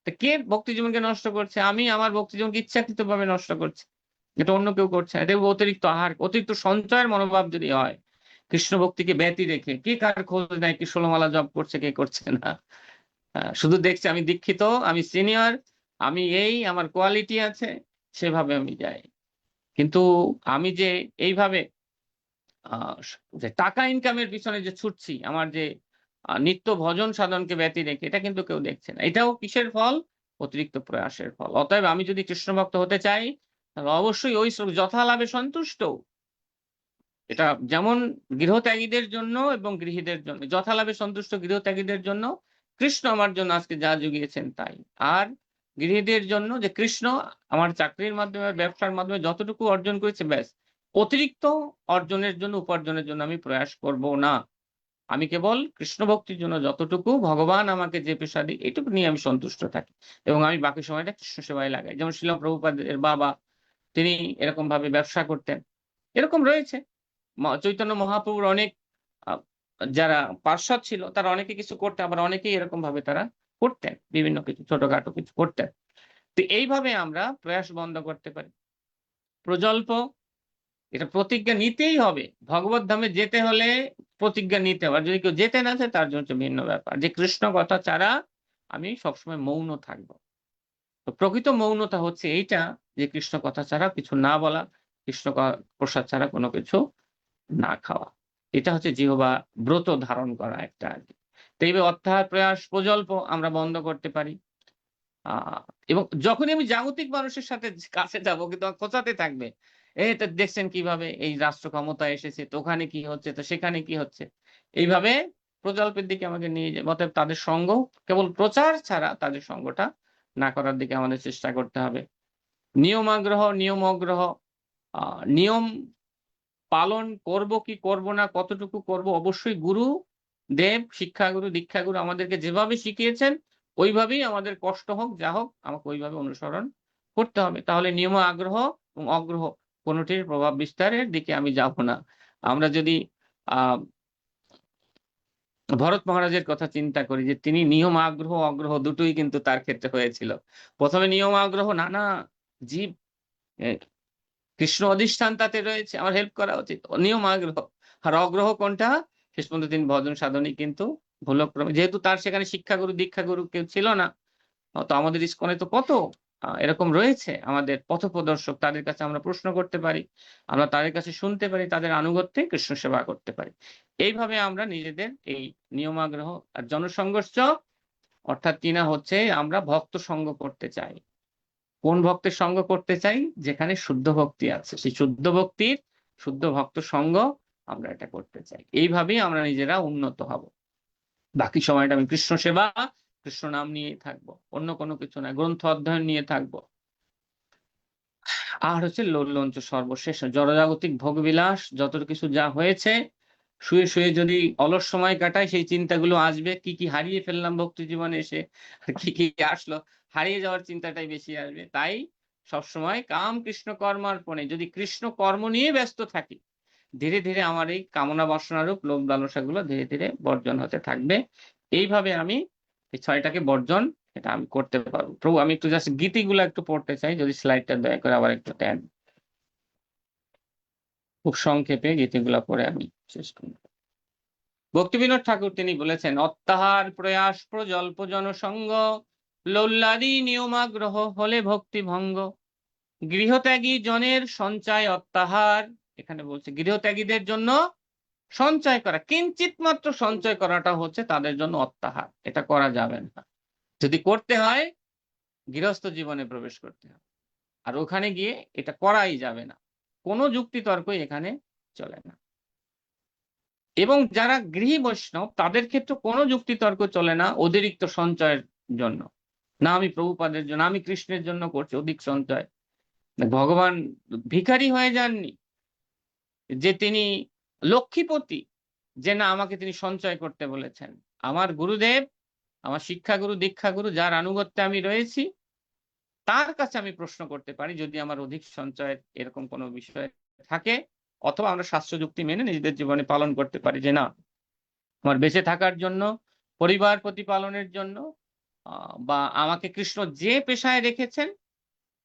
তো কে ভক্তি জীবনকে নষ্ট করছে? আমি আমার ভক্তি জীবনকে ইচ্ছাকৃত ভাবে নষ্ট করছি, এটা অন্য কেউ করছে না। এটা অতিরিক্ত আহার, অতিরিক্ত সঞ্চয়ের মনোভাব যদি হয়, কৃষ্ণ ভক্তিকে ব্যতি রেখে, কে কার খোঁজ নেয়, কি ষোলমালা জপ করছে, কে করছে না, শুধু দেখছে আমি দীক্ষিত, আমি সিনিয়র, আমি এই আমার কোয়ালিটি আছে, সেভাবে আমি যাই। কিন্তু আমি যে এইভাবে যে টাকা ইনকামের পিছনে যে ছুটছি, আমার যে নিত্য ভজন সাধনকে ব্যতি রেখে, এটা কিন্তু কেউ দেখছে না। এটাও কিসের ফল? অতিরিক্ত প্রয়াসের ফল। অতএব আমি যদি কৃষ্ণ ভক্ত হতে চাই, তাহলে অবশ্যই ওই যথা লাভে সন্তুষ্ট। এটা যেমন গৃহত্যাগীদের জন্য এবং গৃহীদের জন্য, যথালাভে সন্তুষ্ট গৃহত্যাগীদের জন্য কৃষ্ণ আমার জন্য আজকে যা জুগিয়েছেন তাই, আর গৃহীদের জন্য যে কৃষ্ণ আমার চাকরির মাধ্যমে, ব্যবসার মাধ্যমে যতটুকু অর্জন করেছে ব্যাস, অতিরিক্ত অর্জনের জন্য, উপার্জনের জন্য আমি প্রয়াস করব না। আমি কেবল কৃষ্ণ ভক্তির জন্য যতটুকু ভগবান আমাকে যে পেশা দিই, এইটুকু নিয়ে আমি সন্তুষ্ট থাকি, এবং আমি বাকি সময়টা কৃষ্ণ সেবায় লাগাই। যেমন শিল প্রভুপাদের বাবা, তিনি এরকম ভাবে ব্যবসা করতেন। এরকম রয়েছে চৈতন্য মহাপ্রভুর অনেক আহ, যারা পার্ষদ ছিল তারা অনেকে কিছু করতেন, আবার অনেকেই এরকম ভাবে তারা করতেন, বিভিন্ন কিছু ছোটখাটো কিছু করতেন। তো এইভাবে আমরা প্রয়াস বন্ধ করতে পারি। প্রজল্প, এটা প্রতিজ্ঞা নিতেই হবে। ভগবত ধামে যেতে হলে প্রতিজ্ঞা নিতে হবে, আর যদি কেউ যেতে না চায় তার জন্য হচ্ছে ভিন্ন ব্যাপার, যে কৃষ্ণ কথা ছাড়া আমি সবসময় মৌন থাকবো। তো প্রকৃত মৌনতা হচ্ছে এইটা, যে কৃষ্ণ কথা ছাড়া কিছু না বলা, কৃষ্ণ প্রসাদ ছাড়া কোনো কিছু না খাওয়া। এটা হচ্ছে জিহ্বা ব্রত ধারণ করা একটা আরকি। তো এইভাবে অর্থাৎ প্রয়াস প্রজল্প আমরা বন্ধ করতে পারি। আ এবং যখনই আমি জাগতিক মানুষের সাথে কাছে যাবো, কিন্তু আমার খোঁচাতে থাকবে। এই তো দেখছেন কিভাবে এই রাষ্ট্র ক্ষমতায় এসেছে, তো ওখানে কি হচ্ছে, তো সেখানে কি হচ্ছে। এইভাবে প্রকল্পের দিকে আমাকে নিয়ে যাবে। অতএব তাদের সঙ্গ, কেবল প্রচার ছাড়া তাদের সঙ্গটা না করার দিকে আমাদের চেষ্টা করতে হবে। নিয়মাগ্রহ, নিয়মগ্রহ, আ নিয়ম পালন করব কি করব না, কতটুকু করব, অবশ্যই গুরু, দেব, শিক্ষাগুরু, দীক্ষাগুরু আমাদেরকে যেভাবে শিখিয়েছেন ওইভাবেই আমাদের কষ্ট হোক, যা হোক আমাকে ওইভাবে অনুসরণ করতে হবে। তাহলে নিয়ম আগ্রহ এবং অগ্রহ কোনটির প্রভাব বিস্তারের দিকে আমি যাব না। আমরা যদি আ ভরত মহারাজের কথা চিন্তা করি, যে তিনি নিয়ম আগ্রহ, অগ্রহ দুটোই কিন্তু তার ক্ষেত্রে হয়েছিল। ১ম এ নিয়ম আগ্রহ, না, না, জীব এ কৃষ্ণ অধিষ্ঠান তাতে রয়েছে, আমার হেল্প করা উচিত। নিয়ম আগ্রহ। আর অগ্রহ কোনটা? শেষ পর্যন্ত তিনি ভজন সাধনেই কিন্তু ভুলক্রমে, যেহেতু তার সেখানে শিক্ষাগুরু, দীক্ষাগুরু কেউ ছিল না। তো আমাদের ইসকনে তো কত এরকম রয়েছে আমাদের পথপ্রদর্শক, তাদের কাছে আমরা প্রশ্ন করতে পারি। আমরা তাদের কাছে শুনতে পারি, তাদের আনুগত্যে কৃষ্ণ সেবা করতে পারি। এইভাবে আমরা নিজেদের এই নিয়মাগ্রহ আর জনসংঘর্ষ, অর্থাৎ কিনা হচ্ছে আমরা ভক্ত সঙ্গ করতে চাই। কোন ভক্তের সঙ্গ করতে চাই? যেখানে শুদ্ধ ভক্তি আছে। সেই শুদ্ধ ভক্তির শুদ্ধ ভক্ত সঙ্গ আমরা এটা করতে চাই। এইভাবেই আমরা নিজেরা উন্নত হব। বাকি সময়টা আমি কৃষ্ণ সেবা, কৃষ্ণ নাম নিয়েই থাকবো। অন্য কোনো কিছু না। গ্রন্থ অধ্যয়ন নিয়ে থাকবো। আর হচ্ছে লোলঞ্চ সর্বশেষ জড়জাগতিক ভোগবিলাস, যত কিছু যা হয়েছে, শুয়ে, শুয়ে যদি অলস সময় কাটাই, সেই চিন্তাগুলো আসবে। কি, কি হারিয়ে ফেললাম ভক্তি জীবনে এসে, আর কি, কি আসলো। হারিয়ে যাওয়ার চিন্তাটাই বেশি আসবে। তাই সবসময় কাম কৃষ্ণ কর্মার্পণে, যদি কৃষ্ণ কর্ম নিয়ে ব্যস্ত থাকি, ধীরে, ধীরে আমার এই কামনা বাসনারূপ লোভ লালসাগুলো ধীরে, ধীরে বর্জন হতে থাকবে। এইভাবে আমি এই ৬ টাকে বর্জন, এটা আমি করতে পারবো। প্রভু, আমি একটু জাস্ট গীতিগুলো একটু পড়তে চাই। যদি স্লাইডটা দয়া করে আবার একটু দেন। খুব সংক্ষেপে গীতিগুলা পড়ে আমি শেষ করব। ভক্তিবিনোদ ঠাকুর তিনি বলেছেন, অত্যাহার প্রয়াস প্রজল্প জনসঙ্গ, লোল্লাদি নিয়মাগ্রহ হলে ভক্তি ভঙ্গ। গৃহত্যাগী জনের সঞ্চয় অত্যাহার। এখানে বলছে গৃহত্যাগীদের জন্য সঞ্চয় করা, কিঞ্চিত মাত্র সঞ্চয় করাটা হচ্ছে তাদের জন্য অত্যাহার। এটা করা যাবে না। যদি করতে হয়, গৃহস্থ জীবনে প্রবেশ করতে হবে। আর ওখানে গিয়ে এটা করাই যাবে না। কোনো যুক্তি তর্কই এখানে চলে না। এবং যারা গৃহী বৈষ্ণব, তাদের ক্ষেত্রে কোনো যুক্তি তর্ক চলে না অতিরিক্ত সঞ্চয়ের জন্য। না, আমি প্রভুপাদের জন্য, আমি কৃষ্ণের জন্য করছি অধিক সঞ্চয়। ভগবান ভিখারি হয়ে যাননি, যে তিনি লক্ষ্মীপতি, যে না আমাকে তিনি সঞ্চয় করতে বলেছেন। আমার গুরুদেব, আমার শিক্ষাগুরু, দীক্ষাগুরু, যার আনুগত্যে আমি রয়েছি, তার কাছে আমি প্রশ্ন করতে পারি যদি আমার অধিক সঞ্চয়ের এরকম কোনো বিষয় থাকে। অথবা আমরা শাস্ত্র যুক্তি মেনে নিজেদের জীবনে পালন করতে পারি, যে না, আমার বেঁচে থাকার জন্য, পরিবার প্রতিপালনের জন্য, বা আমাকে কৃষ্ণ যে পেশায় রেখেছেন,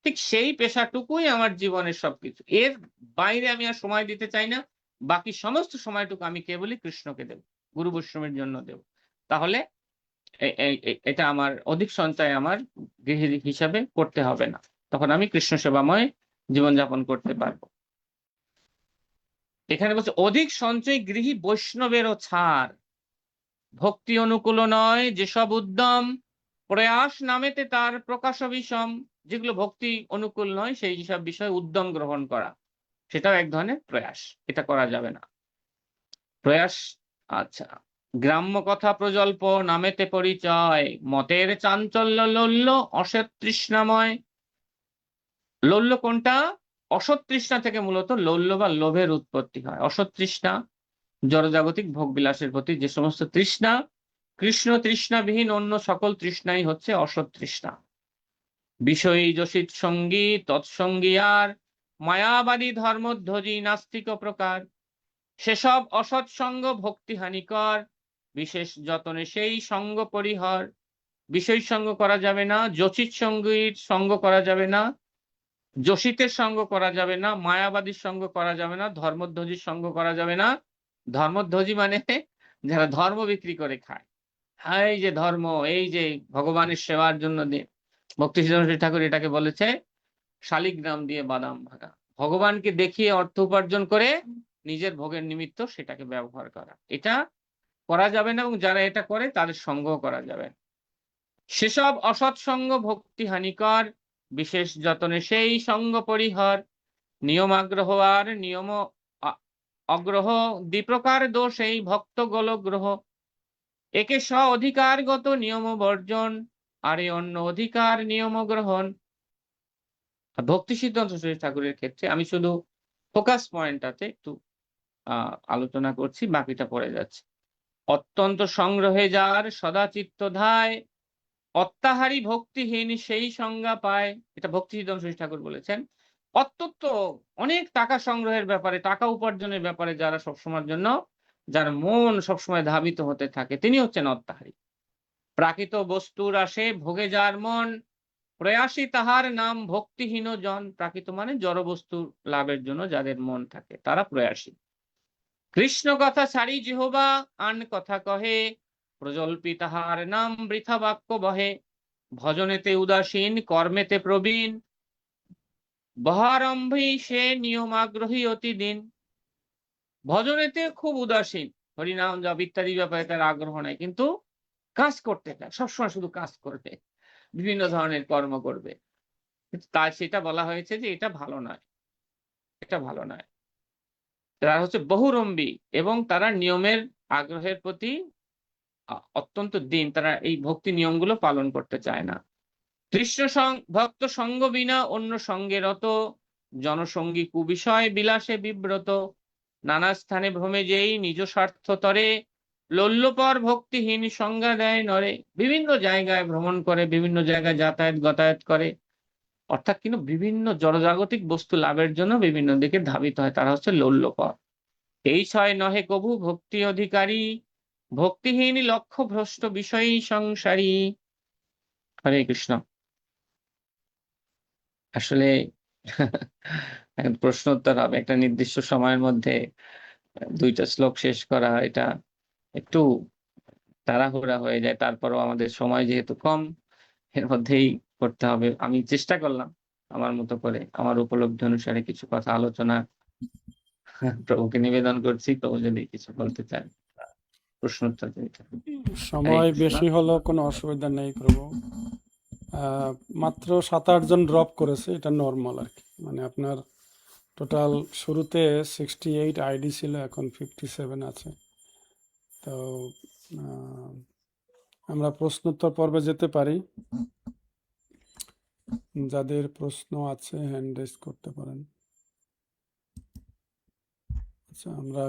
ঠিক সেই পেশাটুকুই আমার জীবনের সবকিছু। এর বাইরে আমি আর সময় দিতে চাই না। বাকি সমস্ত সময়টুকু আমি কেবলই কৃষ্ণকে দেব, গুরু বৈষ্ণবের জন্য দেব। তাহলে এটা আমার অধিক সঞ্চয় আমার গৃহী হিসাবে করতে হবে না। তখন আমি কৃষ্ণ সেবাময় জীবনযাপন করতে পারবো। এখানে বলছে অধিক সঞ্চয় গৃহী বৈষ্ণবেরও ছাড়, ভক্তি অনুকূল নয় যেসব উদ্যম, প্রয়াস নামেতে তার প্রকাশ বিষম। যেগুলো ভক্তি অনুকূল নয়, সেই সব বিষয়ে উদ্যম গ্রহণ করা, সেটাও এক ধরনের প্রয়াস। এটা করা যাবে না। প্রয়াস, আচ্ছা। গ্রাম্য কথা প্রজল্প নামেতে পরিচয়, মতের চাঞ্চল্য লোল্য অসৎ তৃষ্ণাময়। লোল্য কোনটা? অসৎ তৃষ্ণা থেকে মূলত লোল্য বা লোভের উৎপত্তি হয়। অসৎ তৃষ্ণা জড়জাগতিক ভোগবিলাসের প্রতি যে সমস্ত তৃষ্ণা, কৃষ্ণ তৃষ্ণাবিহীন অন্য সকল তৃষ্ণাই হচ্ছে অসৎ তৃষ্ণা। বিষয়ী যোষিত সঙ্গী, তৎসঙ্গী আর মায়াবাদী ধর্মধ্বজী নাস্তিক প্রকার। সেসব অসৎ সঙ্গ ভক্তি হানিকর, বিশেষ যতনে সেই সঙ্গ পরিহর। বিষয় সঙ্গ করা যাবে না, যোষিত সঙ্গীর সঙ্গ করা যাবে না, যোষিতের সঙ্গ করা যাবে না, মায়াবাদীর সঙ্গ করা যাবে না, ধর্মধ্বজির সঙ্গ করা যাবে না। ধর্মধ্বজি মানে যারা ধর্ম বিক্রি করে খায়। এই যে ধর্ম, এই যে ভগবানের সেবার জন্য দিয়ে ভক্তি সিদ্ধান্ত ঠাকুর এটাকে বলেছে শালিগ্রাম দিয়ে বাদাম ভাঙা। ভগবানকে দেখিয়ে অর্থ উপার্জন করে নিজের ভোগের নিমিত্ত সেটাকে ব্যবহার করা, এটা করা যাবে না, এবং যারা এটা করে তাদের সঙ্গ করা যাবে না। সেসব অসৎসঙ্গ ভক্তি হানিকর, বিশেষ যতনে সেই সঙ্গ পরিহার। নিয়মাগ্রহ আর নিয়ম অগ্রহ দ্বিপ্রকার দোষ এই ভক্ত গোলগ্রহ। একে স্ব অধিকারগত নিয়ম বর্জন, আরে অন্য অধিকার নিয়ম গ্রহণ। ভক্তি সিদ্ধান্ত সরস্বতী ঠাকুরের ক্ষেত্রে আমি শুধু ফোকাস পয়েন্টটাতে একটু আলোচনা করছি, বাকিটা পড়ে যাচ্ছে। অত্যন্ত সংগ্রহে যার সদা চিত্ত ধায়, অত্যাহারী ভক্তিহীন সেই সংজ্ঞা পায়। এটা ভক্তি সিদ্ধান্ত সরস্বতী ঠাকুর বলেছেন। অত্যন্ত অনেক টাকা সংগ্রহের ব্যাপারে, টাকা উপার্জনের ব্যাপারে যারা সবসময়ের জন্য, যার মন সবসময় ধাবিত হতে থাকে, তিনি হচ্ছেন অত্যাহারী। প্রাকৃত বস্তুর আসে ভোগে যার মন, প্রয়াসী তাহার নাম ভক্তিহীন জন। প্রাকৃত মানে জড় বস্তু লাভের জন্য যাদের মন থাকে তারা প্রয়াসী। কৃষ্ণ কথা ছাড়ি জিহবা আন কথা কহে, প্রজল্পী তাহার নাম বৃথা বাক্য বহে। ভজনেতে উদাসীন কর্মেতে প্রবীণ, বহারম্ভী সে নিয়মাগ্রহী অতি দিন। ভজনেতে খুব উদাসীন, হরিনাম জপ ইত্যাদি ব্যাপারে তার আগ্রহ নাই, কিন্তু কাজ করতে চায়, সবসময় শুধু কাজ করবে, বিভিন্ন ধরনের কর্ম করবে। তার সেটা বলা হয়েছে যে এটা ভালো নয়, এটা ভালো নয়। তারা হচ্ছে বহুরম্বী এবং তারা নিয়মের আগ্রহের প্রতি অত্যন্ত দিন, তারা এই ভক্তি নিয়মগুলো পালন করতে চায় না। কৃষ্ণ ভক্ত সঙ্গ বিনা অন্য সঙ্গে রত, জনসঙ্গী কুবিষয় বিলাসে বিব্রত। নানা স্থানে ভ্রমে যেই নিজ স্বার্থ তরে, লোল্যপর ভক্তিহীন সংজ্ঞা দেয় নরে। বিভিন্ন জায়গায় ভ্রমণ করে, বিভিন্ন জায়গায় যাতায়াত গতায়াত করে, অর্থাৎ কিন্তু বিভিন্ন জড়জাগতিক বস্তু লাভের জন্য বিভিন্ন দিকে ধাবিত হয়, তারা হচ্ছে লোল্যপর। এই ছয় নহে কবু ভক্তি অধিকারী, ভক্তিহীন লক্ষ্য ভ্রষ্ট বিষয়ী সংসারী। হরে কৃষ্ণ। আসলে প্রশ্ন উত্তর হবে, একটা নির্দিষ্ট সময়ের মধ্যে 2টা শ্লোক শেষ করা, এটা একটু তাড়াহুড়া হয়ে যায়। তারপরও আমাদের সময় যেহেতু কম, এর মধ্যেই করতে হবে। আমি চেষ্টা করলাম আমার মতো করে, আমার উপলব্ধি অনুসারে কিছু কথা আলোচনা প্রভুকে নিবেদন করছি। প্রভু যদি কিছু বলতে চান, প্রশ্ন উত্তর দিতে। সময় বেশি হলেও কোনো অসুবিধা নেই প্রভু। মাত্র 7-8 জন ড্রপ করেছে, এটা নর্মাল আর কি। মানে আপনার টোটাল শুরুতে 68 আইডি ছিল, এখন 57 আছে। তো আমরা প্রশ্নোত্তর পর্বে যেতে পারি। যাদের প্রশ্ন আছে হ্যান্ড রেজ করতে পারেন। আচ্ছা, আমরা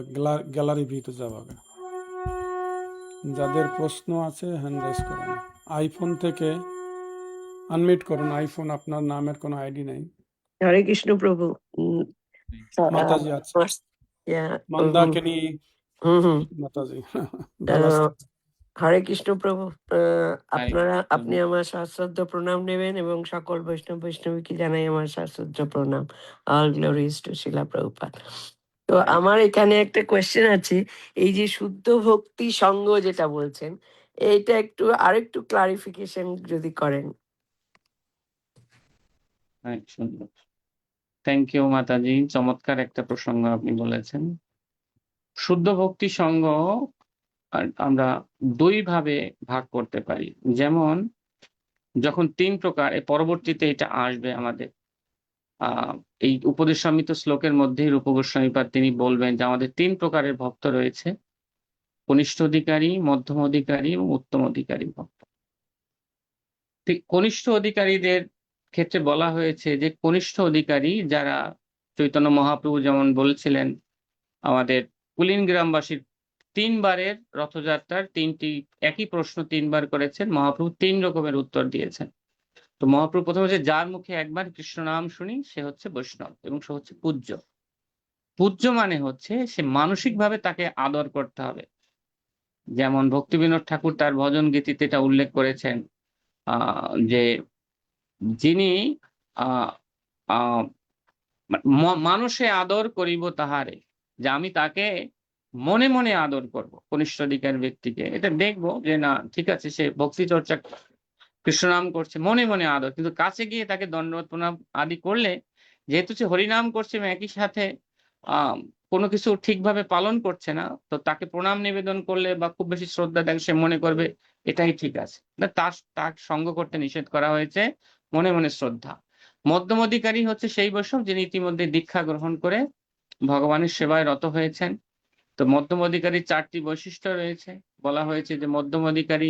গ্যালারি ভিতে যাব আগে। যাদের প্রশ্ন আছে হ্যান্ড রেজ করুন। আইফোন থেকে আনমিউট করুন। আইফোন, আপনার নামের কোনো আইডি নাই। হরে কৃষ্ণ প্রভু। মাতাজি আছে। মন্দাকিনী মাতাজি ভালো আছেন? হরে কৃষ্ণ প্রভু। আপনি আমার সশ্রদ্ধ প্রণাম নেবেন এবং সকল বৈষ্ণবীকে জানাই আমার সশ্রদ্ধ প্রণাম। অল গ্লোরিজ টু শিলা প্রভুপাদ। তো আমার এখানে একটা কোয়েশ্চেন আছে, এই যে শুদ্ধ ভক্তি সঙ্গ যেটা বলছেন, এইটা একটু আরেকটু ক্লারিফিকেশন যদি করেন। সুন্দর, থ্যাংক ইউ মাতাজি। চমৎকার একটা প্রসঙ্গ আপনি বলেছেন। শুদ্ধ ভক্তি সঙ্গ আমরা 2 ভাবে ভাগ করতে পারি। যেমন যখন 3 প্রকার, পরবর্তীতে এটা আসবে আমাদের এই উপদেশামৃত শ্লোকের মধ্যেই রূপ গোস্বামীপাদ তিনি বলবেন যে আমাদের 3 প্রকারের ভক্ত রয়েছে: কনিষ্ঠ অধিকারী, মধ্যম অধিকারী এবং উত্তম অধিকারী ভক্ত। ঠিক কনিষ্ঠ অধিকারীদের ক্ষেত্রে বলা হয়েছে যে কনিষ্ঠ অধিকারী যারা, চৈতন্য মহাপ্রভু যেমন বলছিলেন আমাদের কুলিন গ্রামবাসীর 3 বারের রথযাত্রার 3টি একই প্রশ্ন 3 বার করেছেন, মহাপ্রভু 3 রকমের উত্তর দিয়েছেন। তো মহাপ্রভু প্রথমে হচ্ছে যার মুখে একবার কৃষ্ণ নাম শুনি সে হচ্ছে বৈষ্ণব এবং সে হচ্ছে পূজ্য। পূজ্য মানে হচ্ছে সে মানসিকভাবে তাকে আদর করতে হবে। যেমন ভক্তিবিনোদ ঠাকুর তার ভজন গীতিতে এটা উল্লেখ করেছেন যে যিনি মানুষে আদর করিব তাহারে, যে আমি তাকে মনে মনে আদর করব কনিষ্ঠ দিকের ব্যক্তিকে, এটা দেখবো যে না ঠিক আছে সে ভক্তি চর্চা কৃষ্ণনাম করছে, মনে মনে আদর, কিন্তু কাছে গিয়ে তাকে দণ্ডবত প্রণাম আদি করলে, যেহেতু সে হরিনাম করছে এবং একই সাথে কোনো কিছু ঠিকভাবে পালন করছে না, তো তাকে প্রণাম নিবেদন করলে বা খুব বেশি শ্রদ্ধা দেখে সে মনে করবে এটাই ঠিক আছে, না তার সঙ্গ করতে নিষেধ করা হয়েছে, মনে মনে শ্রদ্ধা। মধ্যম অধিকারী হচ্ছে সেই বৈষ্ণব যিনি ইতিমধ্যে দীক্ষা গ্রহণ করে ভগবানের সেবায় রত হয়েছেন। তো মধ্যম অধিকারীর 4টি বৈশিষ্ট্য রয়েছে। বলা হয়েছে যে মধ্যম অধিকারী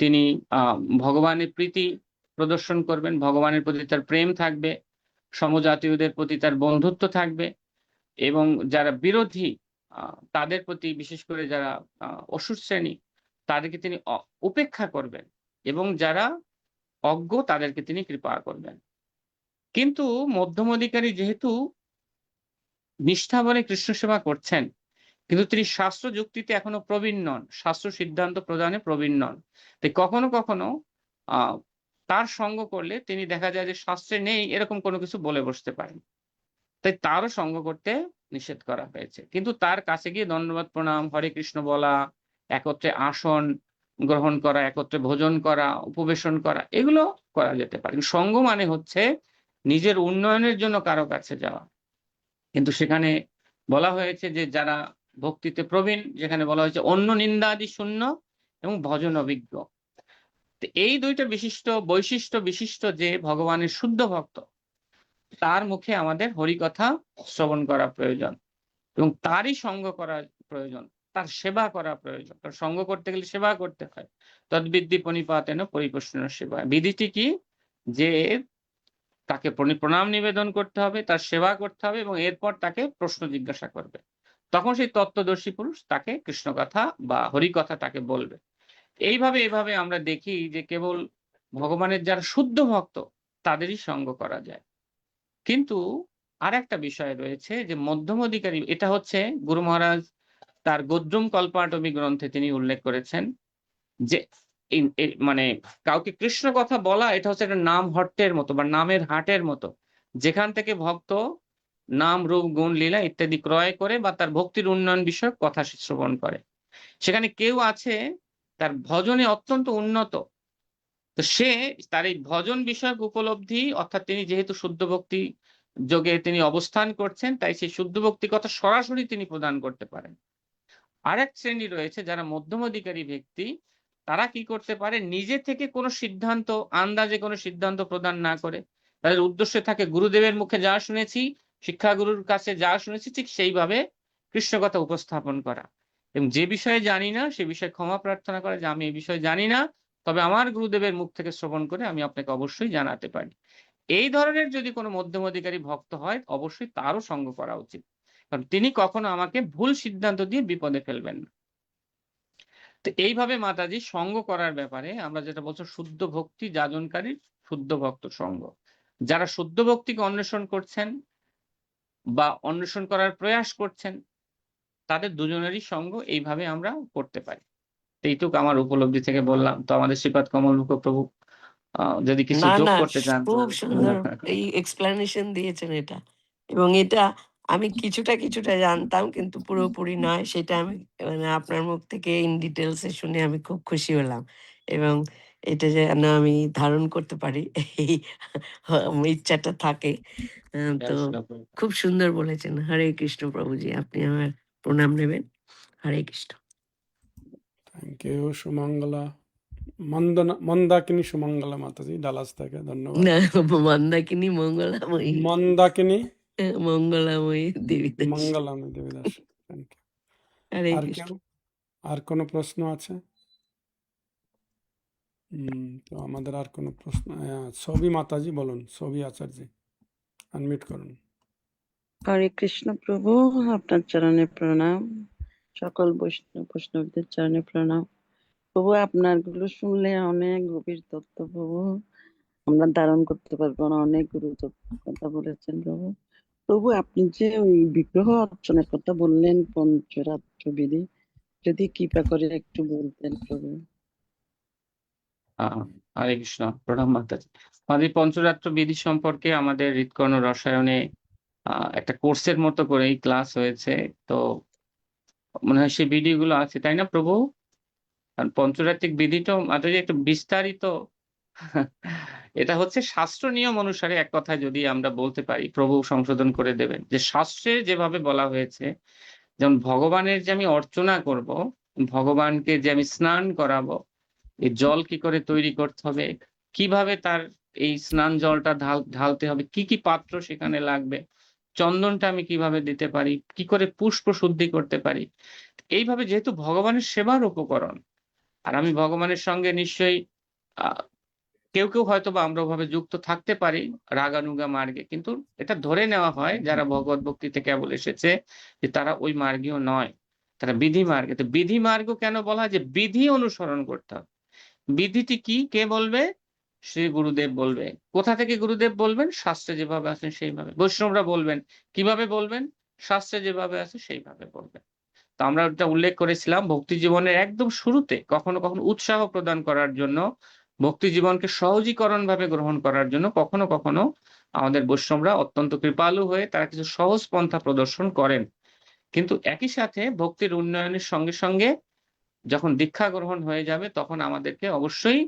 তিনি ভগবানের প্রীতি প্রদর্শন করবেন, ভগবানের প্রতি তার প্রেম থাকবে, সমজাতীয়দের প্রতি তার বন্ধুত্ব থাকবে, এবং যারা বিরোধী তাদের প্রতি, বিশেষ করে যারা অসুর শ্রেণী, তাদেরকে তিনি উপেক্ষা করবেন, এবং যারা অজ্ঞ তাদেরকে তিনি কৃপা করবেন। কিন্তু মধ্যম অধিকারী যেহেতু নিষ্ঠা বলে কৃষ্ণ সেবা করছেন, কিন্তু তিনি শাস্ত্র যুক্তিতে এখনো প্রবীণ নন, শাস্ত্র সিদ্ধান্ত প্রদানে প্রবীণ নন। তাই কখনো কখনো তার সঙ্গ করলে তিনি দেখা যায় যে শাস্ত্রে নেই এরকম কোনো কিছু বলে বসতে পারেন, তাই তারও সঙ্গ করতে নিষেধ করা হয়েছে। কিন্তু তার কাছে গিয়ে দণ্ডবত প্রণাম, হরে কৃষ্ণ বলা, একত্রে আসন গ্রহণ করা, একত্রে ভোজন করা, উপবেশন করা, এগুলো করা যেতে পারে। সঙ্গ মানে হচ্ছে নিজের উন্নয়নের জন্য কারো কাছে যাওয়া। কিন্তু সেখানে বলা হয়েছে যে যারা ভক্তিতে প্রবীণ, যেখানে বলা হয়েছে অন্য নিন্দাদি শূন্য এবং ভজন অভিজ্ঞ। এই দুইটা বৈশিষ্ট্য বিশিষ্ট যে ভগবানের শুদ্ধ ভক্ত, তার মুখে আমাদের হরিকথা শ্রবণ করা প্রয়োজন এবং তারই সঙ্গ করা প্রয়োজন, তার সেবা করা প্রয়োজন। তার সঙ্গ করতে গেলে সেবা করতে হয়। তদ্বিদ্ধি পরিপাতেন পরিপুষ্ণ সেবা। বিধিটি কি? যে তাকে প্রণাম নিবেদন করতে হবে, তার সেবা করতে হবে, এবং এরপর তাকে প্রশ্ন জিজ্ঞাসা করবে। তখন সেই তত্ত্বদর্শী পুরুষ তাকে কৃষ্ণ কথা বা হরি কথা তাকে বলবে। এইভাবে আমরা দেখি যে কেবল ভগবানের যারা শুদ্ধ ভক্ত তাদেরই সঙ্গ করা যায়। কিন্তু আর একটা বিষয় রয়েছে যে মধ্যম অধিকারী, এটা হচ্ছে গুরু মহারাজ তার গদ্রুম কল্পাটবী গ্রন্থে তিনি উল্লেখ করেছেন যে মানে কাউকে কৃষ্ণ কথা বলা এটা হচ্ছে একটা নাম হট্টের মতো বা নামের হাটের মতো, যেখান থেকে ভক্ত নাম রূপ গুণ লীলা ইত্যাদি ক্রয় করে বা তার ভক্তির উন্নয়ন বিষয়ক কথা শ্রবণ করে। সেখানে কেউ আছে তার ভজনে অত্যন্ত উন্নত, তো সে তার এই ভজন বিষয়ক উপলব্ধি, অর্থাৎ তিনি যেহেতু শুদ্ধ ভক্তি যোগে তিনি অবস্থান করছেন, তাই সেই শুদ্ধ ভক্তি কথা সরাসরি তিনি প্রদান করতে পারেন। আরেক শ্রেণী রয়েছে যারা মধ্যম অধিকারী ব্যক্তি, তারা কি করতে পারে, নিজে থেকে কোনো সিদ্ধান্ত, আন্দাজে কোনো সিদ্ধান্ত প্রদান না করে তাদের উদ্দেশ্য থাকে গুরুদেবের মুখে যা শুনেছি, শিক্ষাগুরুর কাছে যা শুনেছি ঠিক সেইভাবে কৃষ্ণ কথা উপস্থাপন করা, এবং যে বিষয়ে জানি না সে বিষয়ে ক্ষমা প্রার্থনা করে যে আমি এই বিষয়ে জানি না, তবে আমার গুরুদেবের মুখ থেকে শ্রবণ করে আমি আপনাকে অবশ্যই জানাতে পারি। এই ধরনের যদি কোনো মধ্যম অধিকারী ভক্ত হয়, অবশ্যই তারও সঙ্গ করা উচিত, কারণ তিনি কখনো আমাকে ভুল সিদ্ধান্ত দিয়ে বিপদে ফেলবেন না। তো এইভাবে মাতাজি সঙ্গ করার ব্যাপারে আমরা যেটা বলছো, শুদ্ধ ভক্তি যাজনকারী শুদ্ধ ভক্ত সঙ্গ, যারা শুদ্ধ ভক্তিকে অন্বেষণ করছেন বা অন্বেষণ করার প্রয়াস করছেন, তাদের দুজনেরই সঙ্গ এইভাবে আমরা করতে পারি। এইটুকু আমার উপলব্ধি থেকে বললাম। তো আমাদের শ্রীপাদ কমলমুখ প্রভু যদি কিছু না যোগ না করতে চান। খুব সুন্দর এই এক্সপ্লেনেশন দিয়েছেন এটা, এবং এটা আমি কিছুটা জানতাম কিন্তু পুরোপুরি নয়, সেটা আমি মানে আপনার মুখ থেকে ইন ডিটেলসে শুনে আমি খুব খুশি হলাম, এবং এটা যেন আমি ধারণ করতে পারি এই ইচ্ছাটা থাকে। তো খুব সুন্দর বলেছেন। হরে কৃষ্ণ প্রভুজি, আপনি আমার প্রণাম নেবেন। Hare Krishna. Thank you Sumangala. Mandakini Sumangala Mataji Dallas থেকে, ধন্যবাদ। না, মন্দাকিনী মঙ্গলাময়ী, মন্দাকিনী মঙ্গলাময়ী দেবী দাস। মঙ্গলামী দেবীদাস। Thank you. হরে আর কৃষ্ণ। কেউ, আর কোনো প্রশ্ন আছে? তো আমাদের আর কোনো প্রশ্ন, ছবি মাতাজি বলুন, ছবি আচার্য আনমিউট করুন। হরে কৃষ্ণ প্রভু, আপনার চরণে প্রণাম, সকল বৈষ্ণবদের চরণে প্রণাম। প্রভু আপনার গুলো শুনলে অনেক গভীর তত্ত্ব প্রভু আমরা ধারণ করতে পারবো না, অনেক গুরু কথা বলেছেন প্রভু। প্রভু আপনি যে ওই বিগ্রহ অর্চনের কথা বললেন, পঞ্চরাত্র বিধি, যদি কৃপা করে একটু বলতেন প্রভু। হরে কৃষ্ণ, প্রণাম মাতাজি। আমাদের পঞ্চরাত্র বিধি সম্পর্কে আমাদের হৃৎকর্ণ রসায়নে একটা কোর্সের মতো করেই ক্লাস হয়েছে। তো মনে হয় সেই বিধিগুলো আছে, তাই না প্রভু? আর পঞ্চরাত্রিক বিধিটা মাত্র একটু বিস্তারিত এটা হচ্ছে শাস্ত্র নিয়ম অনুসারে, এক কথায় যদি আমরা বলতে পারি, প্রভু সংশোধন করে দেবেন যে শাস্ত্রে যেভাবে বলা হয়েছে, যেমন ভগবানের যে আমি অর্চনা করব, ভগবানকে যে আমি স্নান করাবো, এই জল কি করে তৈরি করতে হবে, কিভাবে তার এই স্নান জলটা ঢালতে হবে, কি কি পাত্র সেখানে লাগবে, চন্দনটা আমি কিভাবে দিতে পারি, কি করে পুষ্প শুদ্ধি করতে পারি, এইভাবে যেহেতু ভগবানের সেবার উপকরণ, আর আমি ভগবানের সঙ্গে নিশ্চয়ই কেউ কেউ হয়তো বা আমরা ওভাবে যুক্ত থাকতে পারি রাগানুগা মার্গে, কিন্তু এটা ধরে নেওয়া হয় যারা ভগবত ভক্তিতে কেবল এসেছে যে তারা ওই মার্গীয় নয়, তারা বিধি মার্গে। তো বিধি মার্গ কেন বলা হয়? যে বিধি অনুসরণ করতে হবে। বিধিটি কি কে বলবে? শ্রী গুরুদেব বলবে। কোথা থেকে গুরুদেব বলবেন? শাস্ত্রে যেভাবে আছেন সেইভাবে। বৈষ্ণবরা বলবেন। কিভাবে বলবেন? শাস্ত্রে যেভাবে আছে সেইভাবে বলবেন। তো আমরা ওটা উল্লেখ করেছিলাম ভক্তি জীবনের একদম শুরুতে, কখনো কখনো উৎসাহ প্রদান করার জন্য, ভক্তি জীবনকে সহজীকরণ ভাবে গ্রহণ করার জন্য কখনো কখনো আমাদের বৈষ্ণবরা অত্যন্ত কৃপালু হয়ে তারা কিছু সহজ পন্থা প্রদর্শন করেন। কিন্তু একই সাথে ভক্তির উন্নয়নের সঙ্গে সঙ্গে যখন দীক্ষা গ্রহণ হয়ে যাবে, তখন আমাদেরকে অবশ্যই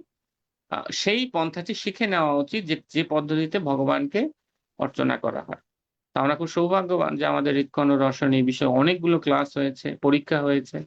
সেই পন্থাটি শিখে নেওয়া উচিত যে পদ্ধতিতে ভগবানকে অর্চনা করা হয়। তো আমরা খুব সৌভাগ্যবান যে আমাদের হৃৎকর্ণ রসায়ন এই বিষয়ে অনেকগুলো ক্লাস হয়েছে, পরীক্ষা হয়েছে।